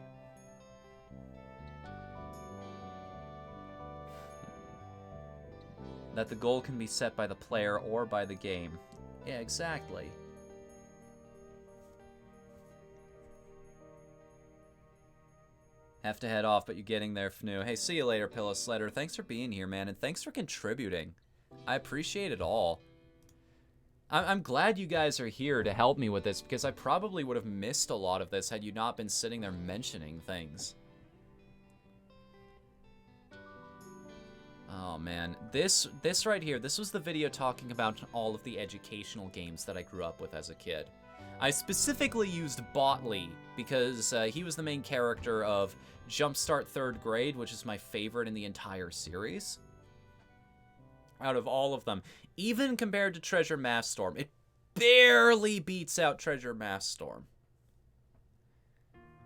That the goal can be set by the player or by the game. Yeah, exactly. Have to head off, but you're getting there, Fnu. Hey, see you later, Pillow Sledder. Thanks for being here, man, and thanks for contributing. I appreciate it all. I'm glad you guys are here to help me with this, because I probably would have missed a lot of this had you not been sitting there mentioning things. Oh man, this right here, this was the video talking about all of the educational games that I grew up with as a kid. I specifically used Botley because he was the main character of Jumpstart 3rd Grade, which is my favorite in the entire series. Out of all of them, even compared to Treasure Math Storm, it barely beats out Treasure Mass Storm.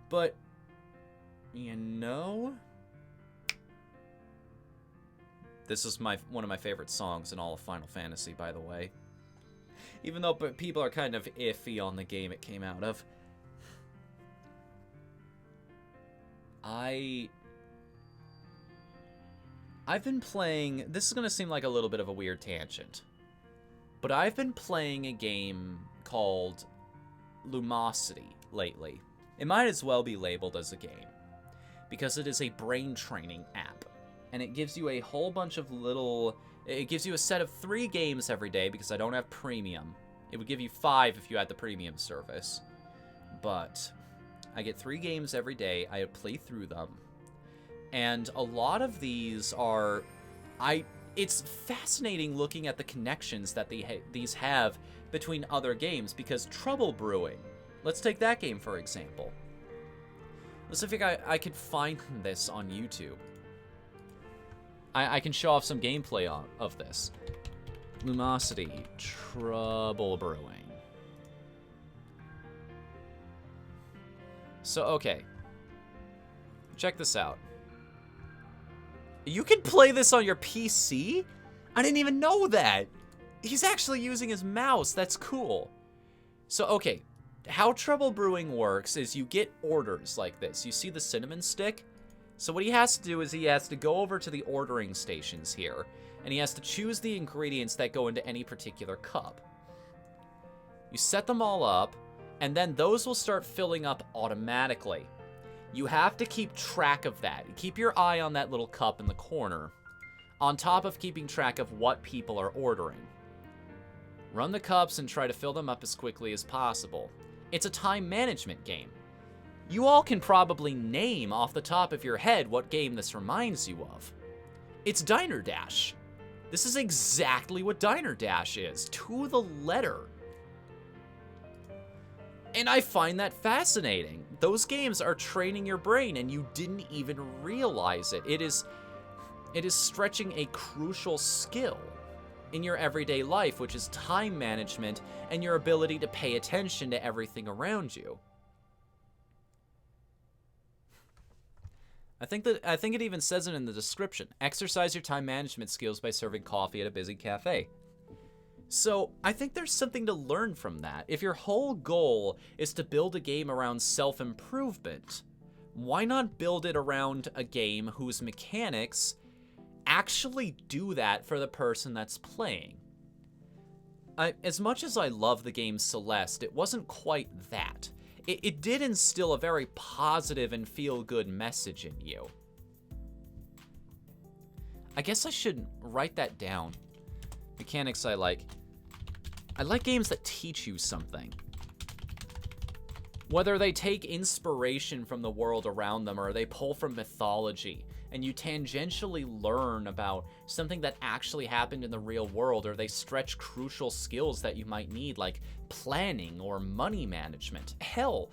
But, you know, this is one of my favorite songs in all of Final Fantasy, by the way. Even though people are kind of iffy on the game it came out of. I've been playing... This is going to seem like a little bit of a weird tangent. But I've been playing a game called Lumosity lately. It might as well be labeled as a game, because it is a brain training app. And it gives you a whole bunch of little... It gives you a set of 3 games every day, because I don't have premium. It would give you 5 if you had the premium service. But I get 3 games every day. I play through them. And a lot of these are... It's fascinating looking at the connections that these have between other games, because Trouble Brewing... Let's take that game, for example. Let's see if I could find this on YouTube. I can show off some gameplay of this. Lumosity, Trouble Brewing. So, okay. Check this out. You can play this on your PC? I didn't even know that. He's actually using his mouse. That's cool. So, okay. How Trouble Brewing works is you get orders like this. You see the cinnamon stick? So what he has to do is he has to go over to the ordering stations here, and he has to choose the ingredients that go into any particular cup. You set them all up, and then those will start filling up automatically. You have to keep track of that. Keep your eye on that little cup in the corner, on top of keeping track of what people are ordering. Run the cups and try to fill them up as quickly as possible. It's a time management game. You all can probably name off the top of your head what game this reminds you of. It's Diner Dash. This is exactly what Diner Dash is, to the letter. And I find that fascinating. Those games are training your brain and you didn't even realize it. It is stretching a crucial skill in your everyday life, which is time management and your ability to pay attention to everything around you. I think it even says it in the description. Exercise your time management skills by serving coffee at a busy cafe. So, I think there's something to learn from that. If your whole goal is to build a game around self-improvement, why not build it around a game whose mechanics actually do that for the person that's playing? As much as I love the game Celeste, it wasn't quite that. It did instill a very positive and feel-good message in you. I guess I should write that down. Mechanics I like. I like games that teach you something. Whether they take inspiration from the world around them or they pull from mythology, and you tangentially learn about something that actually happened in the real world, or they stretch crucial skills that you might need, like planning or money management. Hell,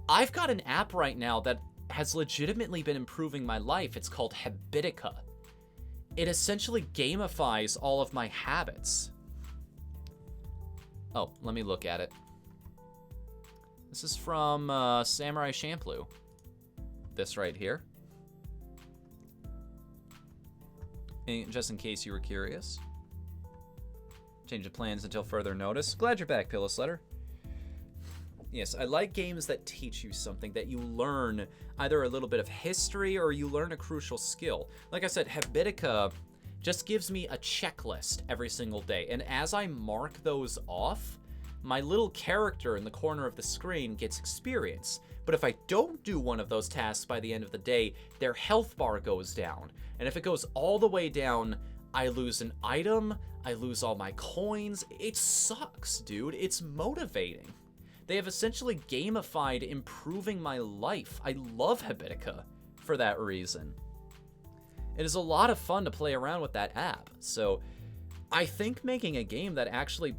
I've got an app right now that has legitimately been improving my life. It's called Habitica. It essentially gamifies all of my habits. Oh, let me look at it. This is from Samurai Champloo. This right here. Just in case you were curious. Change of plans until further notice. Glad you're back, Pillis Letter. Yes, I like games that teach you something, that you learn either a little bit of history or you learn a crucial skill. Like I said, Habitica just gives me a checklist every single day, and as I mark those off, my little character in the corner of the screen gets experience. But if I don't do one of those tasks by the end of the day, their health bar goes down. And if it goes all the way down, I lose an item, I lose all my coins. It sucks, dude. It's motivating. They have essentially gamified improving my life. I love Habitica for that reason. It is a lot of fun to play around with that app. So I think making a game that actually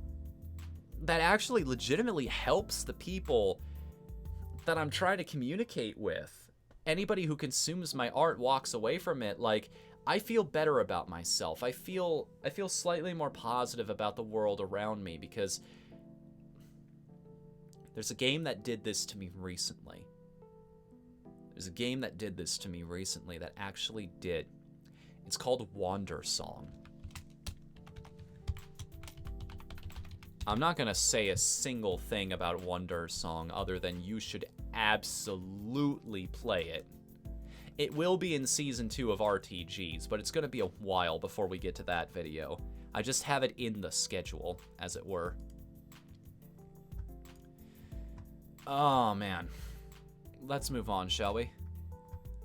legitimately helps the people that I'm trying to communicate with, anybody who consumes my art walks away from it like, I feel better about myself. I feel slightly more positive about the world around me, because There's a game that did this to me recently. There's a game that did this to me recently that actually did. It's called Wandersong. I'm not going to say a single thing about Wandersong other than you should absolutely play it. It will be in Season 2 of RTGs, but it's going to be a while before we get to that video. I just have it in the schedule, as it were. Oh, man. Let's move on, shall we?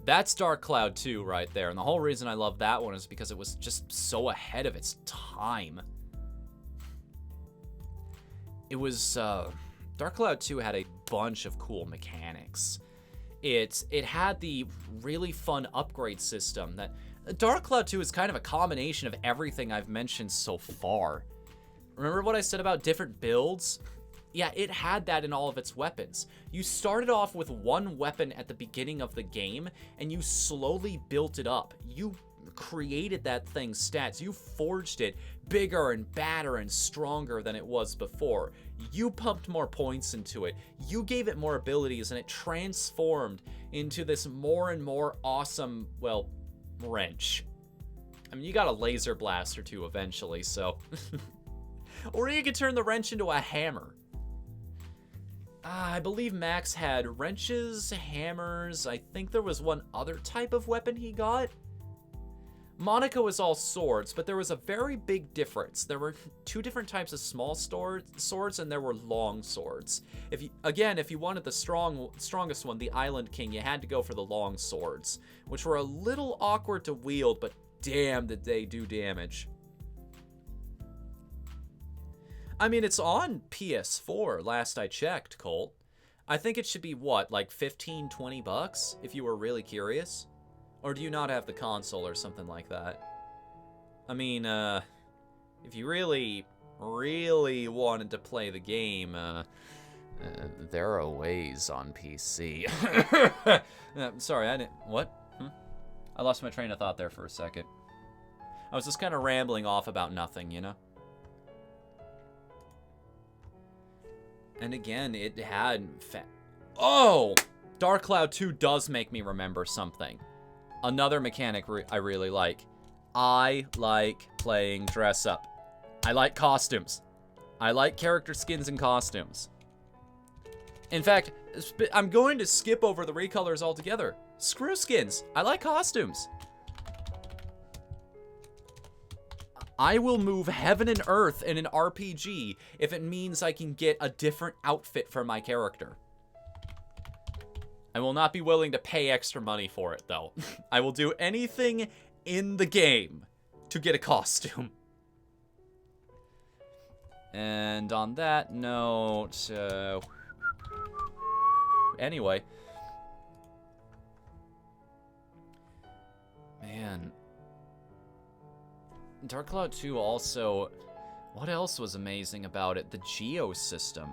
That's Dark Cloud 2 right there, and the whole reason I love that one is because it was just so ahead of its time. It was, Dark Cloud 2 had a bunch of cool mechanics. It had the really fun upgrade system that... Dark Cloud 2 is kind of a combination of everything I've mentioned so far. Remember what I said about different builds? Yeah, it had that in all of its weapons. You started off with one weapon at the beginning of the game, and you slowly built it up. You created that thing's stats. You forged it bigger and badder and stronger than it was before. You pumped more points into it. You gave it more abilities, and it transformed into this more and more awesome, well, wrench. I mean, you got a laser blast or two eventually, so... Or you could turn the wrench into a hammer. I believe Max had wrenches, hammers, I think there was one other type of weapon he got. Monica was all swords, but there was a very big difference. There were two different types of small swords, and there were long swords. If you wanted the strongest one, the Island King, you had to go for the long swords, which were a little awkward to wield, but damn did they do damage. I mean, it's on PS4, last I checked, Colt. I think it should be, what, like 15, 20 bucks, if you were really curious? Or do you not have the console or something like that? I mean, if you really, really wanted to play the game, there are ways on PC. Sorry, I didn't... What? I lost my train of thought there for a second. I was just kind of rambling off about nothing, you know? And again, it had... Oh! Dark Cloud 2 does make me remember something. Another mechanic I really like. I like playing dress up. I like costumes. I like character skins and costumes. In fact, I'm going to skip over the recolors altogether. Screw skins. I like costumes. I will move heaven and earth in an RPG if it means I can get a different outfit for my character. I will not be willing to pay extra money for it, though. I will do anything in the game to get a costume. And on that note, anyway. Man. Dark Cloud 2 also... What else was amazing about it? The Geo system,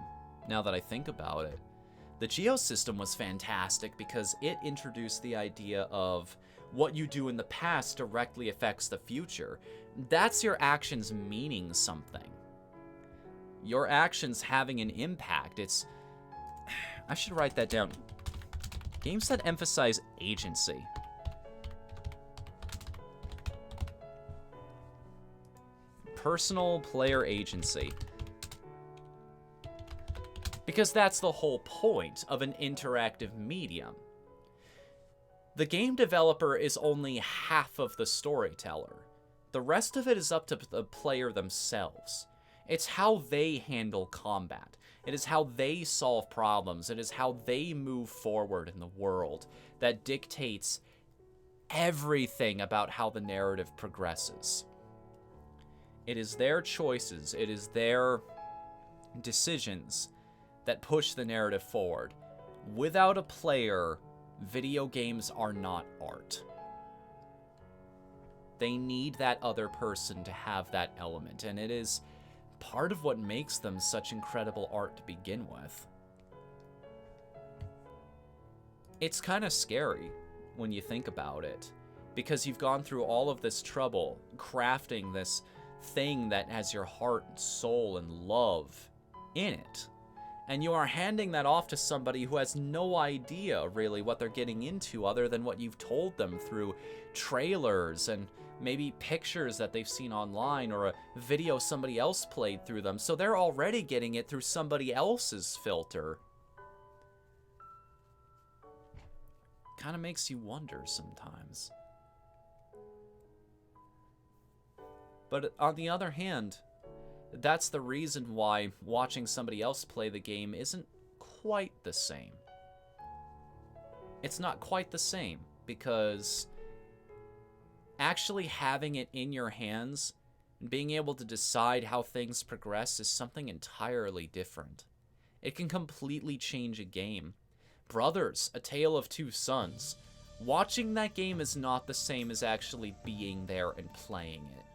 now that I think about it. The Geo system was fantastic because it introduced the idea of what you do in the past directly affects the future. That's your actions meaning something. Your actions having an impact. It's... I should write that down. Games that emphasize agency. Personal player agency. Because that's the whole point of an interactive medium. The game developer is only half of the storyteller. The rest of it is up to the player themselves. It's how they handle combat. It is how they solve problems. It is how they move forward in the world that dictates everything about how the narrative progresses. It is their choices, it is their decisions that push the narrative forward. Without a player, video games are not art. They need that other person to have that element, and it is part of what makes them such incredible art to begin with. It's kind of scary when you think about it, because you've gone through all of this trouble crafting this thing that has your heart and soul and love in it. And you are handing that off to somebody who has no idea, really, what they're getting into other than what you've told them through trailers and maybe pictures that they've seen online or a video somebody else played through them. So they're already getting it through somebody else's filter. Kind of makes you wonder sometimes. But on the other hand, that's the reason why watching somebody else play the game isn't quite the same. It's not quite the same because actually having it in your hands and being able to decide how things progress is something entirely different. It can completely change a game. Brothers, A Tale of Two Sons. Watching that game is not the same as actually being there and playing it.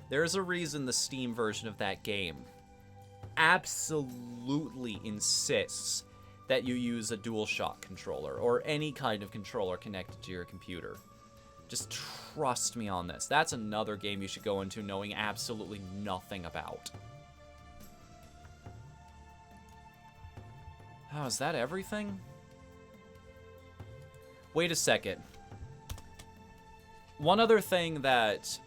There's a reason the Steam version of that game absolutely insists that you use a DualShock controller or any kind of controller connected to your computer. Just trust me on this. That's another game you should go into knowing absolutely nothing about. Oh, is that everything? Wait a second. One other thing that...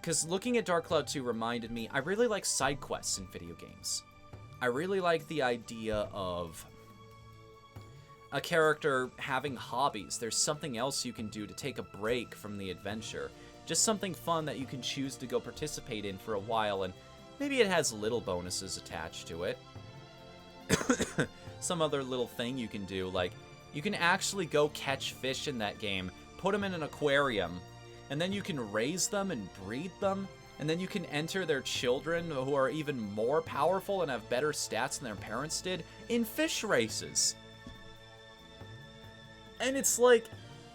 Because looking at Dark Cloud 2 reminded me, I really like side quests in video games. I really like the idea of a character having hobbies. There's something else you can do to take a break from the adventure. Just something fun that you can choose to go participate in for a while, and maybe it has little bonuses attached to it. Some other little thing you can do, like, you can actually go catch fish in that game, put them in an aquarium, and then you can raise them and breed them, and then you can enter their children who are even more powerful and have better stats than their parents did in fish races. And it's like,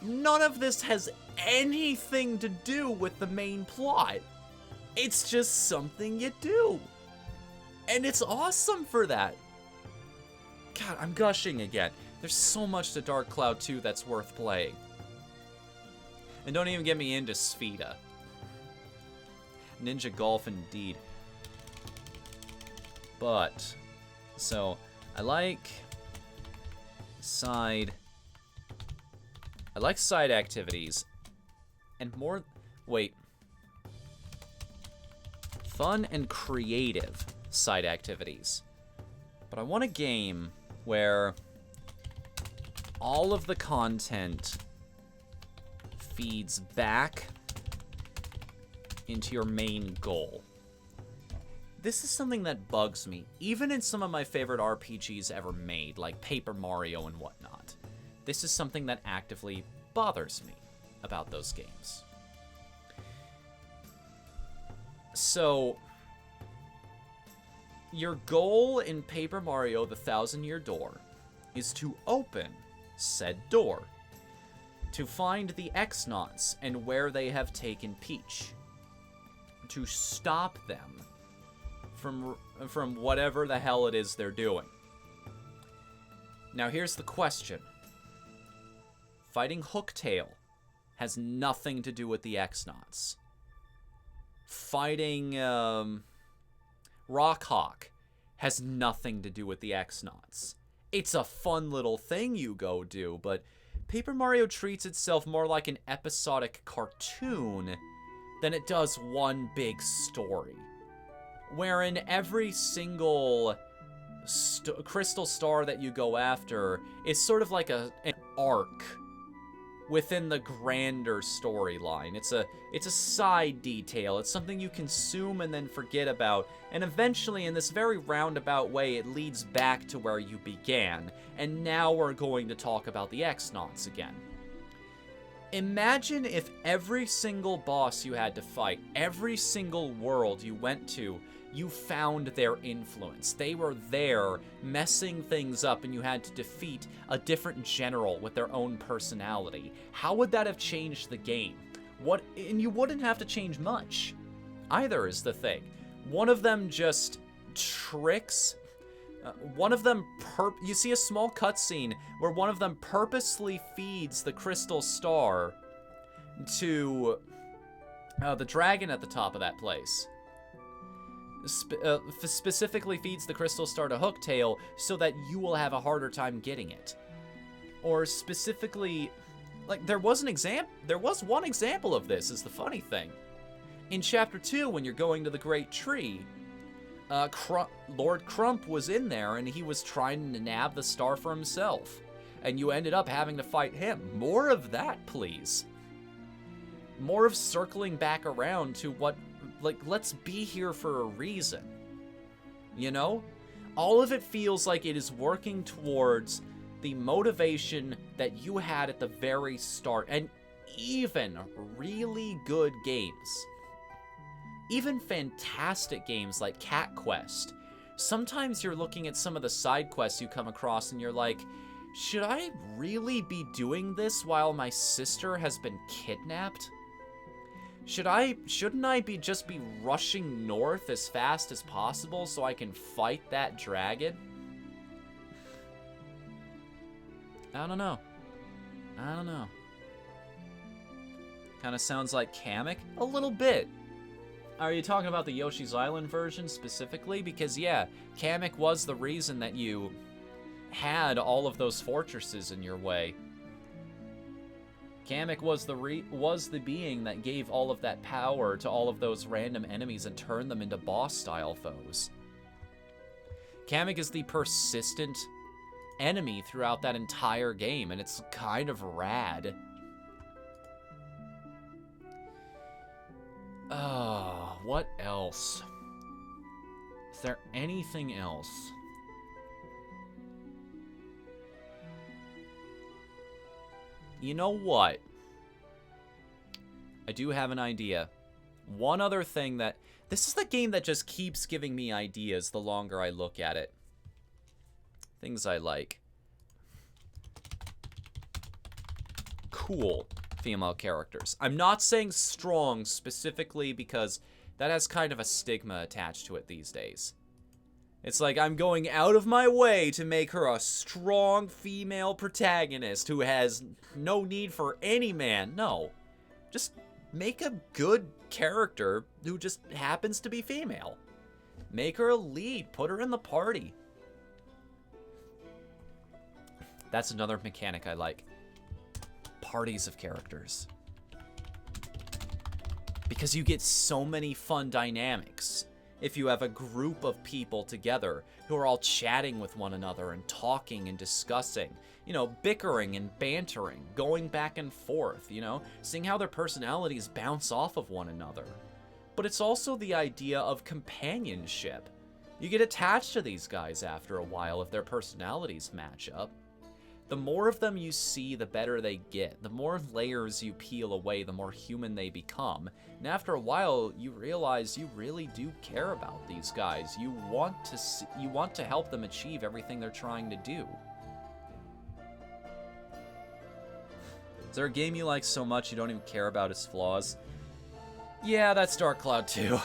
none of this has anything to do with the main plot. It's just something you do. And it's awesome for that. God, I'm gushing again. There's so much to Dark Cloud 2 that's worth playing. And don't even get me into Spheda. Ninja Golf indeed. But, so, I like side activities. And more, wait. Fun and creative side activities. But I want a game where all of the content feeds back into your main goal. This is something that bugs me, even in some of my favorite RPGs ever made, like Paper Mario and whatnot. This is something that actively bothers me about those games. So, your goal in Paper Mario: The Thousand-Year Door is to open said door, to find the X-Nauts and where they have taken Peach, to stop them from whatever the hell it is they're doing. Now here's the question. Fighting Hooktail has nothing to do with the X-Nauts. Fighting Rockhawk has nothing to do with the X-Nauts. It's a fun little thing you go do, but Paper Mario treats itself more like an episodic cartoon than it does one big story. Wherein every single crystal star that you go after is sort of like an arc within the grander storyline. It's a side detail. It's something you consume and then forget about. And eventually, in this very roundabout way, it leads back to where you began. And now we're going to talk about the X-Nauts again. Imagine if every single boss you had to fight, every single world you went to, you found their influence. They were there messing things up and you had to defeat a different general with their own personality. How would that have changed the game? And you wouldn't have to change much either, is the thing. One of them just tricks. One of them you see a small cutscene where one of them purposely feeds the crystal star to The dragon at the top of that place specifically feeds the crystal star to Hooktail so that you will have a harder time getting it. Or specifically, like, there was one example of this, is the funny thing. In Chapter 2, when you're going to the Great Tree, Lord Crump was in there, and he was trying to nab the star for himself. And you ended up having to fight him. More of that, please. More of circling back around to what, like, let's be here for a reason. You know? All of it feels like it is working towards the motivation that you had at the very start. And even really good games, even fantastic games like Cat Quest, sometimes you're looking at some of the side quests you come across and you're like, should I really be doing this while my sister has been kidnapped? Shouldn't I just be rushing north as fast as possible so I can fight that dragon? I don't know. Kind of sounds like Kamek? A little bit. Are you talking about the Yoshi's Island version specifically? Because yeah, Kamek was the reason that you had all of those fortresses in your way. Kamek was the being that gave all of that power to all of those random enemies and turned them into boss-style foes. Kamek is the persistent enemy throughout that entire game, and it's kind of rad. What else? Is there anything else? You know what? I do have an idea. One other thing that... This is the game that just keeps giving me ideas the longer I look at it. Things I like. Cool female characters. I'm not saying strong specifically because that has kind of a stigma attached to it these days. It's like I'm going out of my way to make her a strong female protagonist who has no need for any man. No. Just make a good character who just happens to be female. Make her a lead. Put her in the party. That's another mechanic I like. Parties of characters. Because you get so many fun dynamics if you have a group of people together who are all chatting with one another and talking and discussing, you know, bickering and bantering, going back and forth, you know, seeing how their personalities bounce off of one another. But it's also the idea of companionship. You get attached to these guys after a while if their personalities match up. The more of them you see, the better they get. The more layers you peel away, the more human they become. And after a while, you realize you really do care about these guys. You want to help them achieve everything they're trying to do. Is there a game you like so much you don't even care about its flaws? Yeah, that's Dark Cloud 2.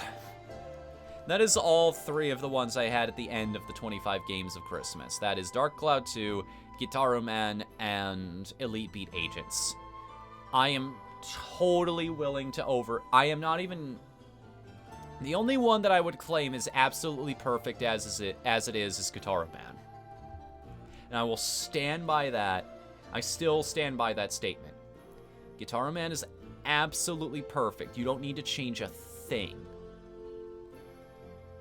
That is all three of the ones I had at the end of the 25 games of Christmas. That is Dark Cloud 2, Guitar Man, and Elite Beat Agents. I am totally willing to I am not even... The only one that I would claim is absolutely perfect as it is Guitar Man. And I will stand by that. I still stand by that statement. Guitar Man is absolutely perfect. You don't need to change a thing.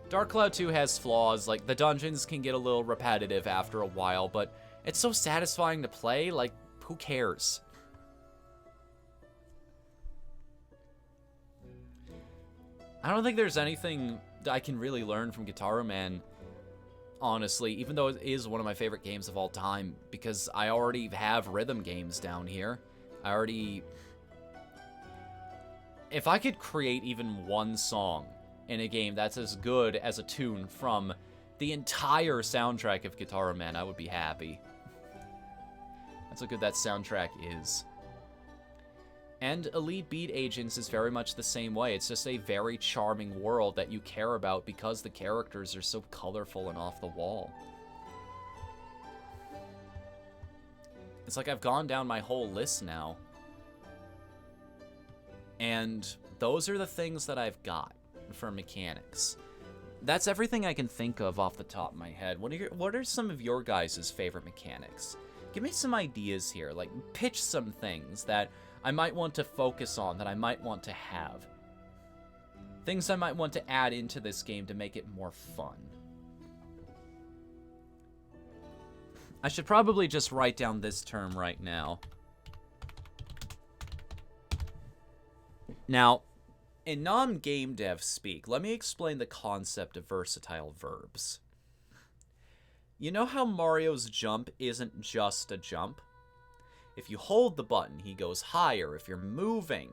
Dark Cloud 2 has flaws, like the dungeons can get a little repetitive after a while, but it's so satisfying to play, like, who cares? I don't think there's anything that I can really learn from Guitar Man, honestly, even though it is one of my favorite games of all time, because I already have rhythm games down here. If I could create even one song in a game that's as good as a tune from the entire soundtrack of Guitar Man, I would be happy. That's how good that soundtrack is. And Elite Beat Agents is very much the same way. It's just a very charming world that you care about because the characters are so colorful and off the wall. It's like I've gone down my whole list now. And those are the things that I've got for mechanics. That's everything I can think of off the top of my head. What are some of your guys' favorite mechanics? Give me some ideas here. Like, pitch some things that I might want to focus on, that I might want to have. Things I might want to add into this game to make it more fun. I should probably just write down this term right now. Now, in non-game dev speak, let me explain the concept of versatile verbs. You know how Mario's jump isn't just a jump? If you hold the button, he goes higher. If you're moving,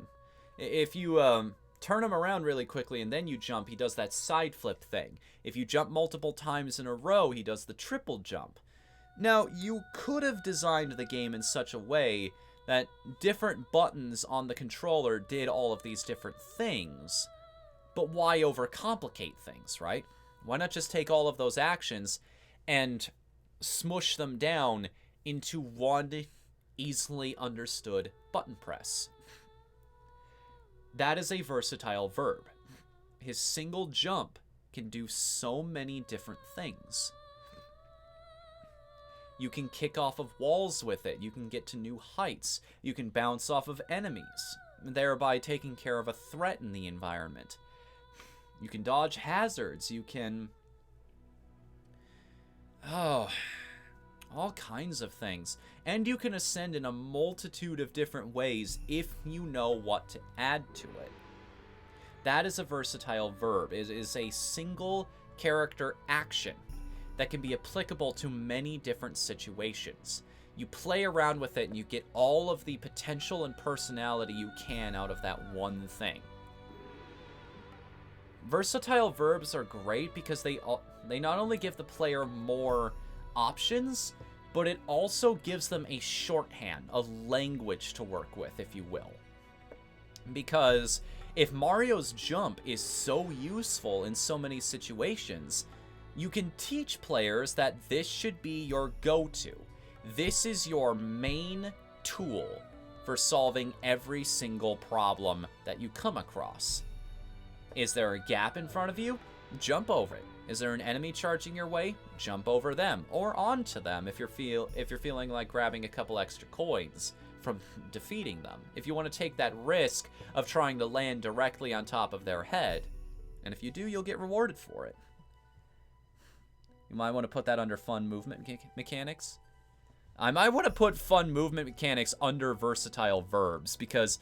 if you turn him around really quickly and then you jump, he does that side flip thing. If you jump multiple times in a row, he does the triple jump. Now, you could have designed the game in such a way that different buttons on the controller did all of these different things, but why overcomplicate things, right? Why not just take all of those actions and smush them down into one easily understood button press? That is a versatile verb. His single jump can do so many different things. You can kick off of walls with it. You can get to new heights. You can bounce off of enemies, thereby taking care of a threat in the environment. You can dodge hazards. You can... all kinds of things. And you can ascend in a multitude of different ways if you know what to add to it. That is a versatile verb. It is a single character action that can be applicable to many different situations. You play around with it and you get all of the potential and personality you can out of that one thing. Versatile verbs are great because they not only give the player more options, but it also gives them a shorthand, a language to work with, if you will. Because if Mario's jump is so useful in so many situations, you can teach players that this should be your go-to. This is your main tool for solving every single problem that you come across. Is there a gap in front of you? Jump over it. Is there an enemy charging your way? Jump over them, or onto them if you're feeling like grabbing a couple extra coins from defeating them. If you want to take that risk of trying to land directly on top of their head, and if you do, you'll get rewarded for it. You might want to put that under fun movement mechanics. I might want to put fun movement mechanics under versatile verbs, because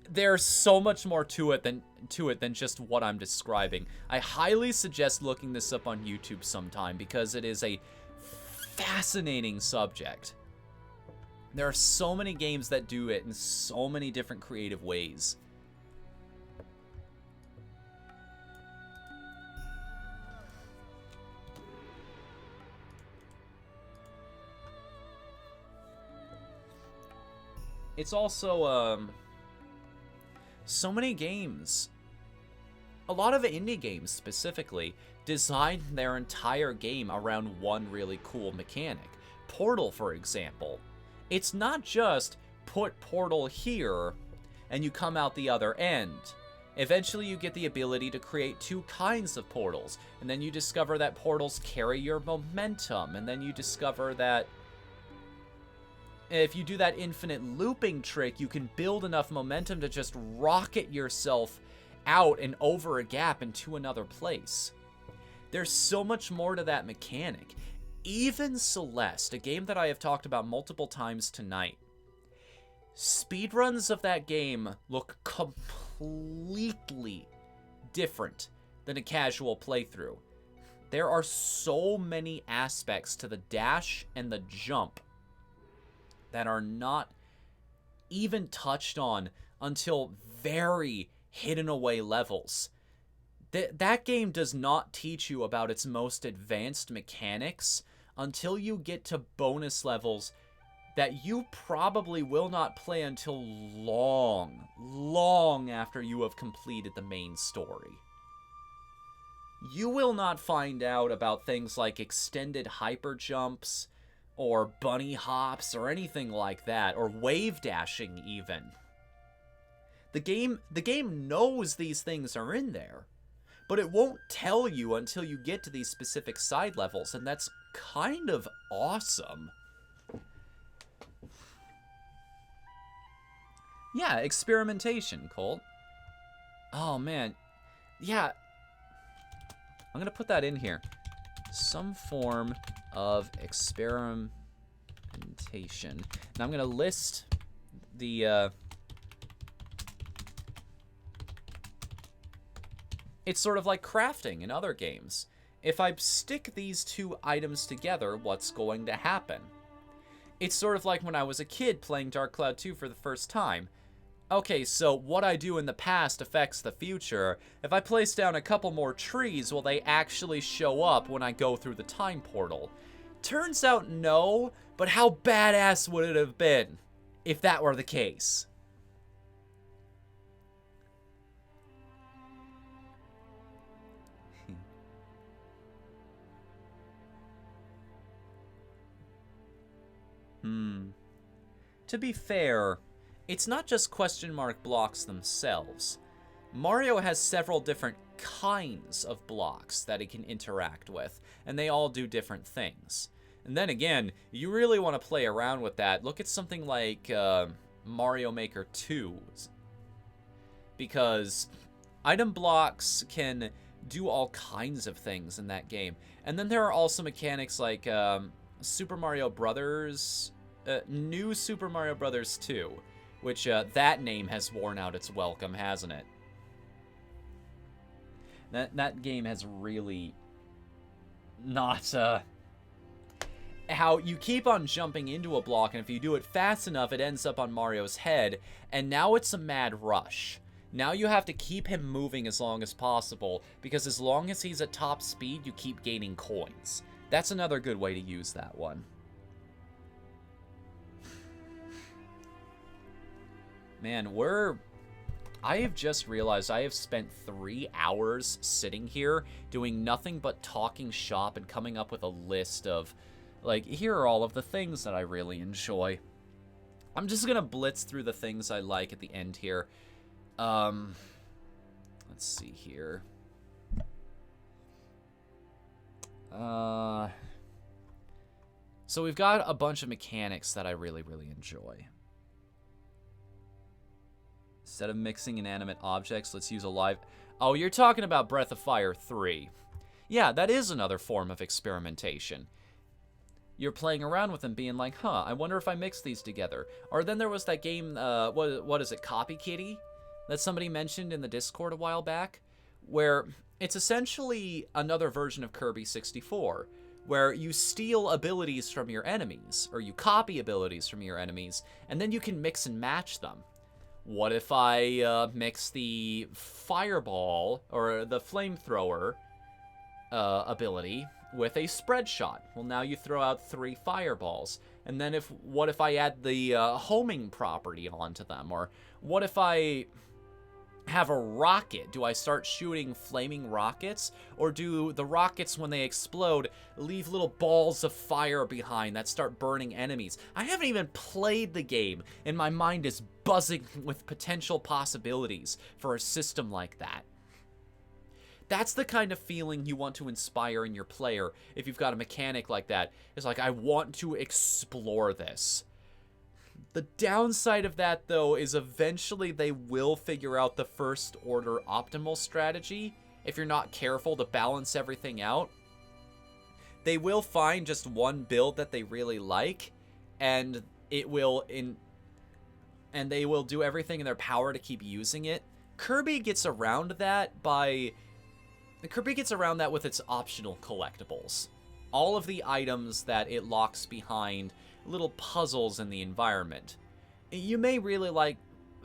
there's so much more to it than just what I'm describing. I highly suggest looking this up on YouTube sometime, because it is a fascinating subject. There are so many games that do it in so many different creative ways. It's also, so many games, a lot of indie games specifically, designed their entire game around one really cool mechanic. Portal, for example. It's not just put Portal here and you come out the other end. Eventually you get the ability to create two kinds of portals, and then you discover that portals carry your momentum, and then you discover that if you do that infinite looping trick, you can build enough momentum to just rocket yourself out and over a gap into another place. There's so much more to that mechanic. Even Celeste, a game that I have talked about multiple times tonight, speedruns of that game look completely different than a casual playthrough. There are so many aspects to the dash and the jump that are not even touched on until very hidden away levels. That game does not teach you about its most advanced mechanics until you get to bonus levels that you probably will not play until long after you have completed the main story. You will not find out about things like extended hyper jumps, or bunny hops, or anything like that, or wave dashing even. The game knows these things are in there, but it won't tell you until you get to these specific side levels, and that's kind of awesome. Yeah, experimentation, Colt. Oh, man. Yeah. I'm going to put that in here. Some form of experimentation. Now I'm going to list the... It's sort of like crafting in other games. If I stick these two items together, what's going to happen? It's sort of like when I was a kid playing Dark Cloud 2 for the first time. Okay, so what I do in the past affects the future. If I place down a couple more trees, will they actually show up when I go through the time portal? Turns out no, but how badass would it have been if that were the case? To be fair, it's not just question mark blocks themselves. Mario has several different kinds of blocks that he can interact with, and they all do different things. And then again, you really want to play around with that. Look at something like Mario Maker 2, because item blocks can do all kinds of things in that game. And then there are also mechanics like Super Mario Brothers, New Super Mario Brothers 2, which that name has worn out its welcome, hasn't it? That game has really not, how you keep on jumping into a block, and if you do it fast enough, it ends up on Mario's head, and now it's a mad rush. Now you have to keep him moving as long as possible, because as long as he's at top speed, you keep gaining coins. That's another good way to use that one. Man, I have just realized I have spent 3 hours sitting here doing nothing but talking shop and coming up with a list of, like, here are all of the things that I really enjoy. I'm just gonna blitz through the things I like at the end here. Let's see here. So we've got a bunch of mechanics that I really, really enjoy. Instead of mixing inanimate objects, let's use a live... Oh, you're talking about Breath of Fire 3. Yeah, that is another form of experimentation. You're playing around with them being like, huh, I wonder if I mix these together. Or then there was that game, what is it, Copy Kitty? That somebody mentioned in the Discord a while back, where it's essentially another version of Kirby 64, where you steal abilities from your enemies, or you copy abilities from your enemies, and then you can mix and match them. What if I mix the fireball, or the flamethrower ability, with a spread shot? Well, now you throw out 3 fireballs. And then what if I add the homing property onto them? Or what if I have a rocket? Do I start shooting flaming rockets? Or do the rockets, when they explode, leave little balls of fire behind that start burning enemies? I haven't even played the game, and my mind is buzzing with potential possibilities for a system like that. That's the kind of feeling you want to inspire in your player if you've got a mechanic like that. It's like, I want to explore this. The downside of that, though, is eventually they will figure out the first order optimal strategy if you're not careful to balance everything out. They will find just one build that they really like, and they will do everything in their power to keep using it. Kirby gets around that with its optional collectibles. All of the items that it locks behind little puzzles in the environment. You may really like,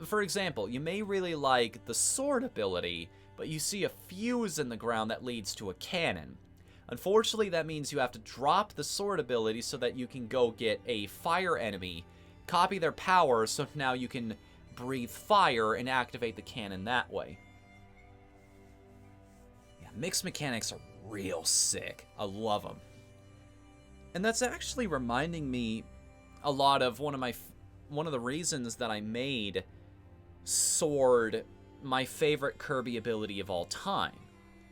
for example, you may really like the sword ability, but you see a fuse in the ground that leads to a cannon. Unfortunately, that means you have to drop the sword ability so that you can go get a fire enemy, copy their power, so now you can breathe fire and activate the cannon that way. Yeah, mixed mechanics are real sick. I love them. And that's actually reminding me a lot of one of the reasons that I made sword my favorite Kirby ability of all time,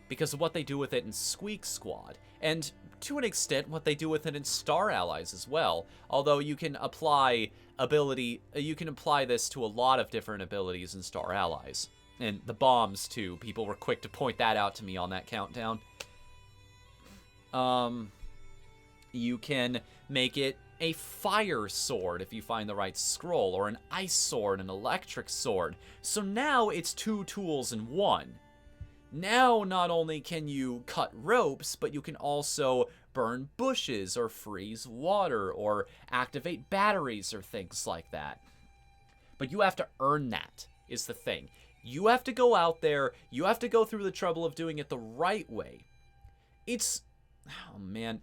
because of what they do with it in Squeak Squad, and to an extent what they do with it in Star Allies as well, although you can apply this to a lot of different abilities in Star Allies. And the bombs, too. People were quick to point that out to me on that countdown. You can make it a fire sword if you find the right scroll, or an ice sword, an electric sword. So now it's 2 tools in 1. Now not only can you cut ropes, but you can also burn bushes, or freeze water, or activate batteries, or things like that. But you have to earn that, is the thing. You have to go out there, you have to go through the trouble of doing it the right way. Oh man,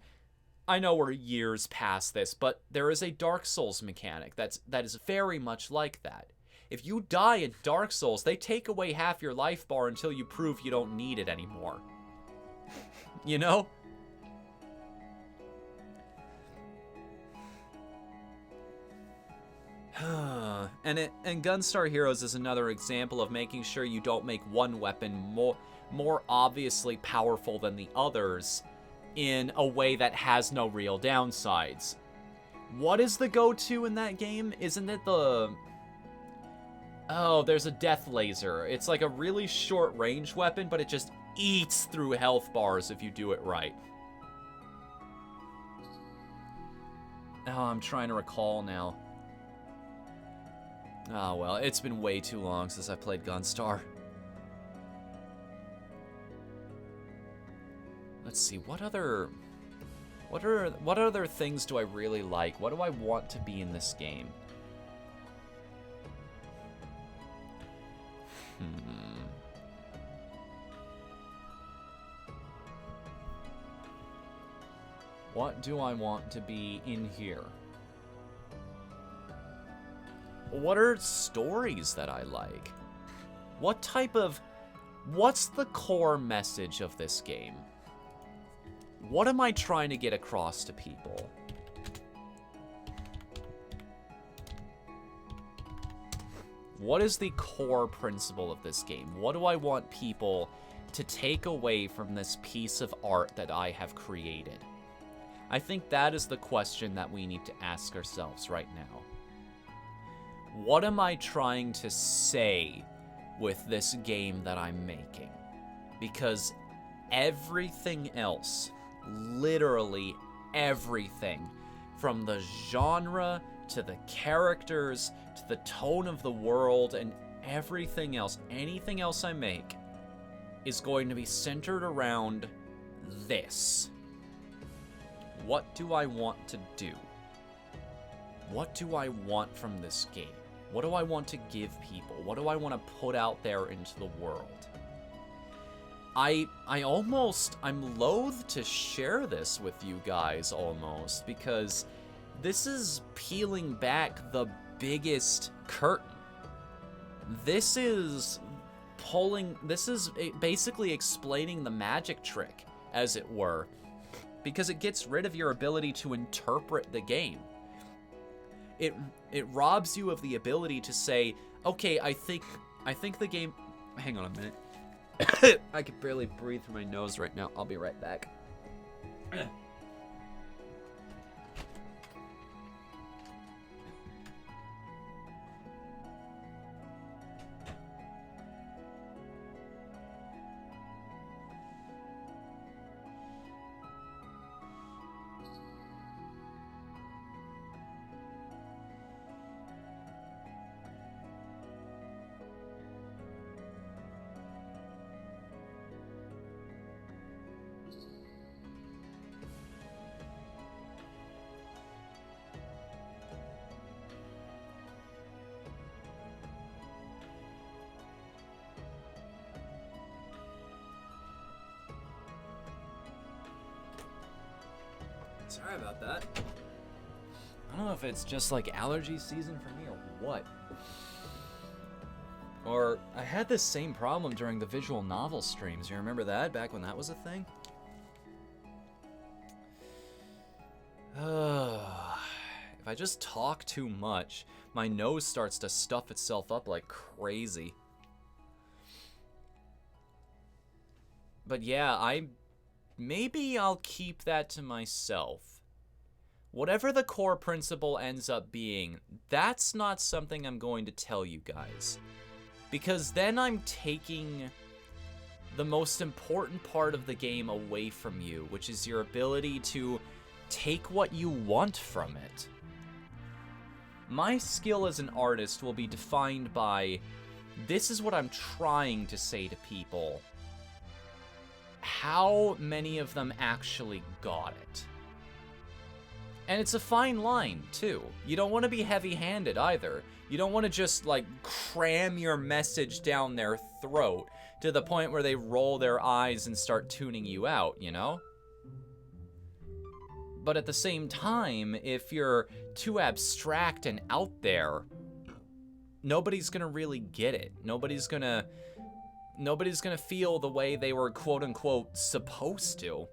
I know we're years past this, but there is a Dark Souls mechanic that is very much like that. If you die in Dark Souls, they take away half your life bar until you prove you don't need it anymore. You know? And Gunstar Heroes is another example of making sure you don't make one weapon more obviously powerful than the others in a way that has no real downsides. What is the go-to in that game? Isn't it the... Oh, there's a death laser. It's like a really short range weapon, but it just eats through health bars if you do it right. Oh, I'm trying to recall now. Oh, well, it's been way too long since I played Gunstar. Let's see, what other things do I really like? What do I want to be in this game? What do I want to be in here? What are stories that I like? What's the core message of this game? What am I trying to get across to people? What is the core principle of this game? What do I want people to take away from this piece of art that I have created? I think that is the question that we need to ask ourselves right now. What am I trying to say with this game that I'm making? Because everything else, literally everything, from the genre to the characters to the tone of the world and everything else, anything else I make, is going to be centered around this. What do I want to do? What do I want from this game? What do I want to give people? What do I want to put out there into the world? I'm loath to share this with you guys almost, because this is peeling back the biggest curtain. This is basically explaining the magic trick, as it were, because it gets rid of your ability to interpret the game. It robs you of the ability to say, okay, I think the game... Hang on a minute. I can barely breathe through my nose right now. I'll be right back. Sorry about that. I don't know if it's just like allergy season for me or what. Or I had this same problem during the visual novel streams. You remember that? Back when that was a thing? If I just talk too much, my nose starts to stuff itself up like crazy. But yeah, maybe I'll keep that to myself. Whatever the core principle ends up being, that's not something I'm going to tell you guys. Because then I'm taking the most important part of the game away from you, which is your ability to take what you want from it. My skill as an artist will be defined by, this is what I'm trying to say to people. How many of them actually got it? And it's a fine line, too. You don't want to be heavy-handed, either. You don't want to just, like, cram your message down their throat to the point where they roll their eyes and start tuning you out, you know? But at the same time, if you're too abstract and out there, nobody's gonna really get it. Nobody's gonna feel the way they were quote-unquote supposed to.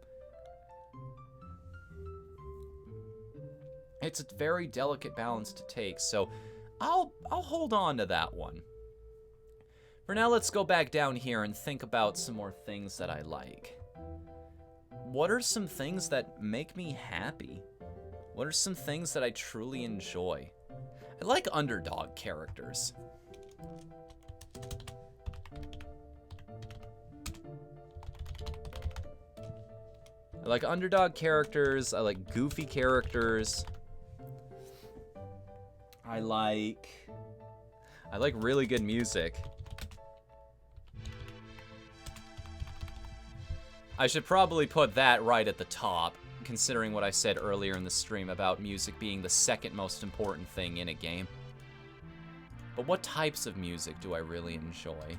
It's a very delicate balance to take, so I'll hold on to that one. For now, let's go back down here and think about some more things that I like. What are some things that make me happy? What are some things that I truly enjoy? I like underdog characters. I like underdog characters. I like goofy characters. I like really good music. I should probably put that right at the top, considering what I said earlier in the stream about music being the second most important thing in a game. But what types of music do I really enjoy?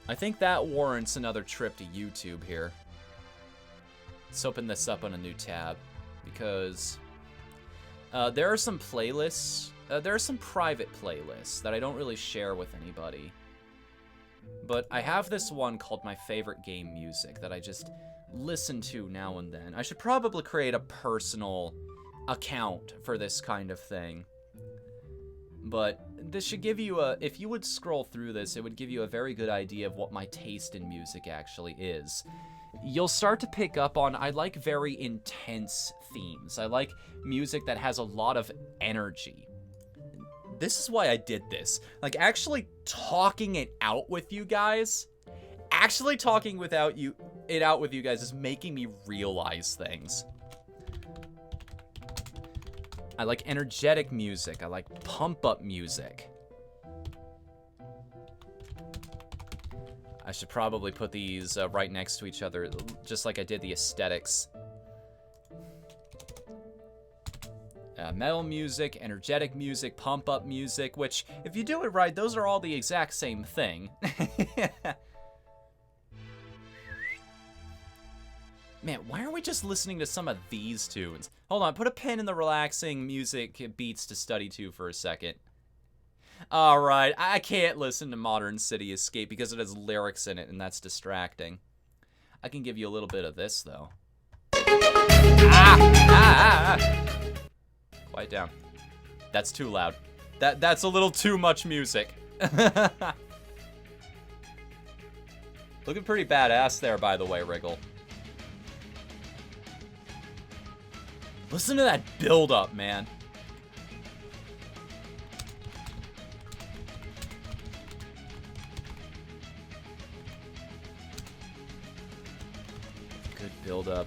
I think that warrants another trip to YouTube here. Let's open this up on a new tab, because there are some playlists, there are some private playlists that I don't really share with anybody. But I have this one called My Favorite Game Music that I just listen to now and then. I should probably create a personal account for this kind of thing. But this should give you if you would scroll through this, it would give you a very good idea of what my taste in music actually is. You'll start to pick up on, I like very intense themes. I like music that has a lot of energy. This is why I did this. Like, actually talking it out with you guys, is making me realize things. I like energetic music. I like pump-up music. I should probably put these right next to each other, just like I did the aesthetics. Metal music, energetic music, pump-up music, which, if you do it right, those are all the exact same thing. Man, why aren't we just listening to some of these tunes? Hold on, put a pin in the relaxing music beats to study to for a second. Alright, I can't listen to Modern City Escape because it has lyrics in it, and that's distracting. I can give you a little bit of this, though. Quiet down. That's too loud. That's a little too much music. Looking pretty badass there, by the way, Wriggle. Listen to that build-up, man. Good build-up.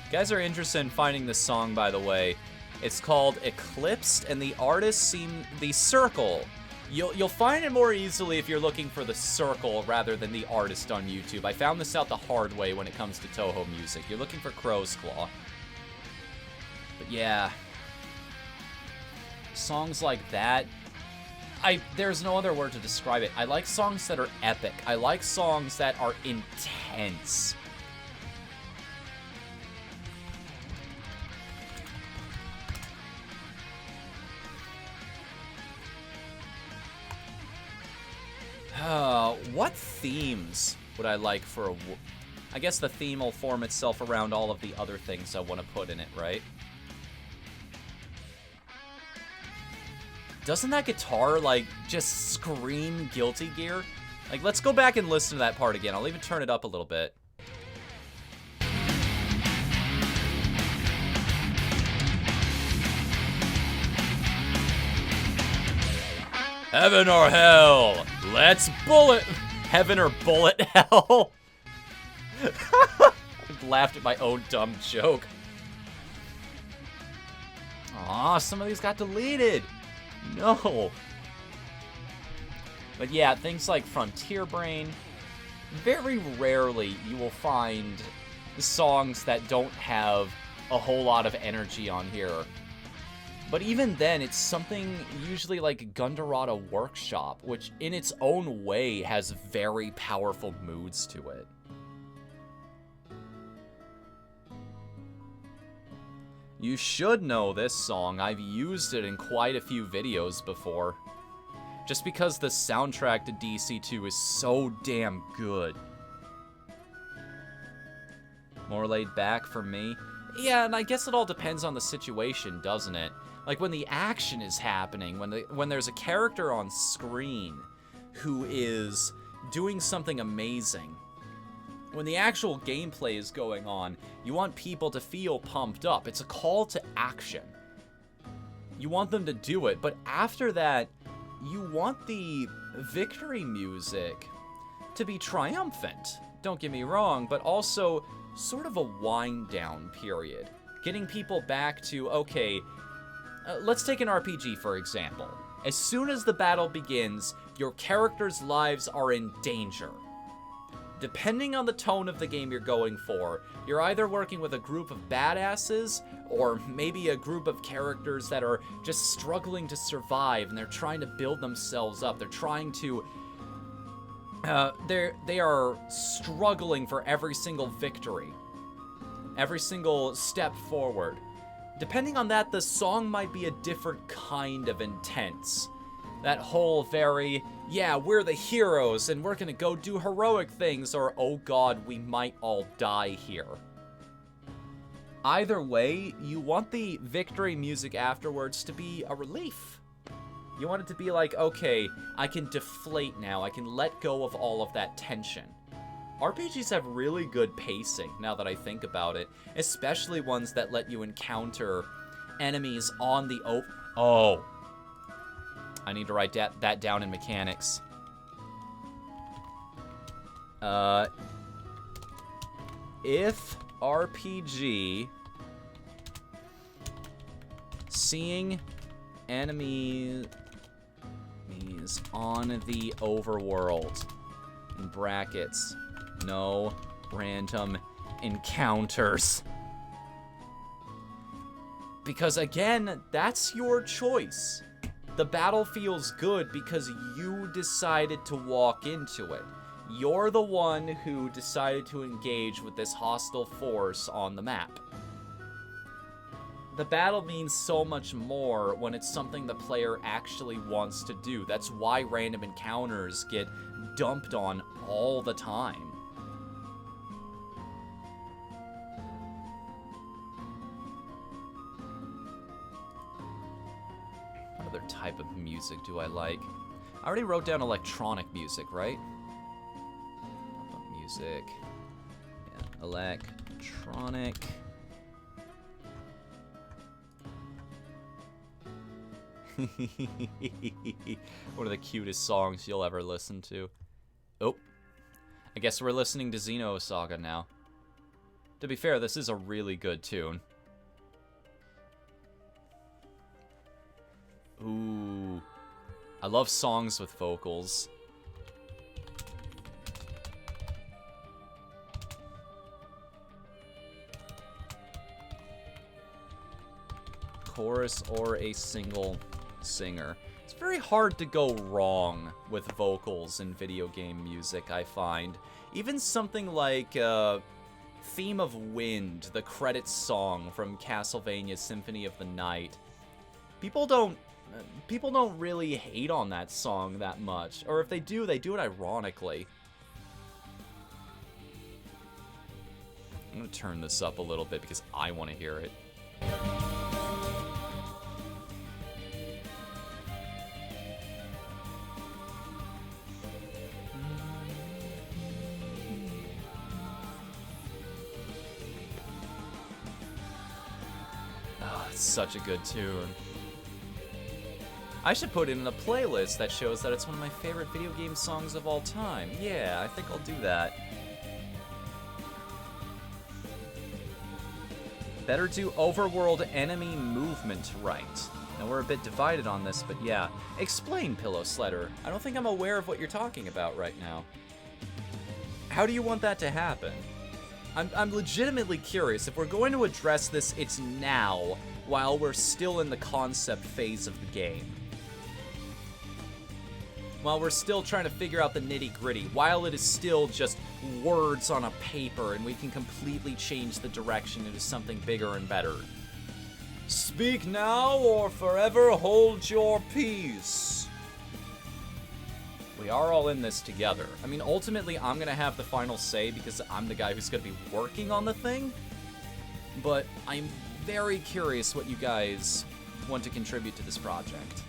If you guys are interested in finding this song, by the way, it's called Eclipsed, and the artist the Circle. You'll find it more easily if you're looking for the Circle rather than the artist on YouTube. I found this out the hard way when it comes to Toho music. You're looking for Crow's Claw. But yeah, songs like that, there's no other word to describe it. I like songs that are epic. I like songs that are intense. What themes would I like for a... I guess the theme will form itself around all of the other things I want to put in it, right? Doesn't that guitar, like, just scream Guilty Gear? Like, let's go back and listen to that part again. I'll even turn it up a little bit. Heaven or hell, let's bullet. Heaven or bullet hell. I laughed at my own dumb joke. Aw, some of these got deleted. No. But yeah, things like Frontier Brain. Very rarely you will find songs that don't have a whole lot of energy on here. But even then, it's something usually like Gundorata Workshop, which in its own way has very powerful moods to it. You should know this song. I've used it in quite a few videos before. Just because the soundtrack to DC2 is so damn good. More laid back for me. Yeah, and I guess it all depends on the situation, doesn't it? Like when the action is happening, when there's a character on screen who is doing something amazing, when the actual gameplay is going on, you want people to feel pumped up. It's a call to action. You want them to do it, but after that, you want the victory music to be triumphant. Don't get me wrong, but also sort of a wind down period. Getting people back to, okay, let's take an RPG for example. As soon as the battle begins, your character's lives are in danger. Depending on the tone of the game you're going for, you're either working with a group of badasses, or maybe a group of characters that are just struggling to survive, and they're trying to build themselves up. They're trying to... they are struggling for every single victory. Every single step forward. Depending on that, the song might be a different kind of intense. That whole very, yeah, we're the heroes and we're gonna go do heroic things, or oh god, we might all die here. Either way, you want the victory music afterwards to be a relief. You want it to be like, okay, I can deflate now, I can let go of all of that tension. RPGs have really good pacing, now that I think about it, especially ones that let you encounter enemies on the Oh. I need to write that down in mechanics. If RPG seeing enemies on the overworld, in brackets, no random encounters. Because again, that's your choice. The battle feels good because you decided to walk into it. You're the one who decided to engage with this hostile force on the map. The battle means so much more when it's something the player actually wants to do. That's why random encounters get dumped on all the time. What other type of music do I like? I already wrote down electronic music, right? Music. Yeah, electronic. One of the cutest songs you'll ever listen to. Oh. I guess we're listening to Xeno Saga now. To be fair, this is a really good tune. Ooh. I love songs with vocals. Chorus or a single singer. It's very hard to go wrong with vocals in video game music, I find. Even something like Theme of Wind, the credits song from Castlevania Symphony of the Night. People don't people don't really hate on that song that much. Or if they do it ironically. I'm gonna turn this up a little bit because I want to hear it. It's such a good tune. I should put it in a playlist that shows that it's one of my favorite video game songs of all time. Yeah, I think I'll do that. Better do overworld enemy movement right. Now, we're a bit divided on this, but yeah. Explain, Pillow Sledder. I don't think I'm aware of what you're talking about right now. How do you want that to happen? I'm legitimately curious. If we're going to address this, it's now, while we're still in the concept phase of the game. While we're still trying to figure out the nitty-gritty, while it is still just words on a paper and we can completely change the direction into something bigger and better. Speak now or forever hold your peace. We are all in this together. I mean, ultimately, I'm going to have the final say because I'm the guy who's going to be working on the thing. But I'm very curious what you guys want to contribute to this project.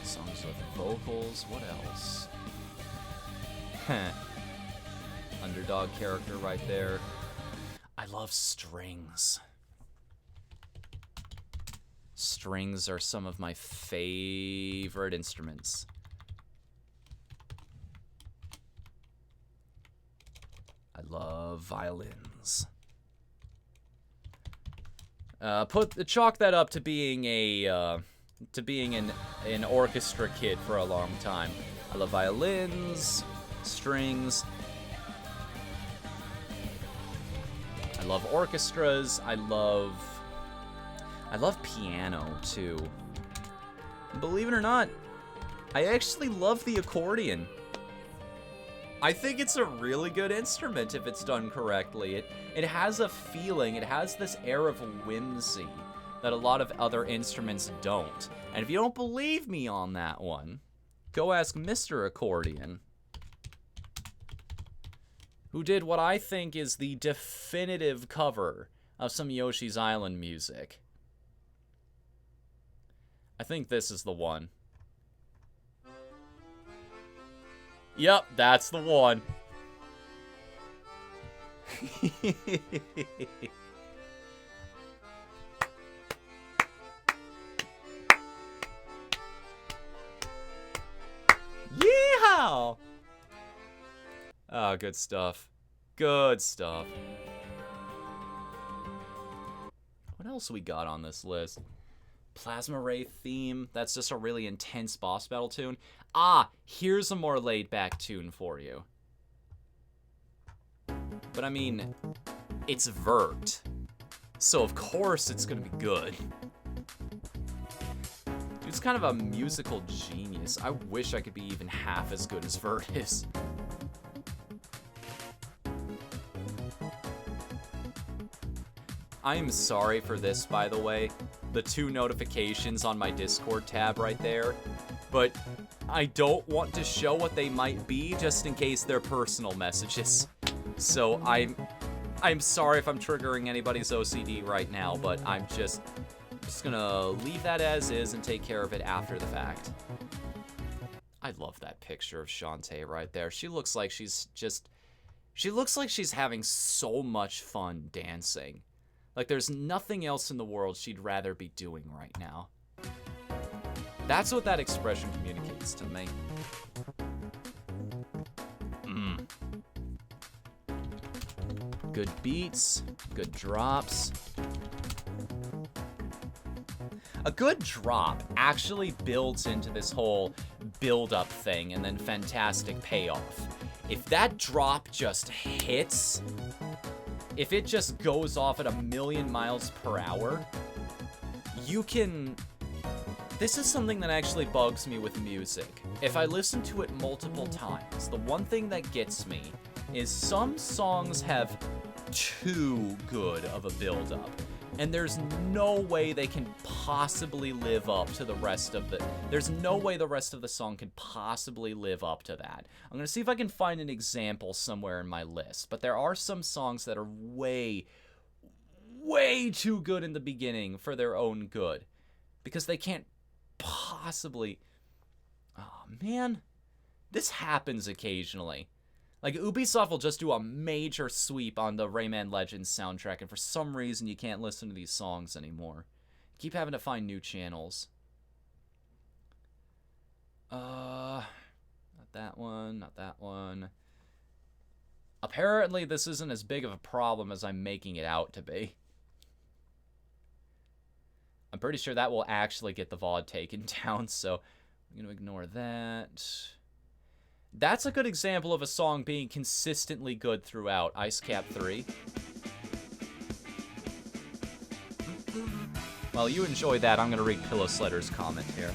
Songs with vocals, what else? Underdog character right there. I love strings. Strings are some of my favorite instruments. I love violins. Chalk that up to being an orchestra kid for a long time. I love violins, strings. I love orchestras. I love piano too. Believe it or not, I actually love the accordion. I think it's a really good instrument if it's done correctly. It has a feeling, it has this air of whimsy that a lot of other instruments don't. And if you don't believe me on that one, go ask Mr. Accordion, who did what I think is the definitive cover of some Yoshi's Island music. I think this is the one. Yep, that's the one. Yeehaw! Oh, good stuff. Good stuff. What else we got on this list? Plasma Ray theme. That's just a really intense boss battle tune. Ah, here's a more laid-back tune for you. But I mean, it's Vert. So of course it's gonna be good. Dude's kind of a musical genius. I wish I could be even half as good as Vert is. I am sorry for this, by the way. The 2 notifications on my Discord tab right there. But I don't want to show what they might be just in case they're personal messages. So I'm sorry if I'm triggering anybody's OCD right now, but I'm just gonna leave that as is and take care of it after the fact. I love that picture of Shantae right there. She looks like she's having so much fun dancing. Like there's nothing else in the world she'd rather be doing right now. That's what that expression communicates to me. Good beats, good drops. A good drop actually builds into this whole build-up thing and then fantastic payoff. If that drop just hits, if it just goes off at 1,000,000 miles per hour, you can... This is something that actually bugs me with music. If I listen to it multiple times, the one thing that gets me is some songs have too good of a build-up. And there's no way they can possibly live up to the rest of the... There's no way the rest of the song can possibly live up to that. I'm going to see if I can find an example somewhere in my list. But there are some songs that are way too good in the beginning for their own good. Because they can't possibly... Oh, man. This happens occasionally. Like, Ubisoft will just do a major sweep on the Rayman Legends soundtrack, and for some reason you can't listen to these songs anymore. Keep having to find new channels. Not that one, not that one. Apparently this isn't as big of a problem as I'm making it out to be. I'm pretty sure that will actually get the VOD taken down, so I'm going to ignore that. That's a good example of a song being consistently good throughout. Ice Cap 3. While you enjoy that, I'm going to read Pillow Sledder's comment here.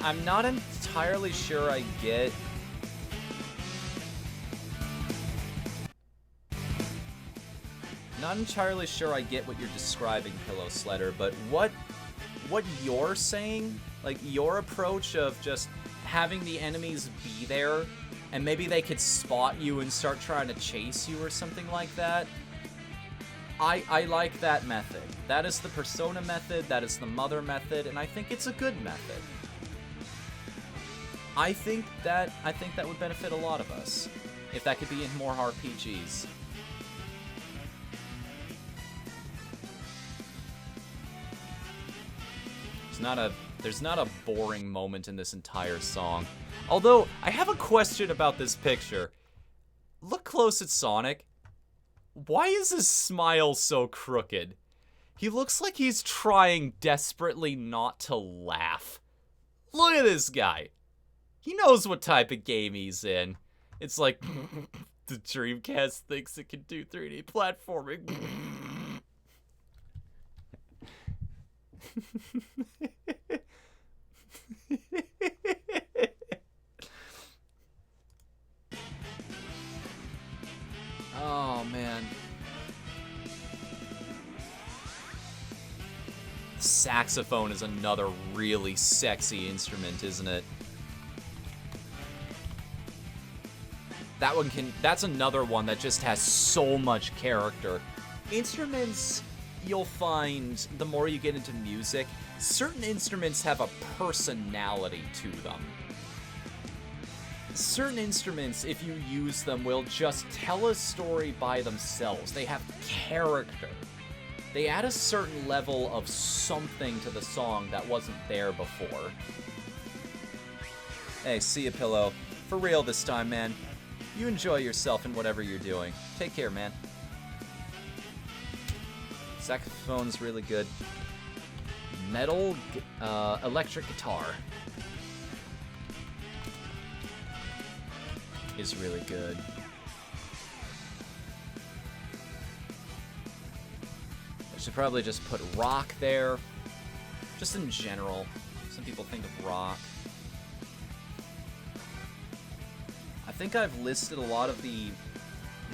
I'm not entirely sure I get... Not entirely sure I get what you're describing, Pillow Sledder, but what you're saying, like your approach of just having the enemies be there, and maybe they could spot you and start trying to chase you or something like that, I like that method. That is the Persona method, that is the Mother method, and I think it's a good method. I think that would benefit a lot of us, if that could be in more RPGs. There's not a boring moment in this entire song. Although, I have a question about this picture. Look close at Sonic. Why is his smile so crooked? He looks like he's trying desperately not to laugh. Look at this guy. He knows what type of game he's in. It's like, the Dreamcast thinks it can do 3D platforming. Oh, man. Saxophone is another really sexy instrument, isn't it? That's another one that just has so much character. Instruments, you'll find, the more you get into music, certain instruments have a personality to them. Certain instruments, if you use them, will just tell a story by themselves. They have character. They add a certain level of something to the song that wasn't there before. Hey, see ya, Pillow. For real this time, man. You enjoy yourself in whatever you're doing. Take care, man. Saxophone's really good. Metal, electric guitar is really good. I should probably just put rock there. Just in general. Some people think of rock. I think I've listed a lot of the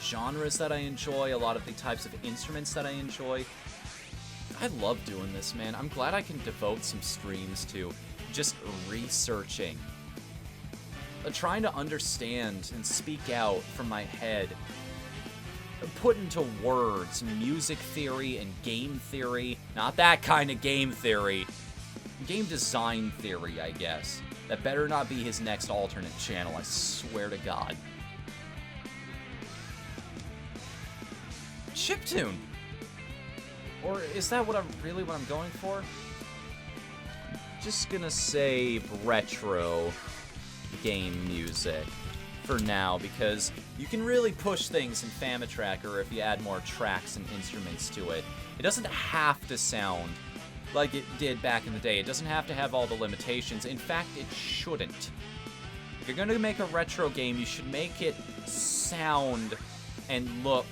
genres that I enjoy, a lot of the types of instruments that I enjoy. I love doing this, man. I'm glad I can devote some streams to just researching. Trying to understand and speak out from my head. Put into words music theory and game theory. Not that kind of game theory. Game design theory, I guess. That better not be his next alternate channel, I swear to God. Chiptune! Or is that what I'm going for? Just gonna say retro game music for now, because you can really push things in Famitracker if you add more tracks and instruments to it. It doesn't have to sound like it did back in the day. It doesn't have to have all the limitations. In fact, it shouldn't. If you're gonna make a retro game, you should make it sound and look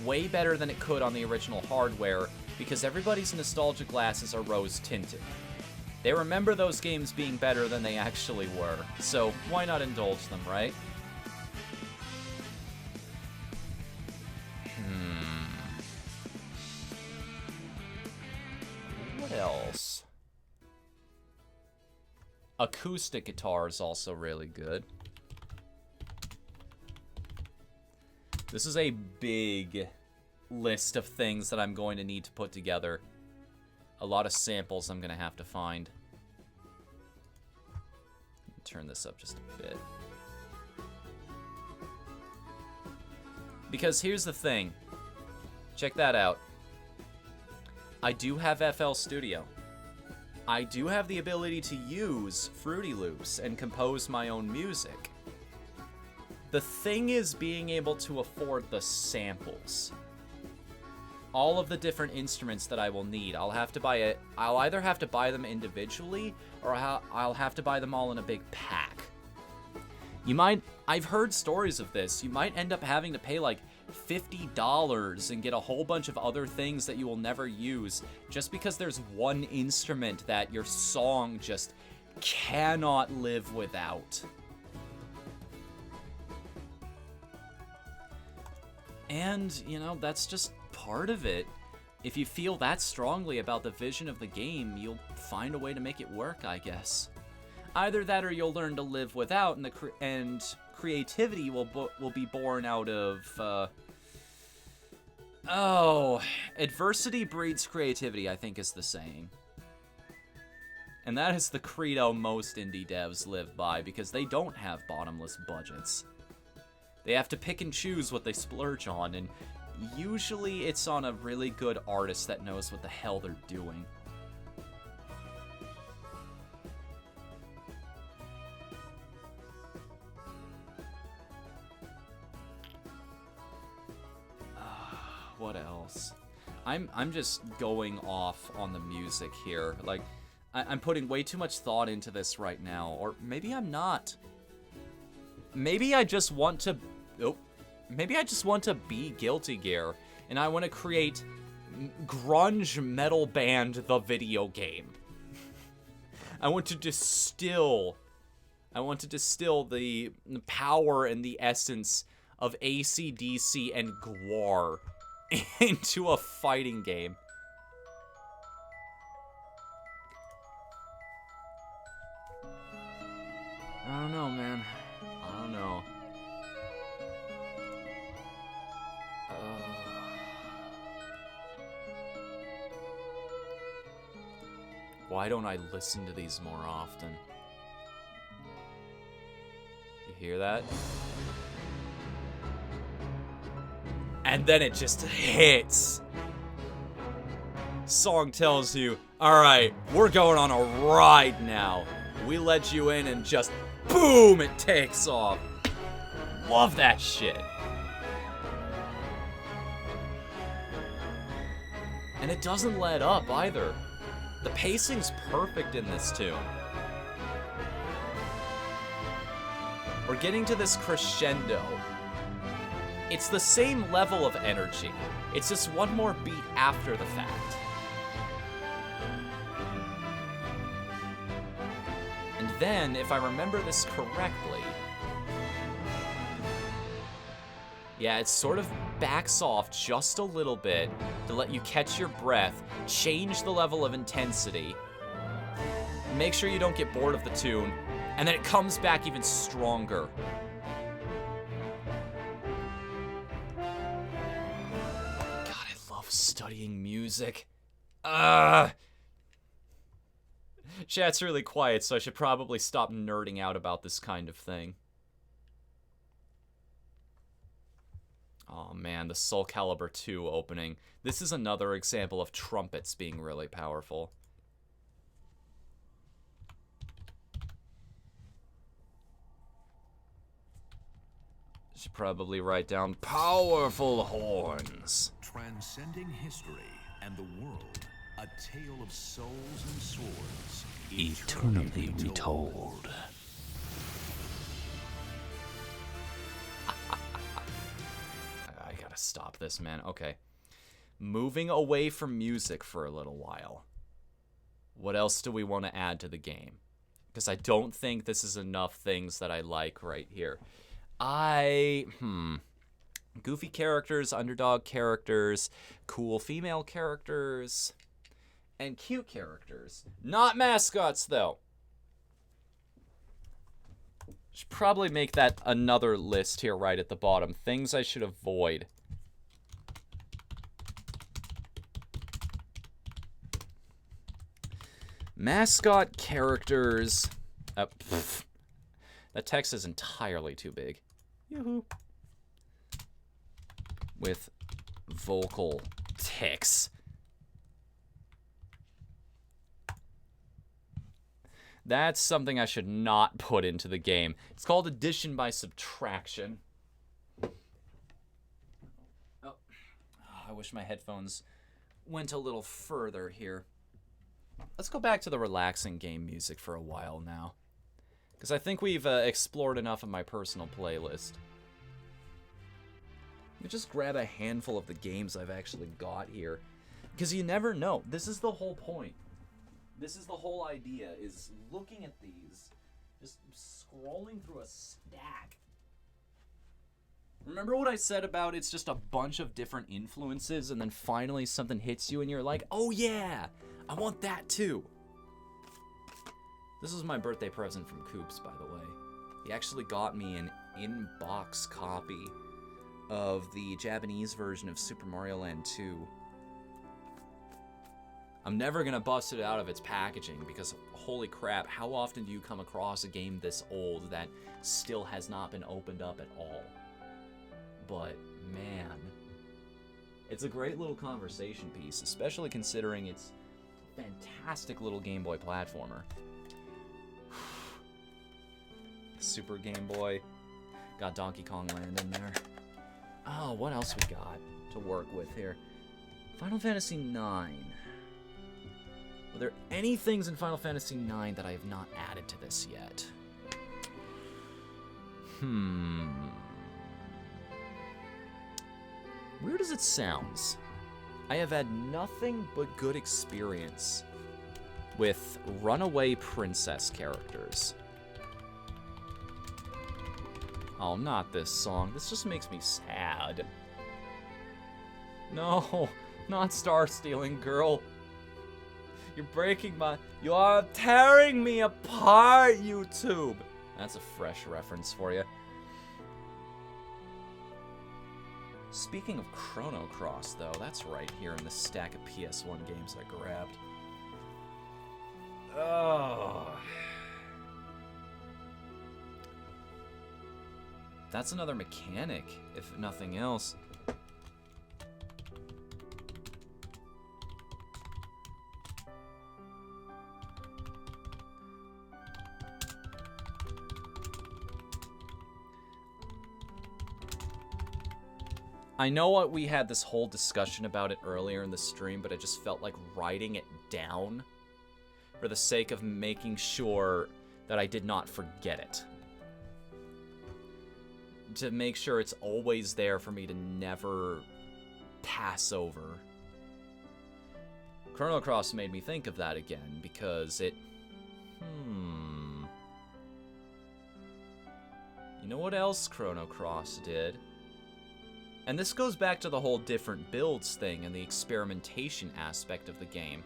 way better than it could on the original hardware, because everybody's nostalgia glasses are rose-tinted. They remember those games being better than they actually were, so why not indulge them, right? What else? Acoustic guitar is also really good. This is a big list of things that I'm going to need to put together. A lot of samples I'm going to have to find. Turn this up just a bit. Because here's the thing. Check that out. I do have FL Studio. I do have the ability to use Fruity Loops and compose my own music. The thing is being able to afford the samples. All of the different instruments that I will need. I'll either have to buy them individually, or I'll have to buy them all in a big pack. I've heard stories of this. You might end up having to pay like $50 and get a whole bunch of other things that you will never use just because there's one instrument that your song just cannot live without. And, you know, that's just part of it. If you feel that strongly about the vision of the game, you'll find a way to make it work, I guess. Either that, or you'll learn to live without, and creativity will be born out of. Adversity breeds creativity, I think is the saying. And that is the credo most indie devs live by, because they don't have bottomless budgets. They have to pick and choose what they splurge on, and usually it's on a really good artist that knows what the hell they're doing. What else? I'm just going off on the music here. Like, I'm putting way too much thought into this right now, or maybe I'm not. Maybe I just want to. Maybe I just want to be Guilty Gear, and I want to create grunge metal band the video game. I want to distill the power and the essence of AC/DC and Gwar into a fighting game. I don't know, man. I don't know. Why don't I listen to these more often? You hear that? And then it just hits. Song tells you, alright, we're going on a ride now. We let you in and just boom, it takes off. Love that shit. And it doesn't let up either. The pacing's perfect in this tune. We're getting to this crescendo. It's the same level of energy. It's just one more beat after the fact. And then, if I remember this correctly, yeah, it sort of backs off just a little bit to let you catch your breath, change the level of intensity, make sure you don't get bored of the tune, and then it comes back even stronger. God, I love studying music. Chat's really quiet, so I should probably stop nerding out about this kind of thing. Oh man, the Soul Calibur 2 opening. This is another example of trumpets being really powerful. Should probably write down powerful horns. Transcending history and the world, a tale of souls and swords, eternally retold. this, man. Okay. Moving away from music for a little while. What else do we want to add to the game? Because I don't think this is enough things that I like right here. Goofy characters, underdog characters, cool female characters, and cute characters. Not mascots, though. Should probably make that another list here right at the bottom. Things I should avoid. Mascot characters. That text is entirely too big. Yoo-hoo. With vocal tics. That's something I should not put into the game. It's called addition by subtraction. Oh, I wish my headphones went a little further here. Let's go back to the relaxing game music for a while now. Because I think we've explored enough of my personal playlist. Let me just grab a handful of the games I've actually got here. Because you never know. This is the whole point. This is the whole idea, is looking at these, just scrolling through a stack. Remember what I said about it's just a bunch of different influences, and then finally something hits you and you're like, oh yeah, I want that too. This was my birthday present from Coops, by the way. He actually got me an in-box copy of the Japanese version of Super Mario Land 2. I'm never gonna bust it out of its packaging because, holy crap, how often do you come across a game this old that still has not been opened up at all? But, man, it's a great little conversation piece, especially considering it's a fantastic little Game Boy platformer. Super Game Boy. Got Donkey Kong Land in there. Oh, what else we got to work with here? Final Fantasy IX. Are there any things in Final Fantasy IX that I have not added to this yet? Weird as it sounds, I have had nothing but good experience with runaway princess characters. Oh, not this song. This just makes me sad. No, not Star Stealing Girl. You're breaking my... You are tearing me apart, YouTube! That's a fresh reference for you. Speaking of Chrono Cross, though, that's right here in the stack of PS1 games I grabbed. Oh. That's another mechanic, if nothing else. I know what we had this whole discussion about it earlier in the stream, but I just felt like writing it down for the sake of making sure that I did not forget it. To make sure it's always there for me to never pass over. Chrono Cross made me think of that again, because it... You know what else Chrono Cross did? And this goes back to the whole different builds thing and the experimentation aspect of the game.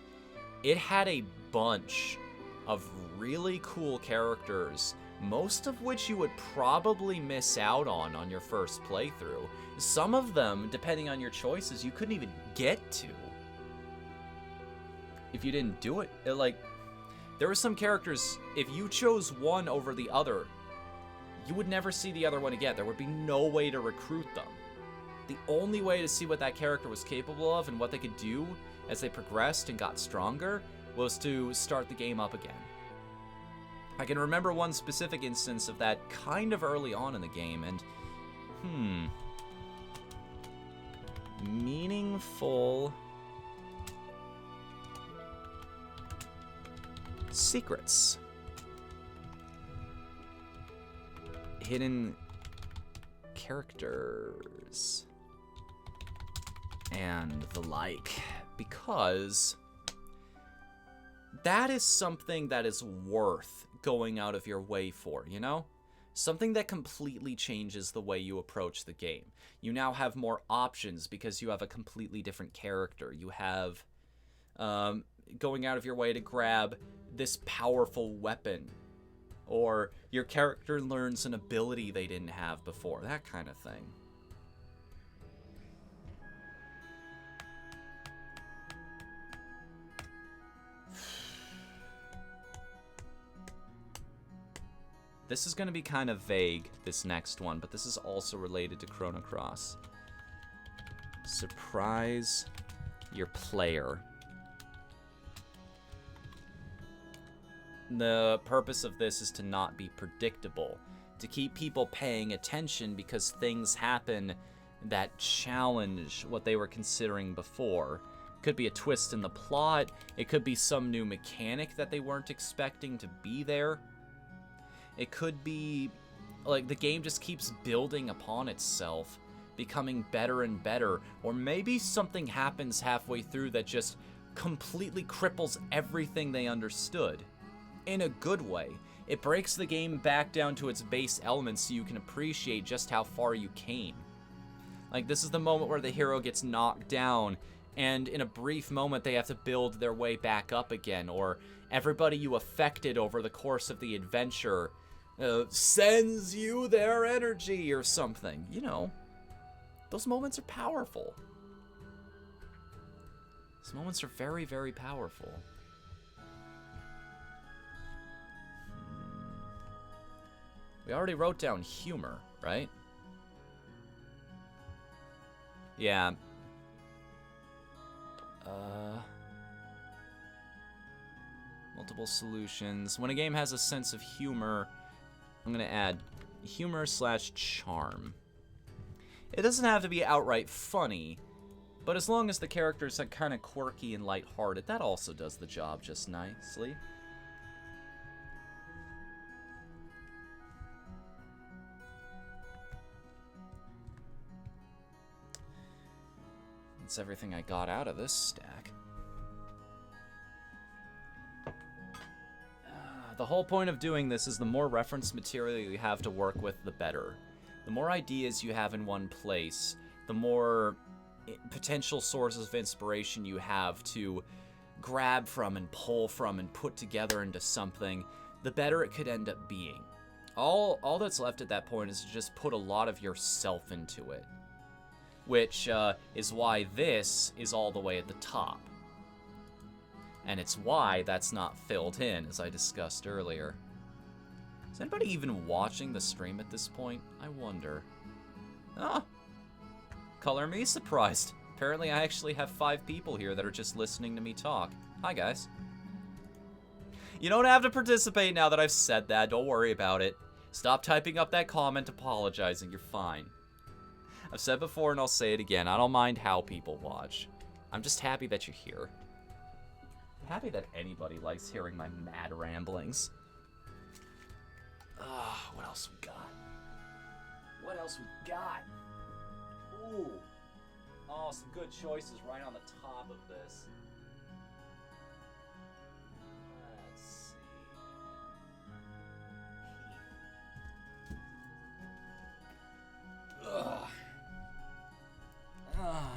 It had a bunch of really cool characters, most of which you would probably miss out on your first playthrough. Some of them, depending on your choices, you couldn't even get to if you didn't do it. There were some characters, if you chose one over the other, you would never see the other one again. There would be no way to recruit them. The only way to see what that character was capable of and what they could do as they progressed and got stronger was to start the game up again. I can remember one specific instance of that kind of early on in the game, and meaningful secrets. Hidden characters. and the like, because that is something that is worth going out of your way for, you know? Something that completely changes the way you approach the game. You now have more options because you have a completely different character. You have going out of your way to grab this powerful weapon, or your character learns an ability they didn't have before, that kind of thing. This is going to be kind of vague, this next one, but this is also related to Chrono Cross. Surprise your player. The purpose of this is to not be predictable, to keep people paying attention because things happen that challenge what they were considering before. It could be a twist in the plot, it could be some new mechanic that they weren't expecting to be there. It could be, like, the game just keeps building upon itself, becoming better and better. Or maybe something happens halfway through that just completely cripples everything they understood. In a good way. It breaks the game back down to its base elements so you can appreciate just how far you came. Like, this is the moment where the hero gets knocked down, and in a brief moment they have to build their way back up again. Or everybody you affected over the course of the adventure sends you their energy or something. You know, those moments are powerful. Those moments are very, very powerful. We already wrote down humor, right? Yeah. Multiple solutions. When a game has a sense of humor, I'm going to add humor/charm. It doesn't have to be outright funny, but as long as the characters are kind of quirky and lighthearted, that also does the job just nicely. That's everything I got out of this stack. The whole point of doing this is the more reference material you have to work with, the better. The more ideas you have in one place, the more potential sources of inspiration you have to grab from and pull from and put together into something, the better it could end up being. All that's left at that point is to just put a lot of yourself into it. Which is why this is all the way at the top. And it's why that's not filled in, as I discussed earlier. Is anybody even watching the stream at this point? I wonder. Ah! Color me surprised. Apparently I actually have 5 people here that are just listening to me talk. Hi, guys. You don't have to participate now that I've said that. Don't worry about it. Stop typing up that comment apologizing. You're fine. I've said before and I'll say it again. I don't mind how people watch. I'm just happy that you're here. I'm happy that anybody likes hearing my mad ramblings. What else we got? What else we got? Ooh. Oh, some good choices right on the top of this. Let's see. Ugh.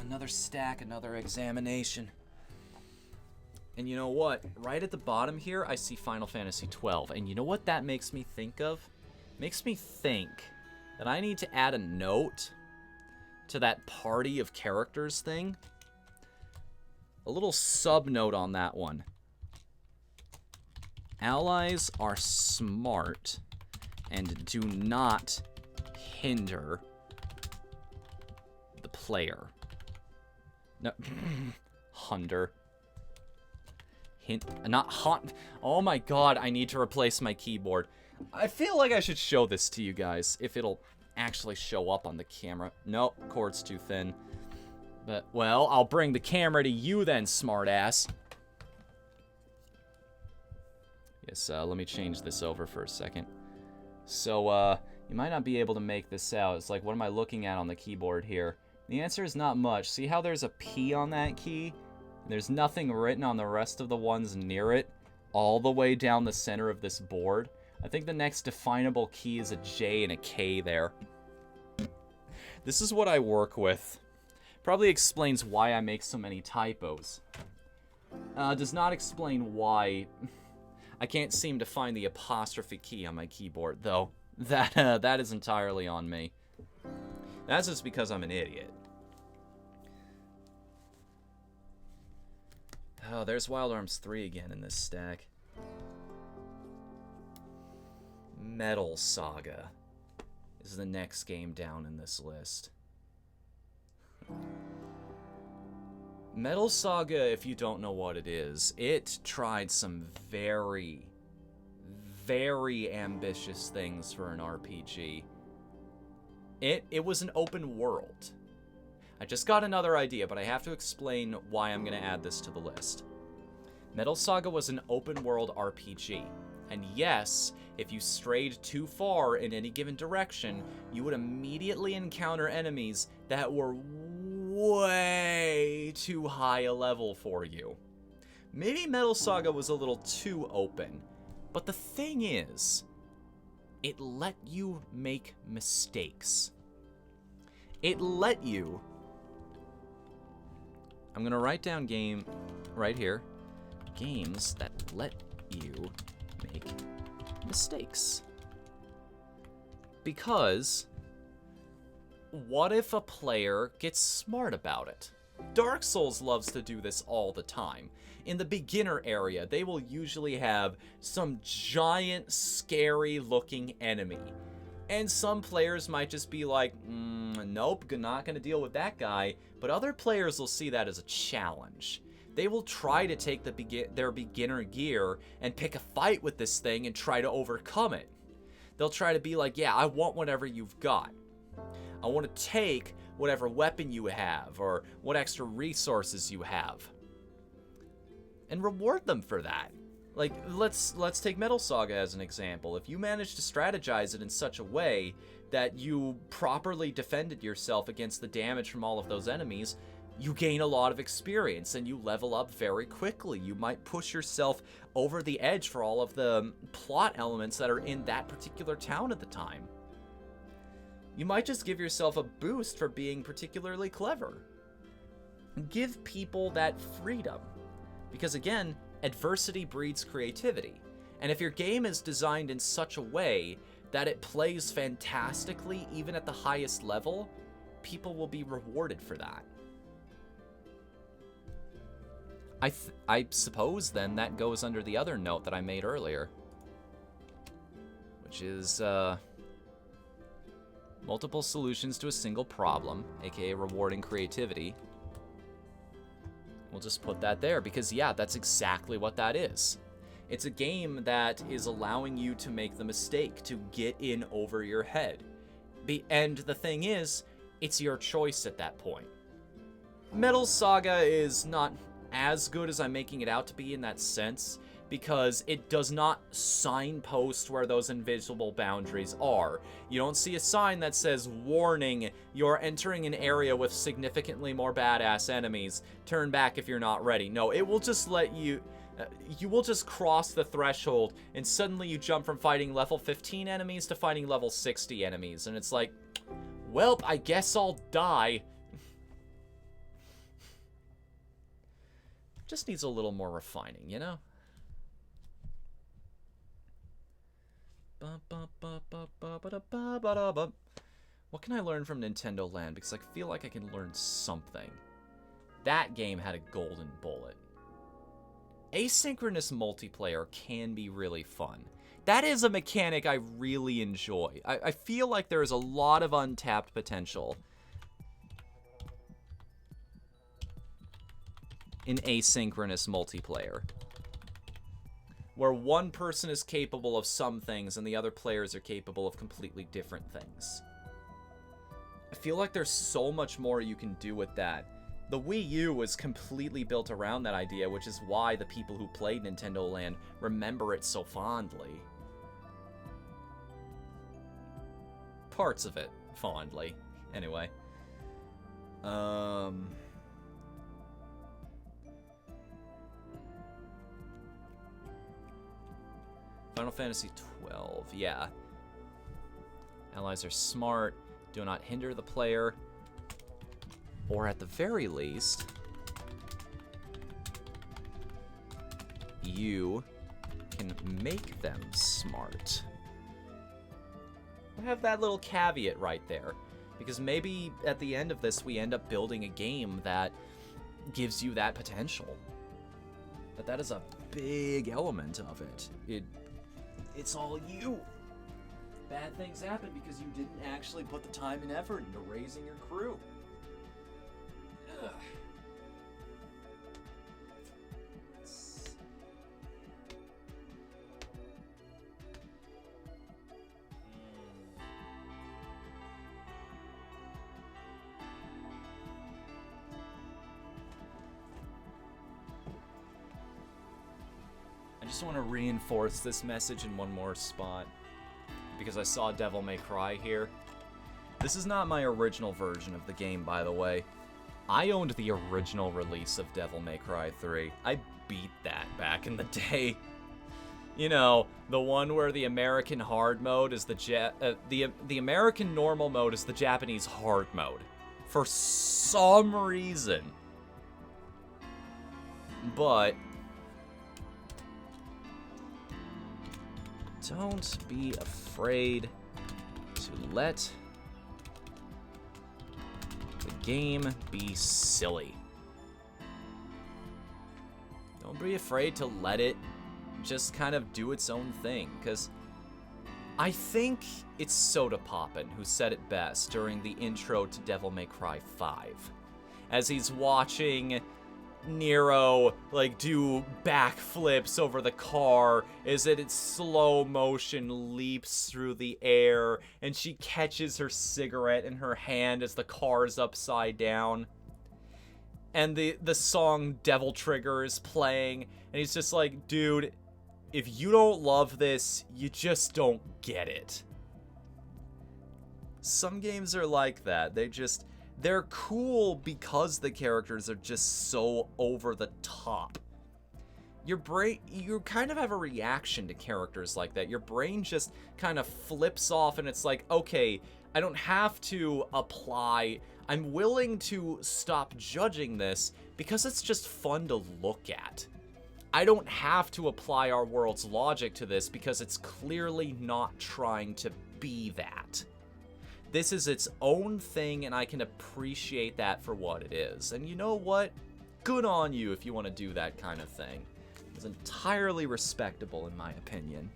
Another stack, another examination. And you know what? Right at the bottom here, I see Final Fantasy XII. And you know what that makes me think of? It makes me think that I need to add a note to that party of characters thing. A little sub-note on that one. Allies are smart and do not hinder the player. No, Hunder. Not hunt. Oh my god, I need to replace my keyboard. I feel like I should show this to you guys, if it'll actually show up on the camera. Nope, cord's too thin. But, well, I'll bring the camera to you then, smartass. Yes, let me change this over for a second. So, you might not be able to make this out. It's like, what am I looking at on the keyboard here? The answer is not much. See how there's a P on that key? There's nothing written on the rest of the ones near it, all the way down the center of this board. I think the next definable key is a J and a K there. This is what I work with. Probably explains why I make so many typos. Does not explain why I can't seem to find the apostrophe key on my keyboard, though. That is entirely on me. That's just because I'm an idiot. Oh, there's Wild Arms 3 again in this stack. Metal Saga is the next game down in this list. Metal Saga, if you don't know what it is, it tried some very, very ambitious things for an RPG. It was an open world. I just got another idea, but I have to explain why I'm going to add this to the list. Metal Saga was an open world RPG. And yes, if you strayed too far in any given direction, you would immediately encounter enemies that were way too high a level for you. Maybe Metal Saga was a little too open, but the thing is, it let you make mistakes. It let you... I'm gonna write down game right here. Games that let you make mistakes. Because what if a player gets smart about it? Dark Souls loves to do this all the time. In the beginner area, they will usually have some giant, scary-looking enemy. And some players might just be like, nope, not gonna deal with that guy. But other players will see that as a challenge. They will try to take their beginner gear and pick a fight with this thing and try to overcome it. They'll try to be like, yeah, I want whatever you've got. I want to take whatever weapon you have or what extra resources you have. And reward them for that. Like, let's take Metal Saga as an example. If you manage to strategize it in such a way that you properly defended yourself against the damage from all of those enemies, you gain a lot of experience and you level up very quickly. You might push yourself over the edge for all of the plot elements that are in that particular town at the time. You might just give yourself a boost for being particularly clever. Give people that freedom. Because again, adversity breeds creativity. And if your game is designed in such a way that it plays fantastically even at the highest level, people will be rewarded for that. I suppose then that goes under the other note that I made earlier, which is multiple solutions to a single problem, aka rewarding creativity. We'll just put that there because yeah, that's exactly what that is. It's a game that is allowing you to make the mistake, to get in over your head. And the thing is, it's your choice at that point. Metal Saga is not as good as I'm making it out to be in that sense, because it does not signpost where those invisible boundaries are. You don't see a sign that says, warning, you're entering an area with significantly more badass enemies. Turn back if you're not ready. No, it will just let you... you will just cross the threshold, and suddenly you jump from fighting level 15 enemies to fighting level 60 enemies. And it's like, welp, I guess I'll die. Just needs a little more refining, you know? What can I learn from Nintendo Land? Because I feel like I can learn something. That game had a golden bullet. Asynchronous multiplayer can be really fun. That is a mechanic I really enjoy. I feel like there is a lot of untapped potential in asynchronous multiplayer, where one person is capable of some things and the other players are capable of completely different things. I feel like there's so much more you can do with that. The Wii U was completely built around that idea, which is why the people who played Nintendo Land remember it so fondly. Parts of it fondly, anyway. Final Fantasy 12, yeah. Allies are smart, do not hinder the player, or at the very least, you can make them smart. I have that little caveat right there, because maybe at the end of this we end up building a game that gives you that potential. But that is a big element of it. It's all you. Bad things happen because you didn't actually put the time and effort into raising your crew. Ugh. I just want to reinforce this message in one more spot, because I saw Devil May Cry here. This is not my original version of the game, by the way. I owned the original release of Devil May Cry 3. I beat that back in the day. You know, the one where the American hard mode is the American normal mode is the Japanese hard mode. For some reason. But don't be afraid to let the game be silly. Don't be afraid to let it just kind of do its own thing, because I think it's Soda Poppin' who said it best during the intro to Devil May Cry 5. As he's watching Nero do backflips over the car as it in slow motion leaps through the air, and she catches her cigarette in her hand as the car's upside down, and the song Devil Trigger is playing, and he's just like, dude, if you don't love this, you just don't get it. Some games are like that. They're cool because the characters are just so over the top. Your brain, you kind of have a reaction to characters like that. Your brain just kind of flips off and it's like, okay, I don't have to apply. I'm willing to stop judging this because it's just fun to look at. I don't have to apply our world's logic to this because it's clearly not trying to be that. This is its own thing, and I can appreciate that for what it is. And you know what? Good on you if you want to do that kind of thing. It's entirely respectable, in my opinion.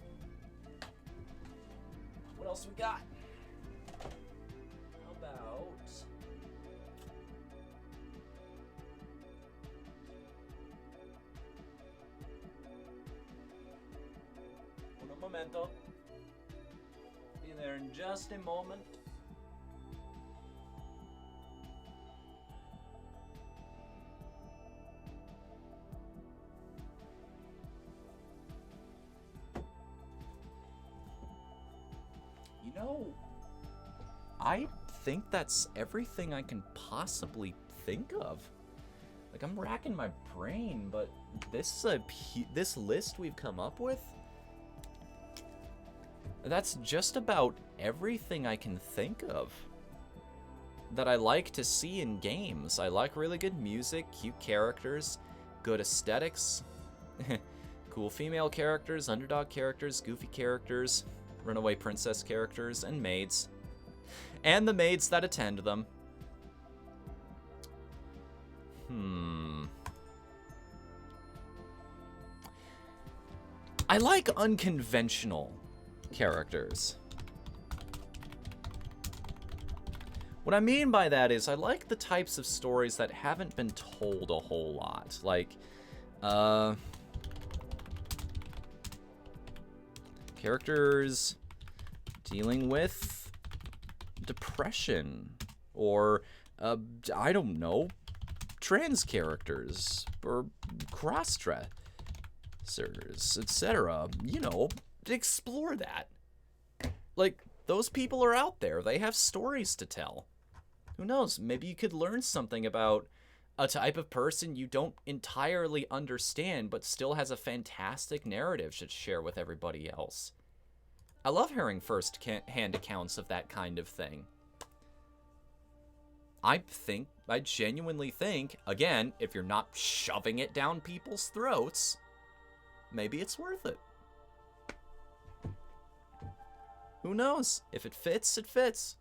What else we got? How about... Un momento. Be there in just a moment. You know, I think that's everything I can possibly think of. Like, I'm racking my brain, but this list we've come up with, that's just about everything I can think of that I like to see in games. I like really good music, cute characters, good aesthetics, cool female characters, underdog characters, goofy characters, runaway princess characters, and maids. And the maids that attend them. I like unconventional characters. What I mean by that is I like the types of stories that haven't been told a whole lot. Like, characters dealing with depression, or, I don't know, trans characters, or cross-dressers, etc. You know, explore that. Like, those people are out there. They have stories to tell. Who knows? Maybe you could learn something about a type of person you don't entirely understand, but still has a fantastic narrative to share with everybody else. I love hearing first-hand accounts of that kind of thing. I genuinely think, again, if you're not shoving it down people's throats, maybe it's worth it. Who knows? If it fits, it fits.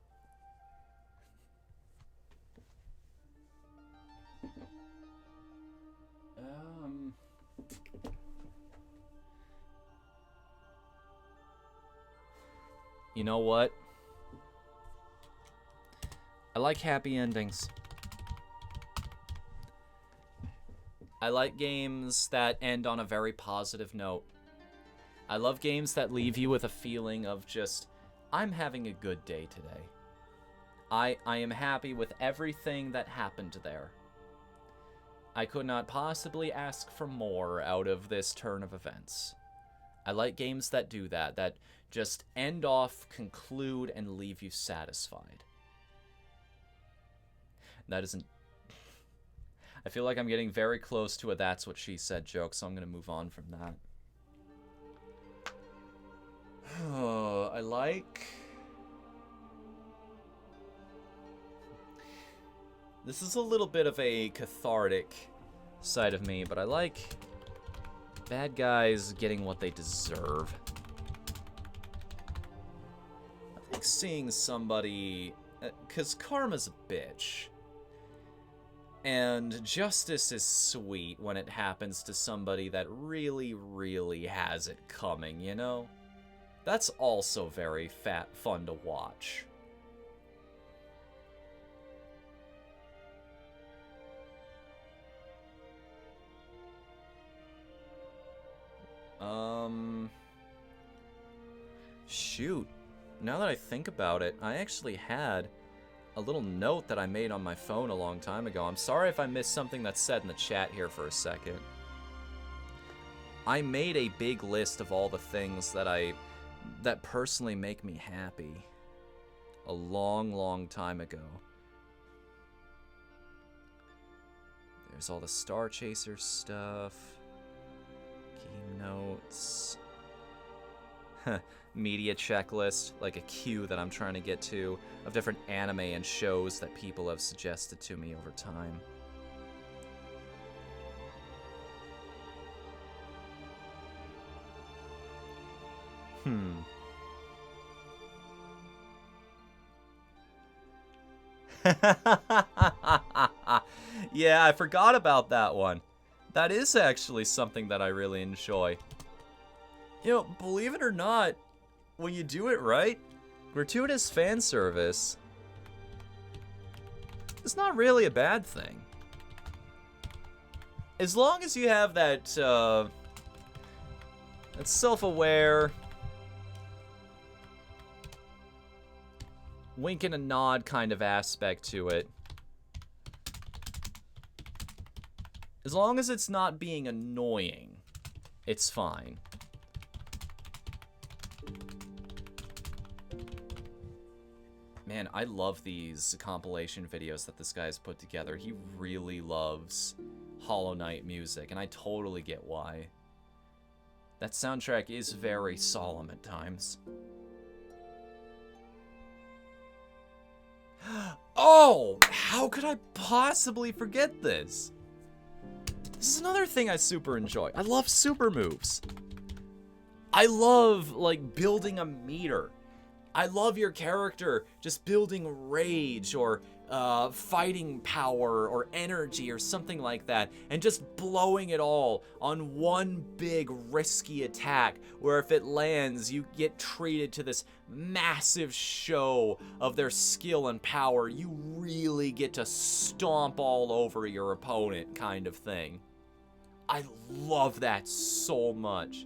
You know what? I like happy endings. I like games that end on a very positive note. I love games that leave you with a feeling of just, I'm having a good day today. I am happy with everything that happened there. I could not possibly ask for more out of this turn of events. I like games that do that, that just end off, conclude, and leave you satisfied. That isn't... I feel like I'm getting very close to a That's What She Said joke, so I'm going to move on from that. I like... This is a little bit of a cathartic side of me, but I like bad guys getting what they deserve. I like seeing somebody... Because karma's a bitch. And justice is sweet when it happens to somebody that really, really has it coming, you know? That's also very fun to watch. Shoot. Now that I think about it, I actually had a little note that I made on my phone a long time ago. I'm sorry if I missed something that's said in the chat here for a second. I made a big list of all the things that personally make me happy a long, long time ago. There's all the Star Chaser stuff, game notes, media checklist, like a queue that I'm trying to get to, of different anime and shows that people have suggested to me over time. Yeah, I forgot about that one. That is actually something that I really enjoy. You know, believe it or not, when you do it right, gratuitous fan service is not really a bad thing. As long as you have that self-aware, wink and a nod kind of aspect to it. As long as it's not being annoying, it's fine. Man, I love these compilation videos that this guy's put together. He really loves Hollow Knight music, and I totally get why. That soundtrack is very solemn at times. Oh, how could I possibly forget this? This is another thing I super enjoy. I love super moves. I love, like, building a meter. I love your character just building rage or fighting power or energy or something like that, and just blowing it all on one big risky attack where if it lands, you get treated to this massive show of their skill and power. You really get to stomp all over your opponent kind of thing. I love that so much,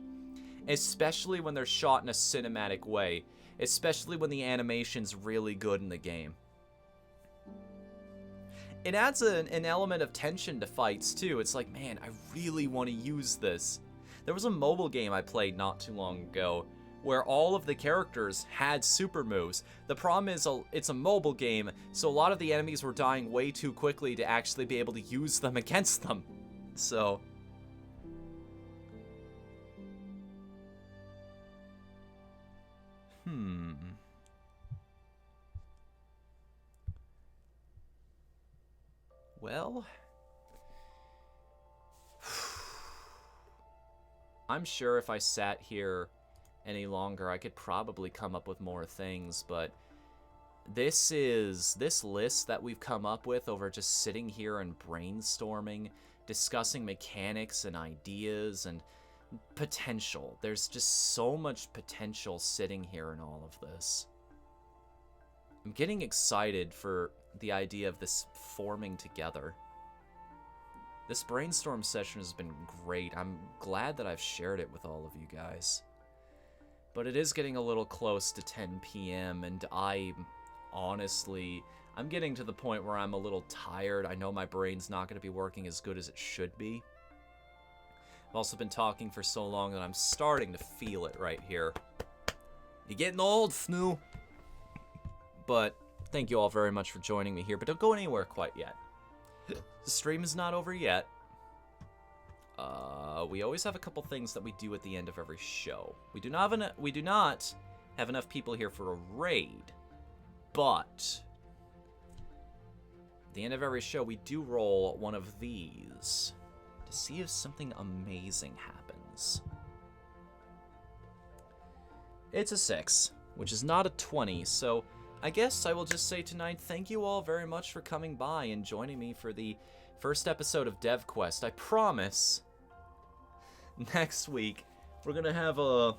especially when they're shot in a cinematic way. Especially when the animation's really good in the game. It adds an element of tension to fights, too. It's like, man, I really want to use this. There was a mobile game I played not too long ago where all of the characters had super moves. The problem is it's a mobile game, so a lot of the enemies were dying way too quickly to actually be able to use them against them. So... Well... I'm sure if I sat here any longer, I could probably come up with more things, but this list that we've come up with over just sitting here and brainstorming, discussing mechanics and ideas and potential. There's just so much potential sitting here in all of this. I'm getting excited for the idea of this forming together. This brainstorm session has been great. I'm glad that I've shared it with all of you guys. But it is getting a little close to 10 p.m. and I'm getting to the point where I'm a little tired. I know my brain's not going to be working as good as it should be. I've also been talking for so long that I'm starting to feel it right here. You're getting old, Fnu. But thank you all very much for joining me here, but don't go anywhere quite yet. The stream is not over yet. We always have a couple things that we do at the end of every show. We do not have enough people here for a raid, but at the end of every show we do roll one of these to see if something amazing happens. It's a 6, which is not a 20, so I guess I will just say tonight, thank you all very much for coming by and joining me for the first episode of DevQuest. I promise next week we're going to have a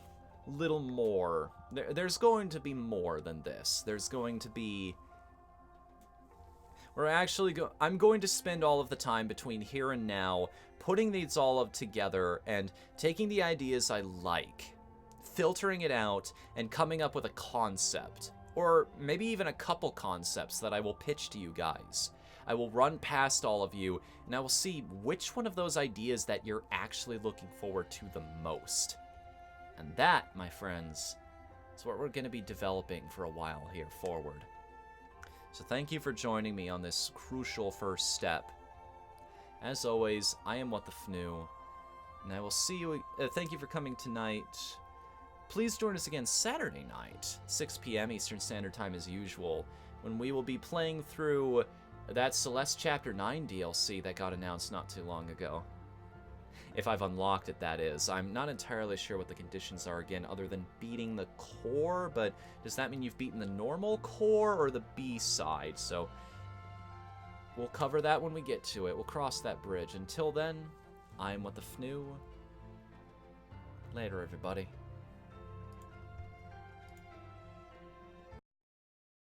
little more. There's going to be more than this. There's going to be... I'm going to spend all of the time between here and now putting these all up together and taking the ideas I like, filtering it out, and coming up with a concept. Or maybe even a couple concepts that I will pitch to you guys. I will run past all of you, and I will see which one of those ideas that you're actually looking forward to the most. And that, my friends, is what we're going to be developing for a while here forward. So thank you for joining me on this crucial first step. As always, I am Whatthefnu, and I will see you... thank you for coming tonight. Please join us again Saturday night, 6 p.m. Eastern Standard Time as usual, when we will be playing through that Celeste Chapter 9 DLC that got announced not too long ago. If I've unlocked it, that is. I'm not entirely sure what the conditions are again, other than beating the core, but does that mean you've beaten the normal core or the B-side? So we'll cover that when we get to it. We'll cross that bridge. Until then, I'm Whatthefnu. Later, everybody.